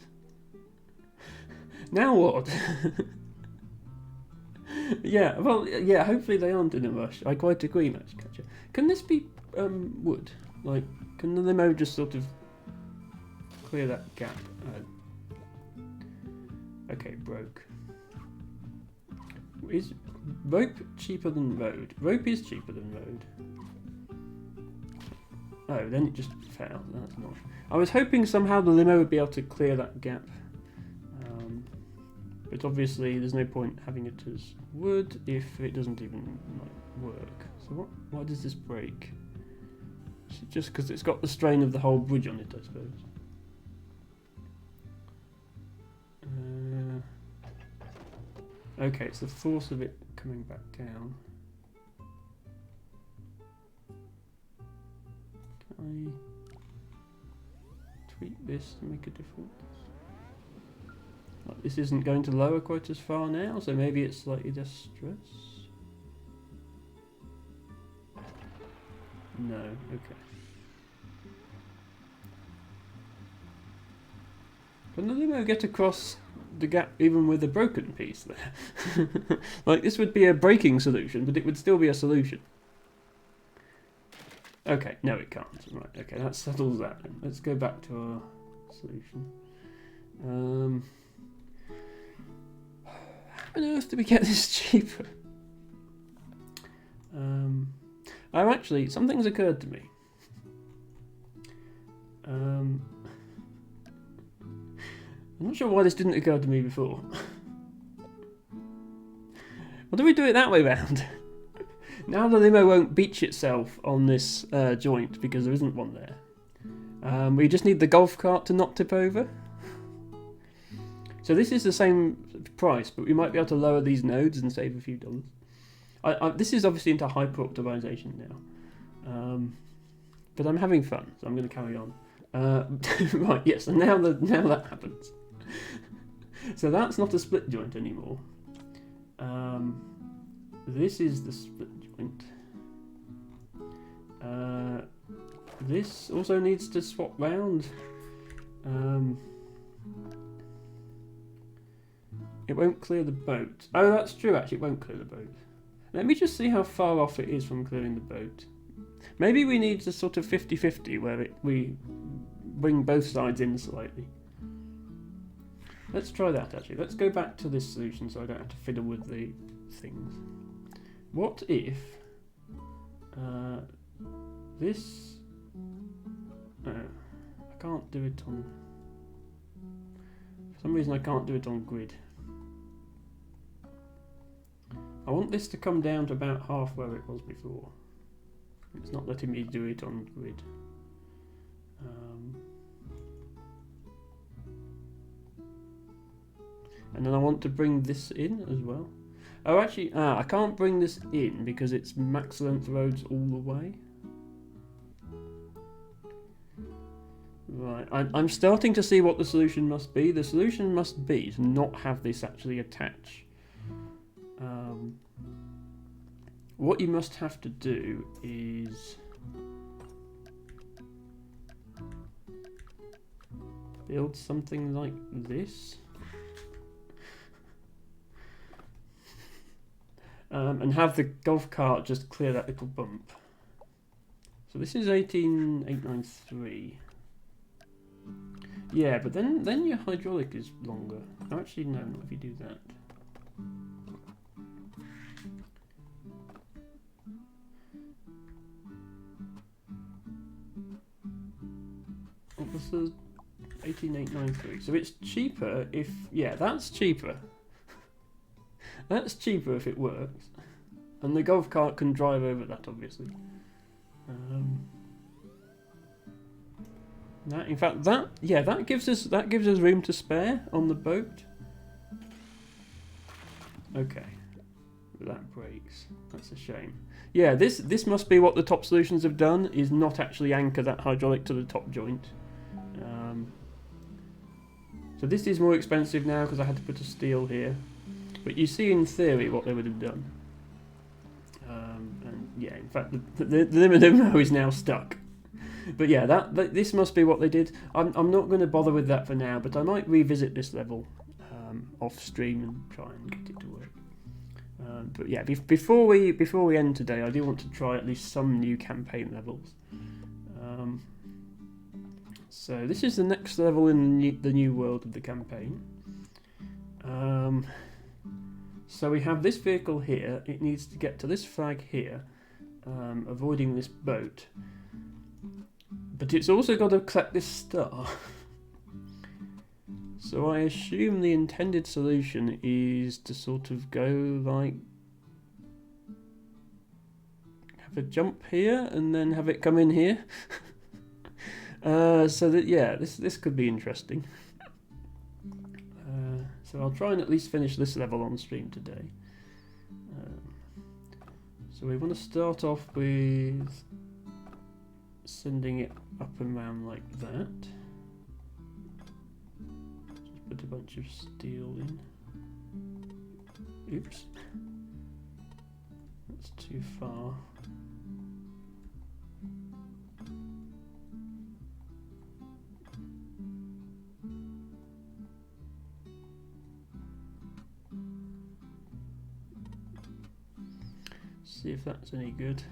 Now what? Yeah, well, yeah, hopefully they aren't in a rush. I quite agree, Matchcatcher. Can this be wood? Like, can the limo just sort of clear that gap? Okay, broke. Is rope cheaper than road? Rope is cheaper than road. Oh, then it just fell. That's not. I was hoping somehow the limo would be able to clear that gap. But obviously there's no point having it as wood if it doesn't even work. So why does this break? Is it just because it's got the strain of the whole bridge on it, I suppose? Okay, it's the force of it coming back down. Can I tweak this to make a difference? Like, this isn't going to lower quite as far now, so maybe it's slightly less stress. No, okay. Can the limo get across the gap even with a broken piece there? Like, this would be a braking solution, but it would still be a solution. Okay, no it can't. Right, okay, that settles that then. Let's go back to our solution. How on earth do we get this cheaper? Oh, actually, something's occurred to me. I'm not sure why this didn't occur to me before. What do we do it that way round? Now the limo won't beach itself on this joint because there isn't one there. We just need the golf cart to not tip over. So this is the same price, but we might be able to lower these nodes and save a few dollars. This is obviously into hyper optimization now, but I'm having fun, so I'm going to carry on. Right, yes, and now that happens. So that's not a split joint anymore. This is the split joint. This also needs to swap round. It won't clear the boat. Oh, that's true, actually, it won't clear the boat. Let me just see how far off it is from clearing the boat. Maybe we need a sort of 50-50 where we bring both sides in slightly. Let's try that, actually. Let's go back to this solution so I don't have to fiddle with the things. What if this... Oh, I can't do it on... For some reason I can't do it on grid. I want this to come down to about half where it was before. It's not letting me do it on grid. And then I want to bring this in as well. Oh, actually, I can't bring this in because it's max length roads all the way. Right, I'm starting to see what the solution must be. The solution must be to not have this actually attach. What you must have to do is build something like this. And have the golf cart just clear that little bump. So this is 18893. Yeah, but then your hydraulic is longer. Oh, actually, no, not if you do that. What was the 18893? So it's cheaper if... Yeah, that's cheaper. That's cheaper if it works. And the golf cart can drive over that, obviously. That gives us room to spare on the boat. Okay. That breaks. That's a shame. Yeah, this must be what the top solutions have done, is not actually anchor that hydraulic to the top joint. So this is more expensive now because I had to put a steel here. But you see in theory what they would have done. And yeah, in fact, the limo is now stuck. But yeah, this must be what they did. I'm not going to bother with that for now, but I might revisit this level off stream and try and get it to work. But yeah, before we end today, I do want to try at least some new campaign levels. So this is the next level in the new world of the campaign. So we have this vehicle here. It needs to get to this flag here, avoiding this boat. But it's also got to collect this star. So I assume the intended solution is to sort of go like... have a jump here and then have it come in here. So that, yeah, this could be interesting. So I'll try and at least finish this level on stream today. So we want to start off with sending it up and round like that. Just put a bunch of steel in. Oops. That's too far. See if that's any good.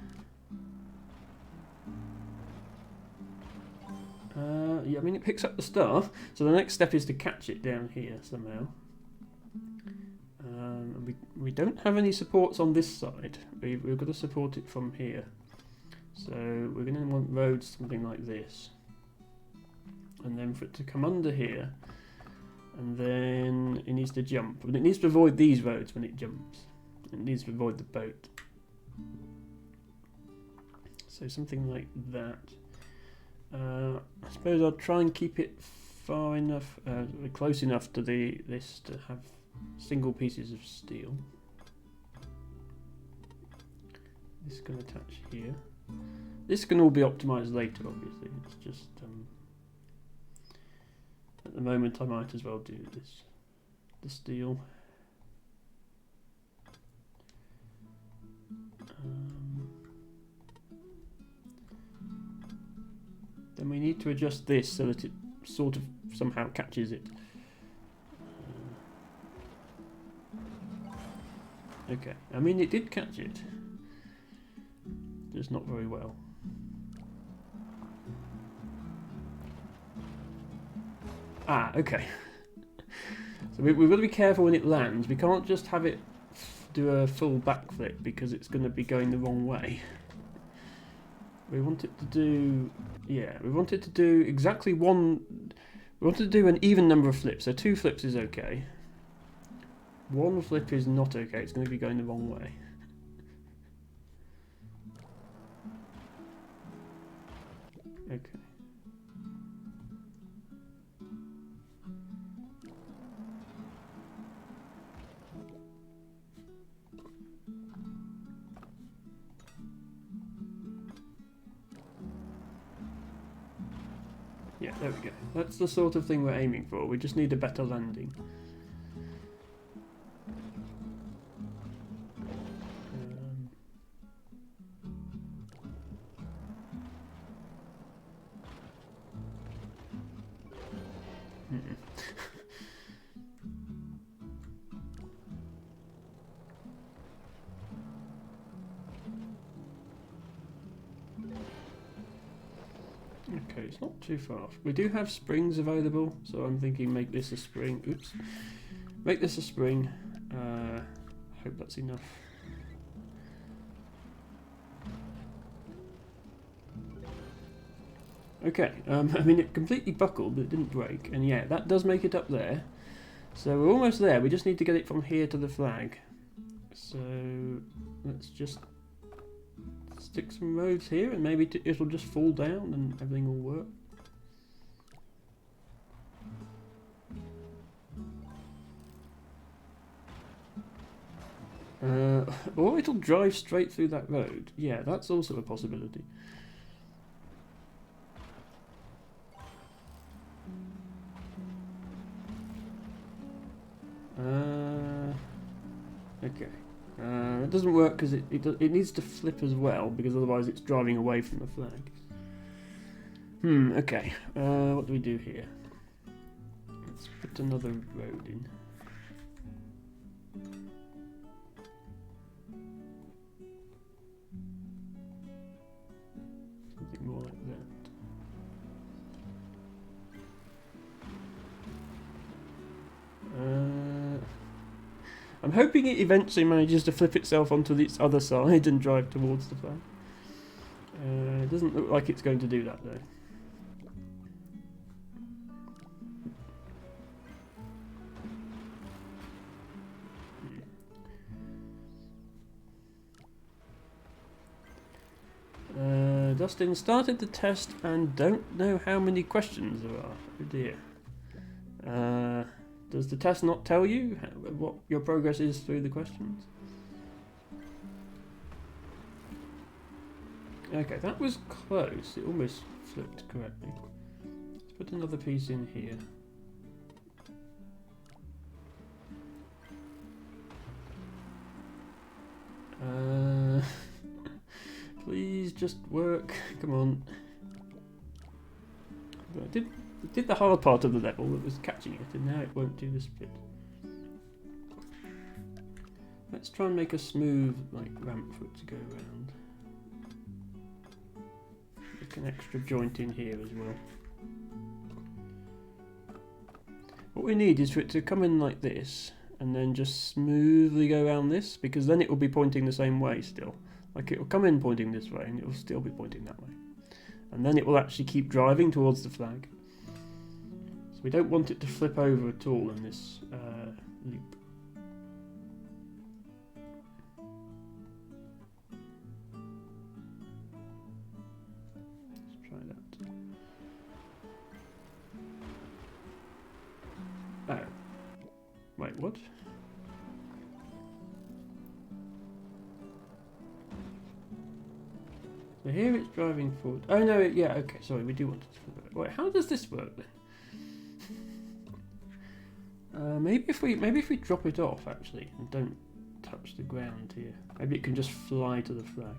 Yeah, I mean it picks up the stuff, so the next step is to catch it down here somehow. And we don't have any supports on this side. We've got to support it from here. So we're going to want roads something like this. And then for it to come under here, and then it needs to jump. But it needs to avoid these roads when it jumps. It needs to avoid the boat. So something like that. I suppose I'll try and keep it far enough, close enough to this to have single pieces of steel. This can attach here. This can all be optimized later, obviously. It's just at the moment I might as well do this. The steel. Then we need to adjust this so that it sort of somehow catches it. Okay, I mean it did catch it, just not very well. Ah, okay. So we've got to be careful when it lands. We can't just have it do a full backflip because it's going to be going the wrong way. We want it to do, yeah, we want it to do exactly one, we want it to do an even number of flips, so 2 flips is okay. 1 flip is not okay, it's going to be going the wrong way. Okay. Yeah, there we go. That's the sort of thing we're aiming for. We just need a better landing. Okay, it's not too far off. We do have springs available, so I'm thinking make this a spring. Oops. Make this a spring. Hope that's enough. Okay, I mean it completely buckled, but it didn't break. And yeah, that does make it up there. So we're almost there. We just need to get it from here to the flag. So let's just stick some roads here and maybe it'll just fall down and everything will work. Or it'll drive straight through that road. Yeah, that's also a possibility. Okay. It doesn't work because it needs to flip as well, because otherwise it's driving away from the flag. Okay. What do we do here? Let's put another road in. Something more like that. I'm hoping it eventually manages to flip itself onto its other side and drive towards the flag. It doesn't look like it's going to do that though. Dustin started the test and don't know how many questions there are. Oh dear. Does the test not tell you what your progress is through the questions? Okay, that was close. It almost flipped correctly. Let's put another piece in here. just work? Come on. I did the hard part of the level, that was catching it, and now it won't do this bit. Let's try and make a smooth ramp for it to go around. Make an extra joint in here as well. What we need is for it to come in like this, and then just smoothly go around this, because then it will be pointing the same way still. Like, it will come in pointing this way, and it will still be pointing that way. And then it will actually keep driving towards the flag. So we don't want it to flip over at all in this loop. Let's try that. Oh. Wait, what? So here it's driving forward. Oh no, yeah, okay, sorry, we do want it to flip over. Wait, how does this work then? Maybe if we drop it off actually and don't touch the ground here, maybe it can just fly to the flag.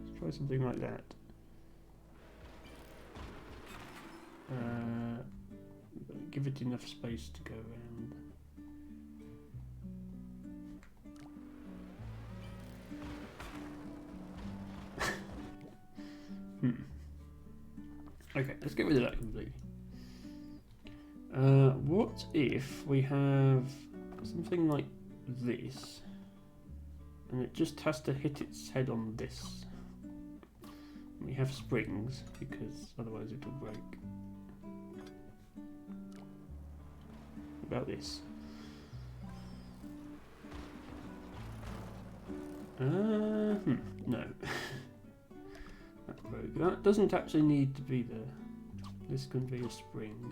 Let's try something like that. Give it enough space to go around. Okay, let's get rid of that completely. What if we have something like this, and it just has to hit its head on this? We have springs, because otherwise it will break. What about this? No. That doesn't actually need to be there. This can be a spring.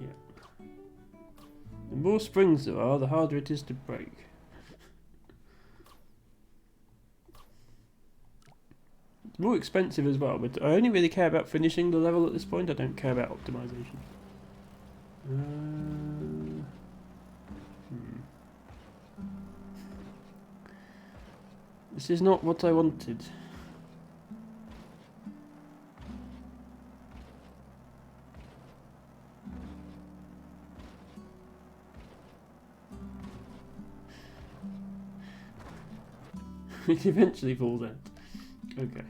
Yeah. The more springs there are, the harder it is to break. It's more expensive as well, but I only really care about finishing the level at this point. I don't care about optimization. This is not what I wanted. It eventually falls out. Okay.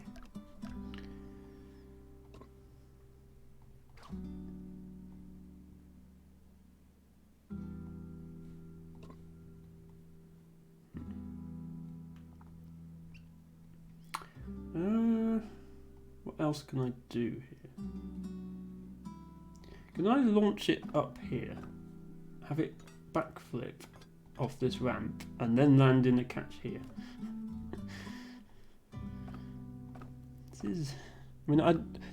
What else can I do here? Can I launch it up here? Have it backflip off this ramp and then land in a catch here?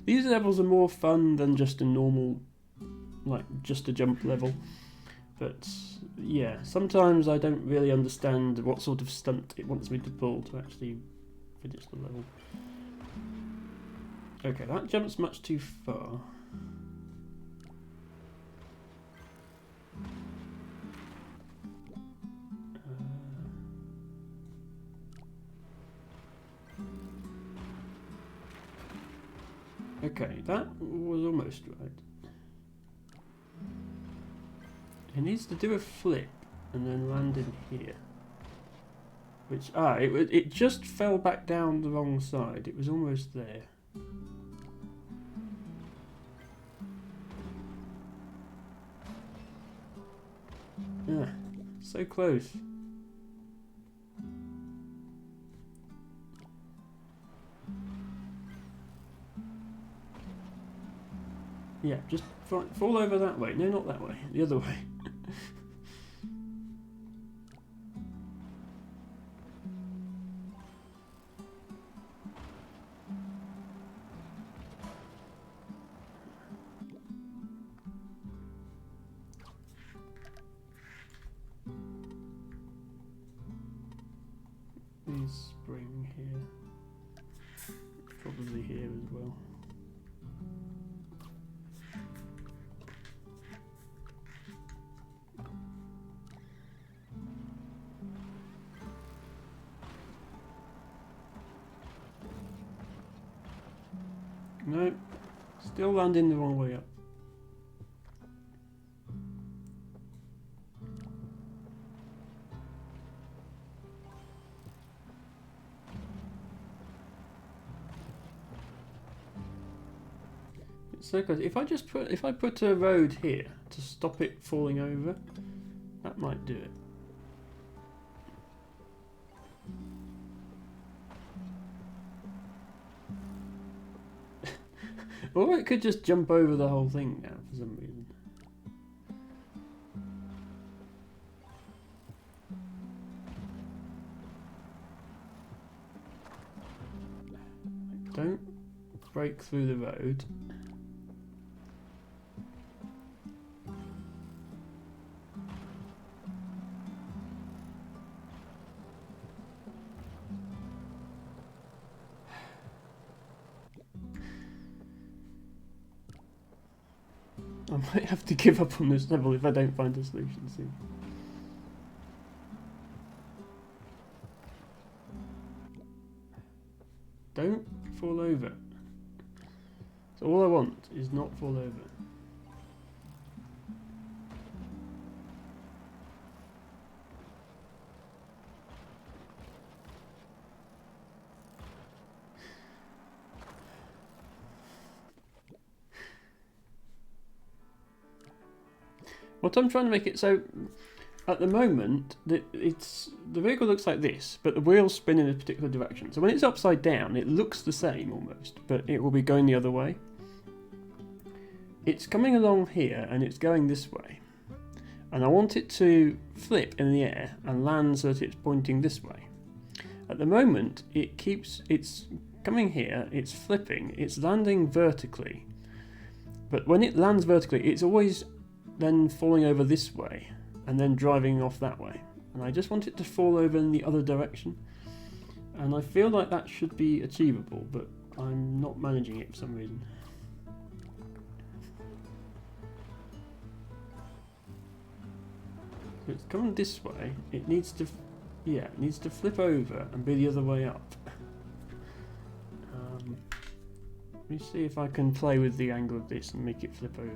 These levels are more fun than just a normal, just a jump level. But yeah, sometimes I don't really understand what sort of stunt it wants me to pull to actually finish the level. Okay, that jumps much too far. Okay, that was almost right. It needs to do a flip and then land in here. Which, it just fell back down the wrong side. It was almost there. Ah, so close. Yeah, just fall over that way. No, not that way. The other way. Spring here. Probably here as well. No, still landing the wrong way up. It's so close. If I put a road here to stop it falling over, that might do it. Or it could just jump over the whole thing now for some reason. Don't break through the road. I might have to give up on this level if I don't find a solution soon. Don't fall over. So all I want is not fall over. What I'm trying to make it so, at the moment, the vehicle looks like this, but the wheels spin in a particular direction. So when it's upside down, it looks the same almost, but it will be going the other way. It's coming along here, and it's going this way. And I want it to flip in the air and land so that it's pointing this way. At the moment, it's coming here, it's flipping, it's landing vertically. But when it lands vertically, it's always then falling over this way and then driving off that way, and I just want it to fall over in the other direction, and I feel like that should be achievable, but I'm not managing it for some reason. So it's coming this way, it needs to flip over and be the other way up. Let me see if I can play with the angle of this and make it flip over.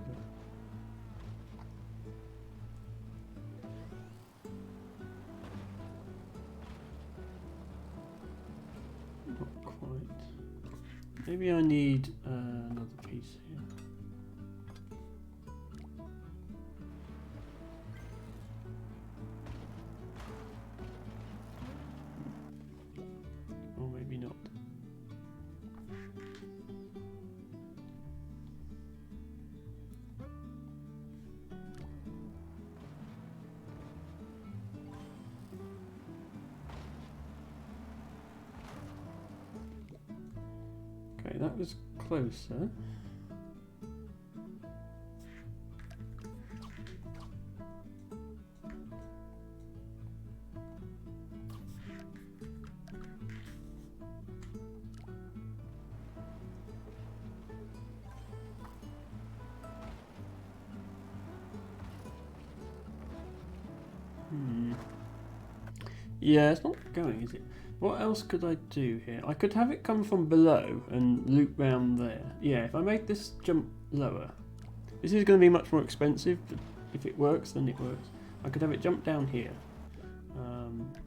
Maybe I need another piece here. Or maybe not. Okay, that was closer. Yeah, it's not going, is it? What else could I do here? I could have it come from below and loop round there. Yeah, if I make this jump lower, this is going to be much more expensive, but if it works, then it works. I could have it jump down here and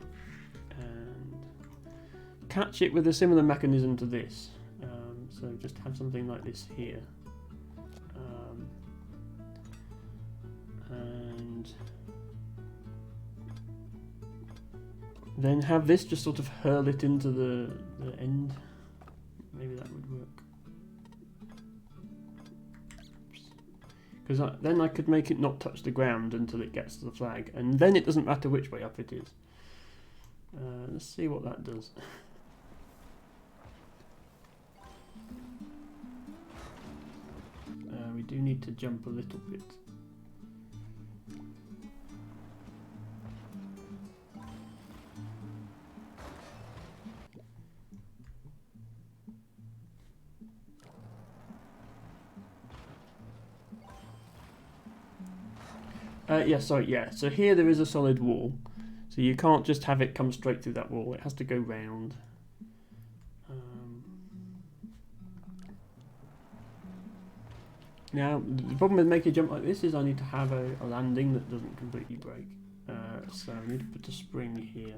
catch it with a similar mechanism to this. So just have something like this here. And then have this just sort of hurl it into the end. Maybe that would work. Because then I could make it not touch the ground until it gets to the flag, and then it doesn't matter which way up it is. Let's see what that does. We do need to jump a little bit. So here there is a solid wall, so you can't just have it come straight through that wall, it has to go round. Now, the problem with making a jump like this is I need to have a landing that doesn't completely break. So I need to put a spring here.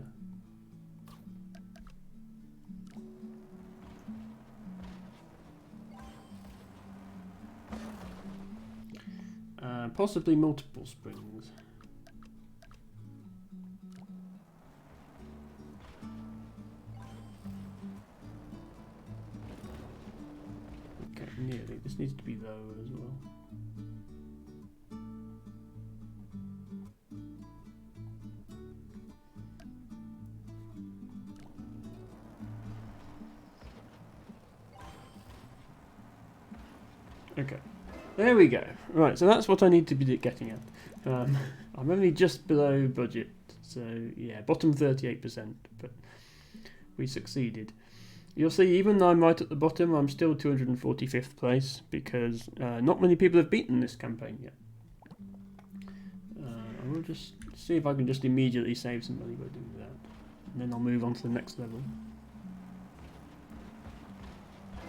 Possibly multiple springs. Okay, nearly. This needs to be lower as well. Okay. There we go. Right, so that's what I need to be getting at. I'm only just below budget, so yeah, bottom 38%, but we succeeded. You'll see, even though I'm right at the bottom, I'm still 245th place, because not many people have beaten this campaign yet. I will just see if I can just immediately save some money by doing that, and then I'll move on to the next level.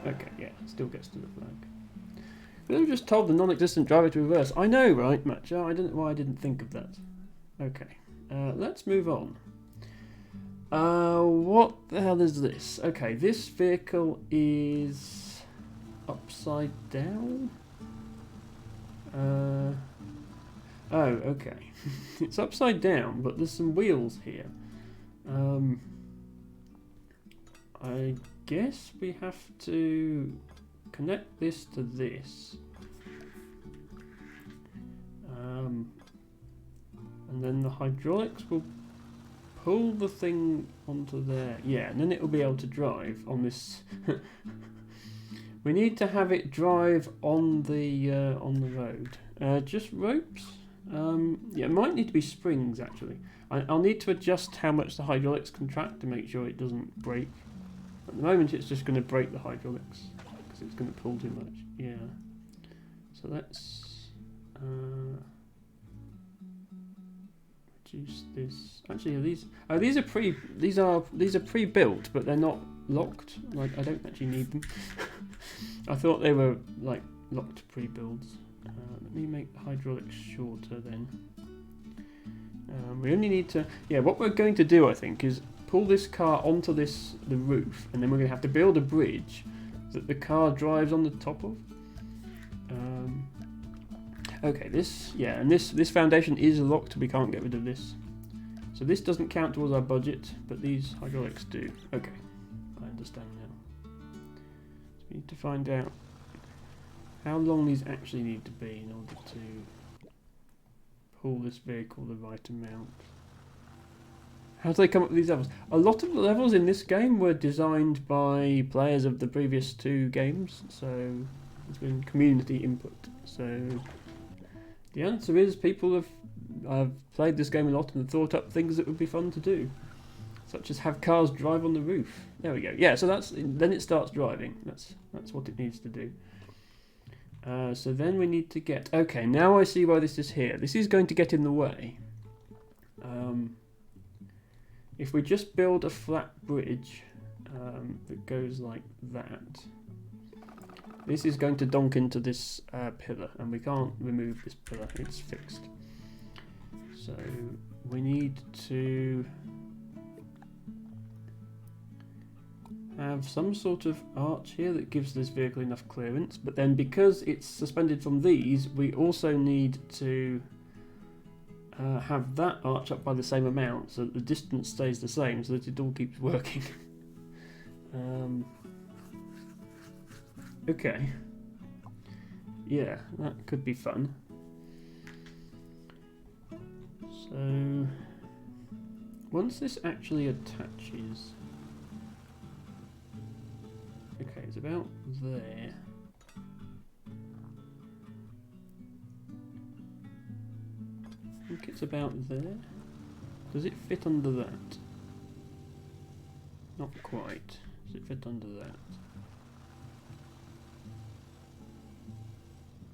Okay, yeah, still gets to the flag. We were just told the non-existent driver to reverse. I know, right, Matcha? I don't know why I didn't think of that. Okay, let's move on. What the hell is this? Okay, this vehicle is upside down. Oh, okay. It's upside down, but there's some wheels here. I guess we have to connect this to this, and then the hydraulics will pull the thing onto there. Yeah, and then it will be able to drive on this. We need to have it drive on the road. Just ropes. Yeah, it might need to be springs actually. I'll need to adjust how much the hydraulics contract to make sure it doesn't break. At the moment, it's just going to break the hydraulics. It's going to pull too much. Yeah. So let's reduce this. Actually, are these? Oh, these are pre-built, but they're not locked. Like, I don't actually need them. I thought they were like locked pre-builds. Let me make the hydraulics shorter then. We only need to. Yeah, what we're going to do, I think, is pull this car onto the roof, and then we're going to have to build a bridge that the car drives on the top of. Okay, and this foundation is locked. We can't get rid of this, so this doesn't count towards our budget, but these hydraulics do. Okay, I understand now. So we need to find out how long these actually need to be in order to pull this vehicle the right amount. How do they come up with these levels? A lot of the levels in this game were designed by players of the previous two games, so it's been community input. So the answer is people have played this game a lot and thought up things that would be fun to do, such as have cars drive on the roof. There we go. Yeah, so then it starts driving. That's what it needs to do. So then we need to get. Okay, now I see why this is here. This is going to get in the way. If we just build a flat bridge that goes like that, this is going to donk into this pillar, and we can't remove this pillar, it's fixed. So we need to have some sort of arch here that gives this vehicle enough clearance, but then because it's suspended from these, we also need to have that arch up by the same amount so that the distance stays the same, so that it all keeps working. Okay. Yeah, that could be fun. So once this actually attaches, okay, it's about there. I think it's about there. Does it fit under that? Not quite. Does it fit under that?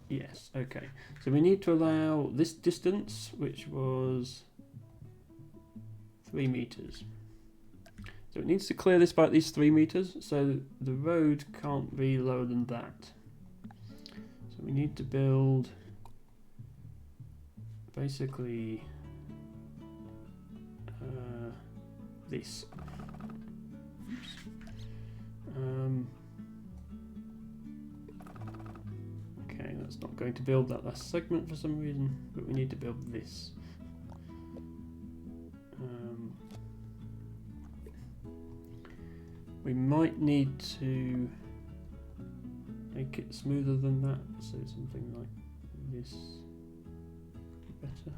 Yes, okay. So we need to allow this distance, which was 3 meters. So it needs to clear this by at least 3 meters, so the road can't be lower than that. So we need to build basically this. Okay, that's not going to build that last segment for some reason, but we need to build this. We might need to make it smoother than that, so something like this would be better.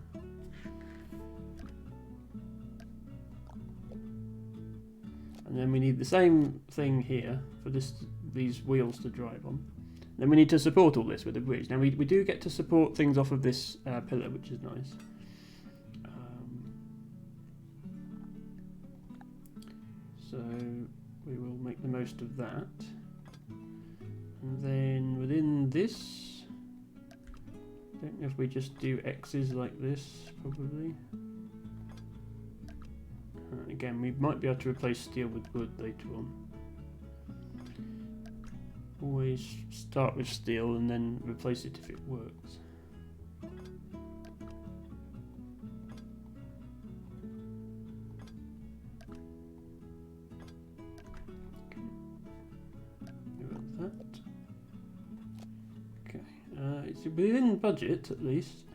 And then we need the same thing here for these wheels to drive on. Then we need to support all this with a bridge. Now we do get to support things off of this pillar, which is nice. So we will make the most of that. And then within this, I don't know if we just do X's like this, probably. Again, we might be able to replace steel with wood later on. Always start with steel and then replace it if it works. That. Okay, it's within budget at least.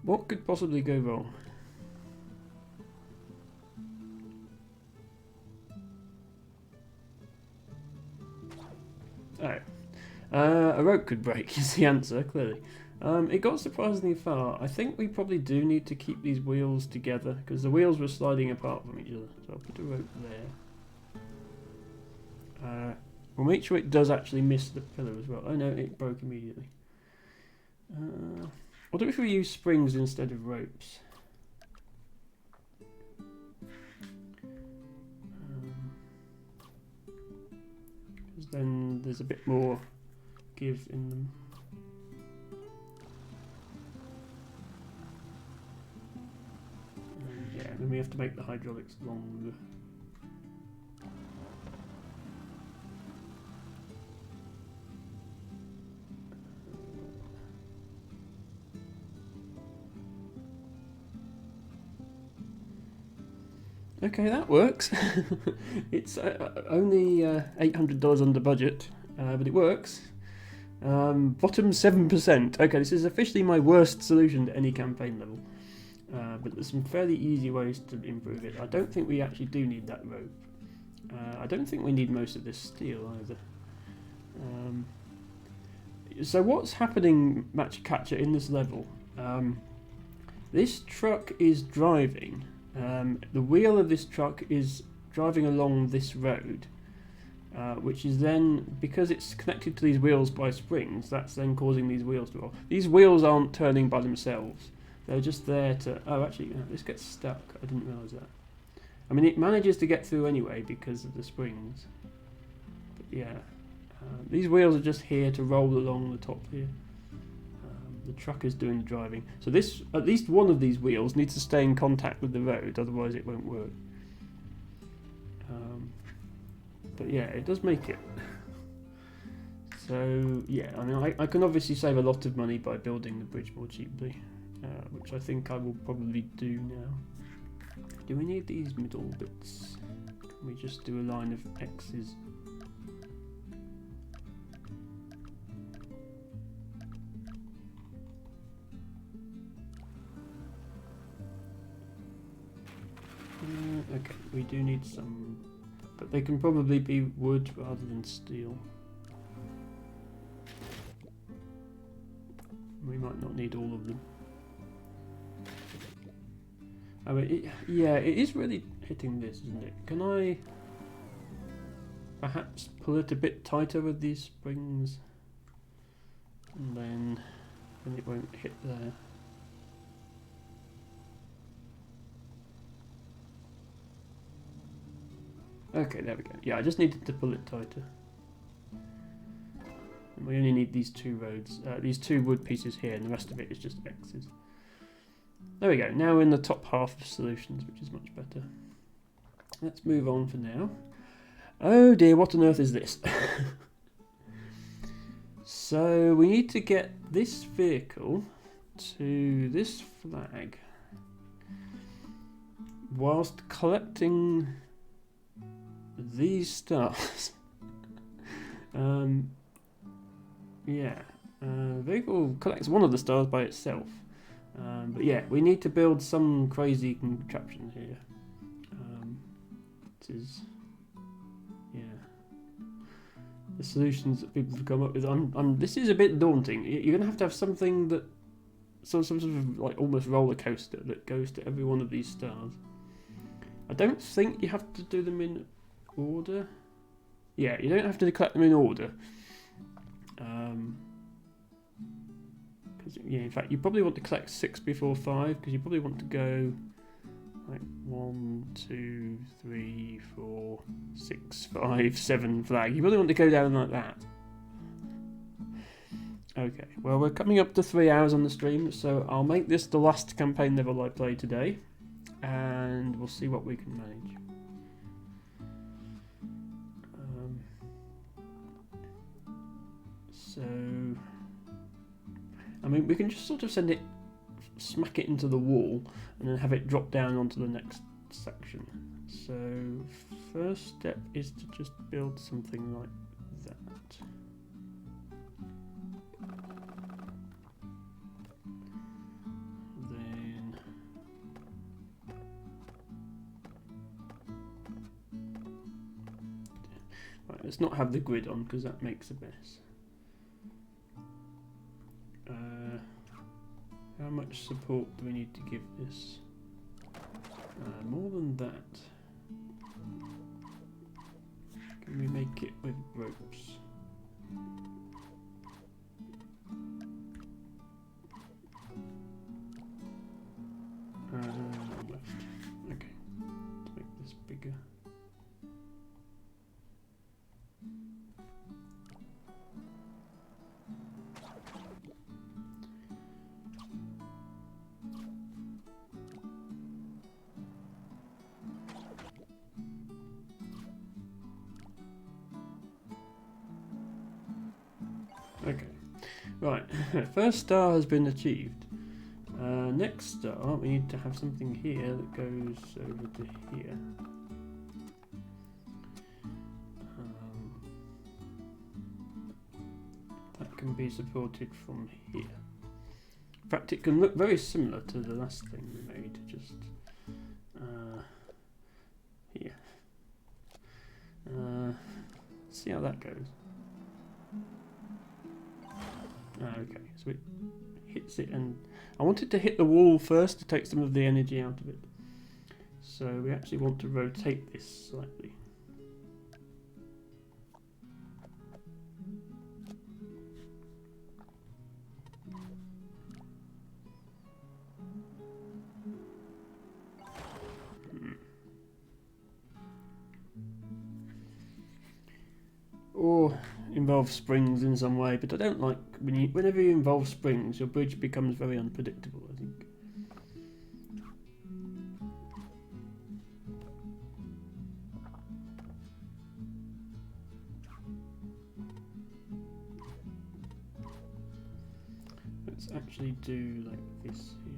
What could possibly go wrong? A rope could break is the answer, clearly. It got surprisingly far. I think we probably do need to keep these wheels together because the wheels were sliding apart from each other. So I'll put a rope there. We'll make sure it does actually miss the pillar as well. Oh no, it broke immediately. What if we use springs instead of ropes? Because then there's a bit more give in them. Yeah, and then we have to make the hydraulics longer. Okay, that works. It's only $800 under budget, but it works. Bottom 7%. Okay, this is officially my worst solution to any campaign level. But there's some fairly easy ways to improve it. I don't think we actually do need that rope. I don't think we need most of this steel either. So what's happening, Match Catcher, in this level? This truck is driving. The wheel of this truck is driving along this road, which is then, because it's connected to these wheels by springs, that's then causing these wheels to roll. These wheels aren't turning by themselves. They're just there to... Oh, actually, this gets stuck. I didn't realise that. I mean, it manages to get through anyway because of the springs. But yeah, these wheels are just here to roll along the top here. The truck is doing the driving. So this, at least one of these wheels needs to stay in contact with the road, otherwise it won't work. But yeah, it does make it. So yeah, I mean, I can obviously save a lot of money by building the bridge more cheaply, which I think I will probably do now. Do we need these middle bits? Can we just do a line of X's? Okay, we do need some, but they can probably be wood rather than steel. We might not need all of them. Oh, yeah, it is really hitting this, isn't it? Can I perhaps pull it a bit tighter with these springs? And then it won't hit there. Okay, there we go. Yeah, I just needed to pull it tighter. And we only need these two roads, these two wood pieces here, and the rest of it is just X's. There we go. Now we're in the top half of solutions, which is much better. let's move on for now. Oh dear, what on earth is this? So we need to get this vehicle to this flag whilst collecting these stars. Yeah, vehicle collects one of the stars by itself. But yeah, we need to build some crazy contraption here. It is, yeah, the solutions that people have come up with. This is a bit daunting. You're gonna have to have something that, some sort of like almost roller coaster that goes to every one of these stars. I don't think you have to do them in order. Yeah, you don't have to collect them in order. Yeah, in fact, you probably want to collect 6 before 5 because you probably want to go like 1, 2, 3, 4, 6, 5, 7 flag. You probably want to go down like that. Okay, well, we're coming up to 3 hours on the stream, so I'll make this the last campaign level I play today, and we'll see what we can manage. So, I mean, we can just sort of smack it into the wall, and then have it drop down onto the next section. So, first step is to just build something like that. Then, right, let's not have the grid on because that makes a mess. How much support do we need to give this? More than that. Can we make it with ropes? Left. Okay. Let's make this bigger. Okay, right, first star has been achieved. Next star, we need to have something here that goes over to here. That can be supported from here. In fact, it can look very similar to the last thing we made, just here. See how that goes. Okay, so it hits it, and I wanted to hit the wall first to take some of the energy out of it. So we actually want to rotate this slightly. Or involve springs in some way, but I don't like whenever you involve springs, your bridge becomes very unpredictable, I think. Let's actually do like this here.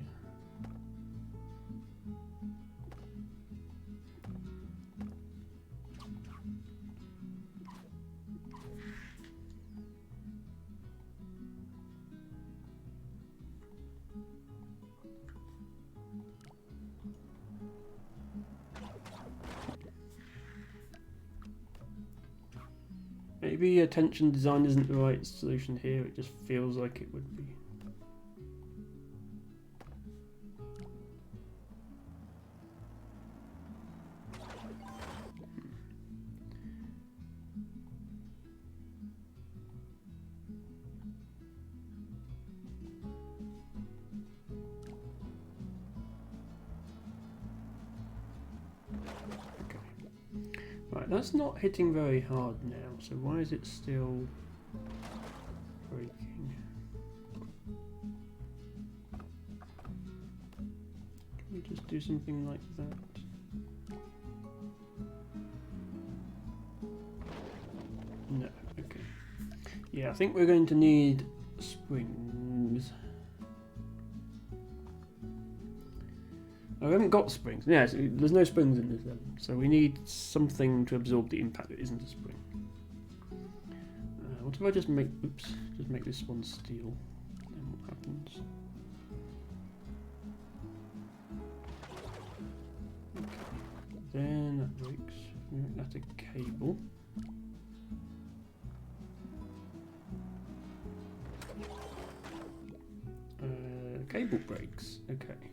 Maybe attention design isn't the right solution here, it just feels like it would be. Right, that's not hitting very hard now, so why is it still breaking? Can we just do something like that? No, okay. Yeah, I think we're going to need springs. Oh, we haven't got springs. Yeah, there's no springs in this level, so we need something to absorb the impact that isn't a spring. What if I just make, just make this one steel? Then what happens? Okay. Then that breaks. Make that a cable. Cable breaks. Okay.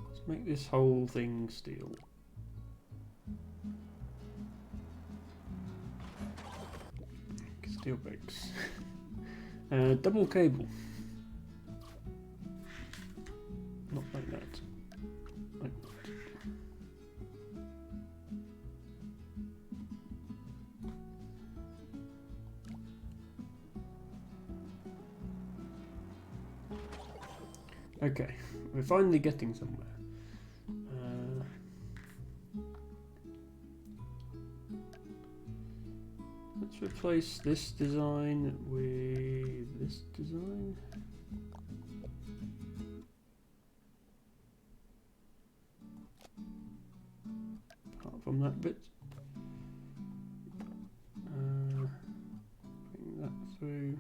Let's make this whole thing steel. Steel breaks. Double cable. Not like that. Like that. Okay, we're finally getting somewhere. Let's replace this design with this design. Apart from that bit. Bring that through.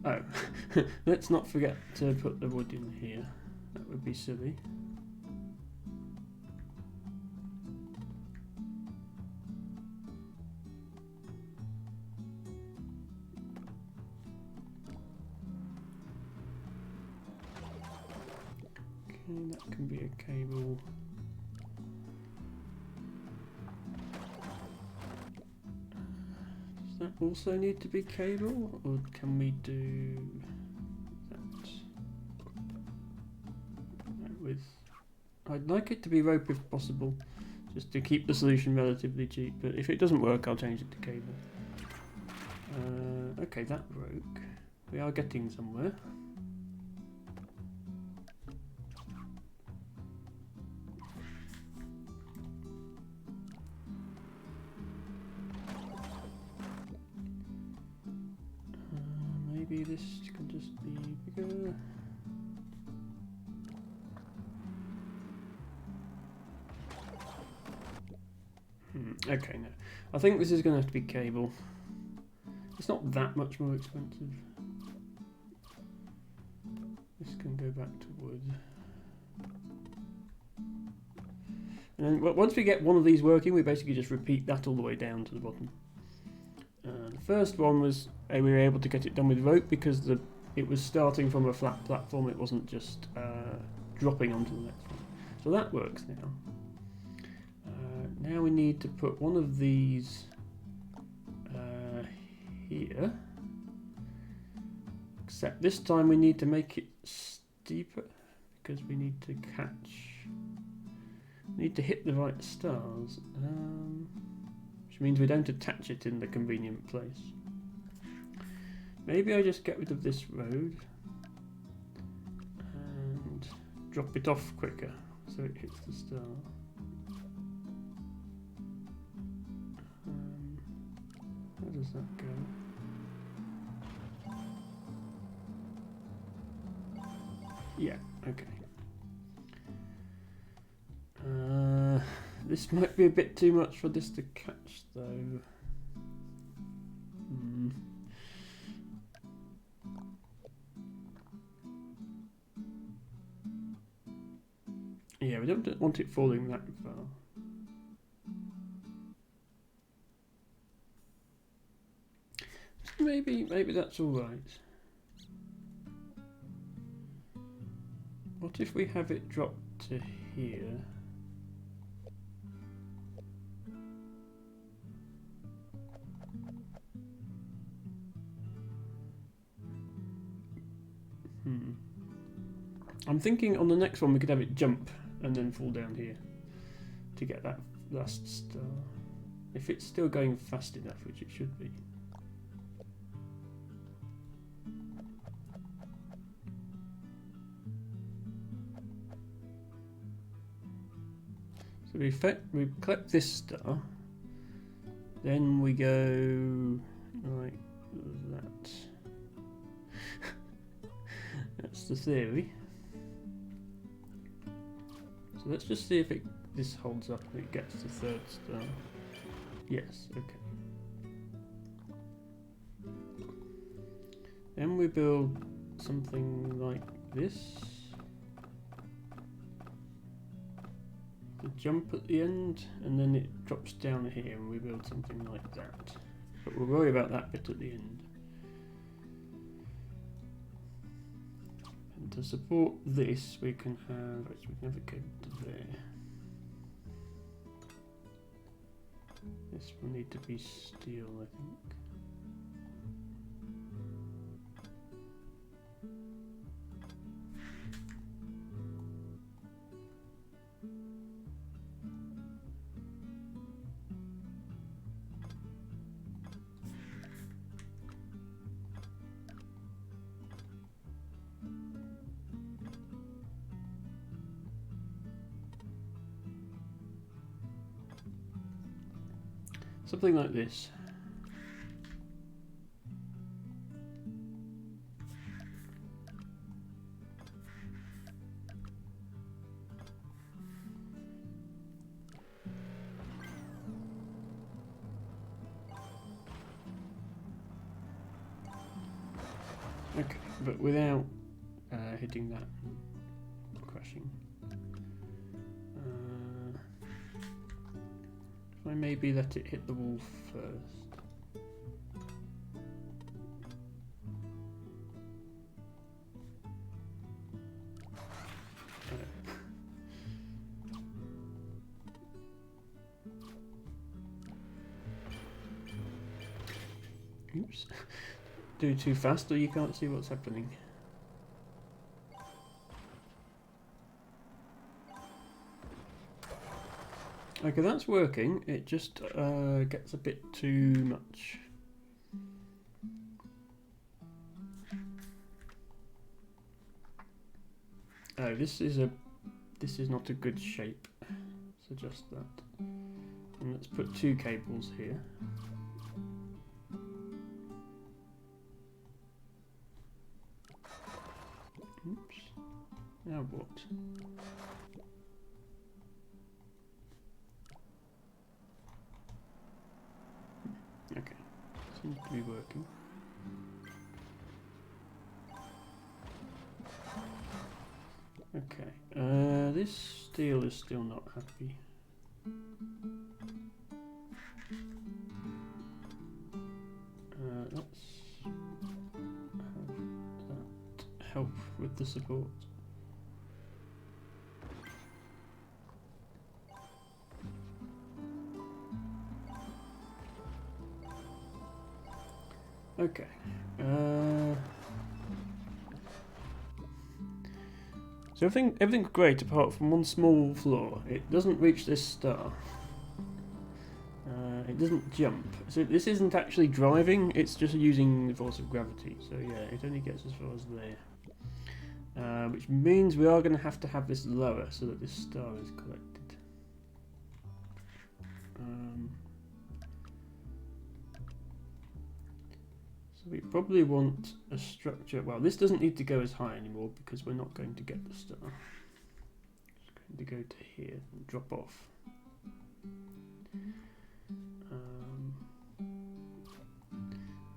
Oh, let's not forget to put the wood in here. That would be silly. Okay, that can be a cable. That also need to be cable, or can we do that with? I'd like it to be rope if possible, just to keep the solution relatively cheap, but if it doesn't work I'll change it to cable. Okay, that broke. We are getting somewhere. Maybe this can just be bigger. Okay, no. I think this is going to have to be cable. It's not that much more expensive. This can go back to wood. And then once we get one of these working, we basically just repeat that all the way down to the bottom. The first one was we were able to get it done with rope because it was starting from a flat platform. It wasn't just dropping onto the next one. So that works now. Now we need to put one of these here. Except this time we need to make it steeper because we need to hit the right stars. Which means we don't attach it in the convenient place. Maybe I just get rid of this road and drop it off quicker so it hits the star. Where does that go? Yeah, okay. This might be a bit too much for this to catch, though. Yeah, we don't want it falling that far. Maybe that's all right. What if we have it drop to here? I'm thinking on the next one we could have it jump and then fall down here to get that last star. If it's still going fast enough, which it should be. So we collect this star, then we go like that. That's the theory. So let's just see if this holds up and it gets the third star. Yes, okay. Then we build something like this. The jump at the end, and then it drops down here and we build something like that. But we'll worry about that bit at the end. And to support this, we can have it go to there. This will need to be steel, I think. Something like this. Okay, but without hitting that, crashing. I maybe let it hit the wall first. Oops. Do too fast or you can't see what's happening. Okay, that's working. It just gets a bit too much. Oh, this is not a good shape. So just that. And let's put 2 cables here. Oops. Now what? Okay, seems to be working. Okay, this steel is still not happy. Let's have that help with the support. Okay. So everything's great apart from one small flaw. It doesn't reach this star. It doesn't jump. So this isn't actually driving, it's just using the force of gravity. So yeah, it only gets as far as there. Which means we are going to have this lower so that this star is collected. So we probably want a structure. Well, this doesn't need to go as high anymore because we're not going to get the star. It's going to go to here and drop off.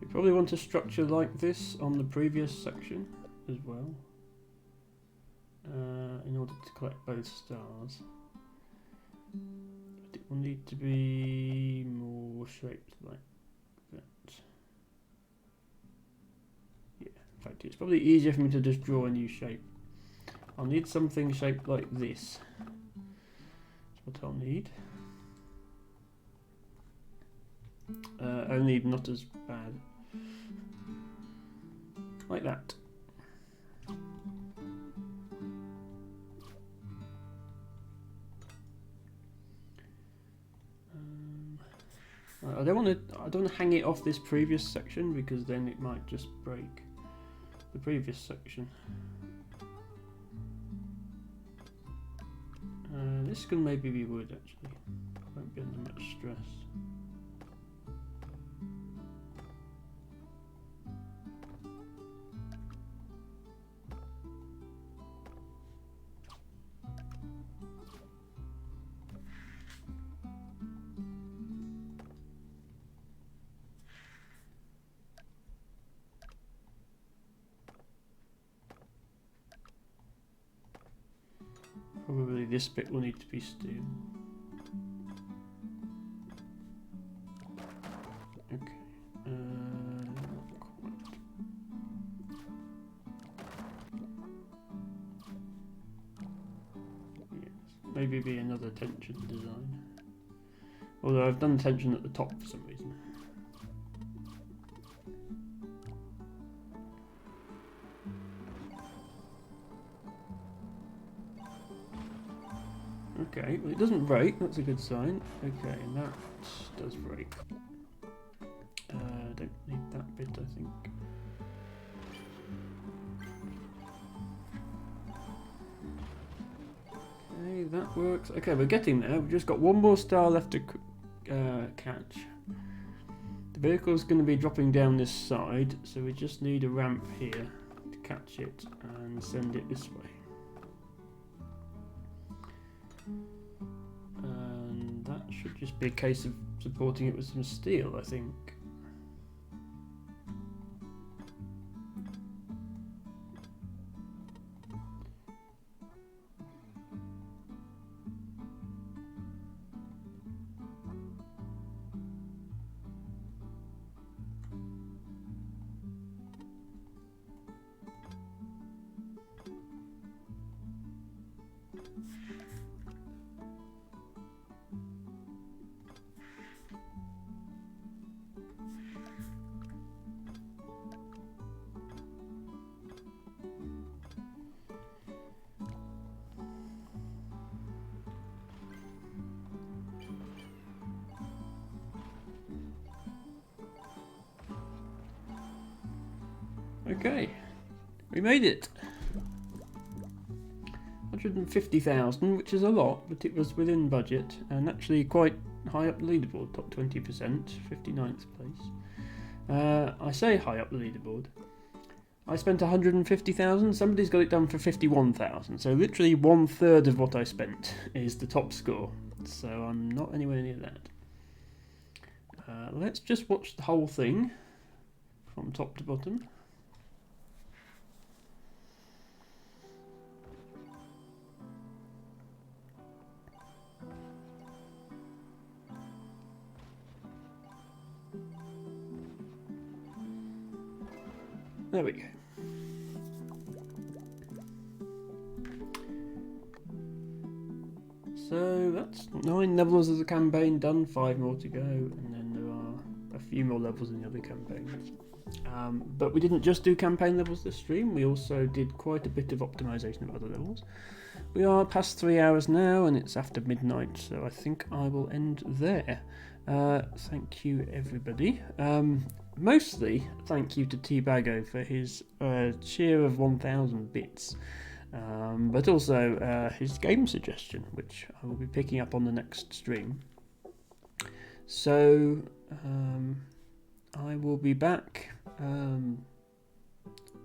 We probably want a structure like this on the previous section as well, in order to collect both stars. But it will need to be more shaped like that. Yeah, in fact it's probably easier for me to just draw a new shape. I'll need something shaped like this. That's what I'll need. Only not as bad. Like that. I don't want to hang it off this previous section because then it might just break the previous section. This can maybe be wood actually. Won't be under much stress. Probably this bit will need to be steel. Okay. Not quite. Yes. Maybe be another tension design. Although I've done tension at the top for some reason. Okay, well it doesn't break, that's a good sign. Okay, and that does break. Don't need that bit, I think. Okay, that works. Okay, we're getting there. We've just got one more star left to catch. The vehicle's going to be dropping down this side, so we just need a ramp here to catch it and send it this way. And that should just be a case of supporting it with some steel, I think. Okay, we made it. 150,000, which is a lot, but it was within budget and actually quite high up the leaderboard, top 20%, 59th place. I say high up the leaderboard. I spent 150,000, somebody's got it done for 51,000, so literally 1/3 of what I spent is the top score, so I'm not anywhere near that. Let's just watch the whole thing from top to bottom. There we go. So that's 9 levels of the campaign done, 5 more to go, and then there are a few more levels in the other campaigns. But we didn't just do campaign levels this stream, we also did quite a bit of optimization of other levels. We are past 3 hours now and it's after midnight, so I think I will end there. Thank you everybody. Mostly thank you to T-Bago for his cheer of 1,000 bits, but also his game suggestion, which I will be picking up on the next stream. So I will be back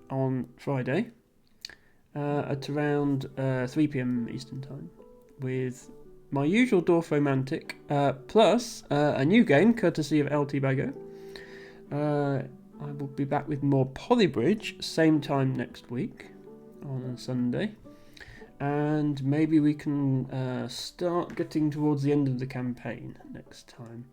on Friday at around 3 PM Eastern Time with my usual Dwarf Romantic, plus a new game courtesy of LT Bago. I will be back with more Polybridge, same time next week on a Sunday, and maybe we can start getting towards the end of the campaign next time.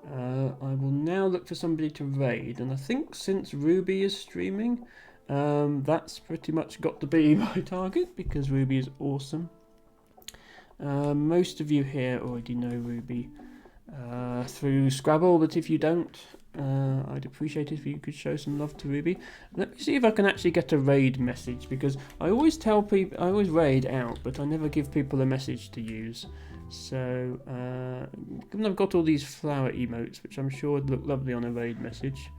I will now look for somebody to raid, and I think since Ruby is streaming, that's pretty much got to be my target because Ruby is awesome. Most of you here already know Ruby through Scrabble, but if you don't, I'd appreciate it if you could show some love to Ruby. Let me see if I can actually get a raid message, because I always tell people, I always raid out, but I never give people a message to use, So, given I've got all these flower emotes, which I'm sure would look lovely on a raid message,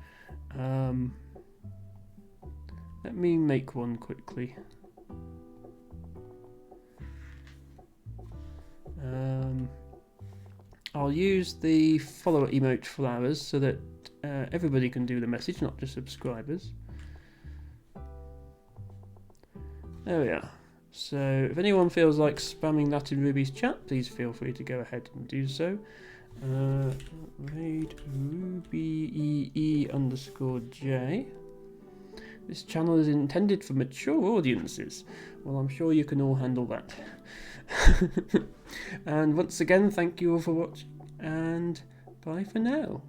let me make one quickly. I'll use the follower emote flowers so that everybody can do the message, not just subscribers. There we are. So if anyone feels like spamming that in Ruby's chat, please feel free to go ahead and do so. Raid Ruby EE_J. This channel is intended for mature audiences. Well, I'm sure you can all handle that. And once again, thank you all for watching, and bye for now.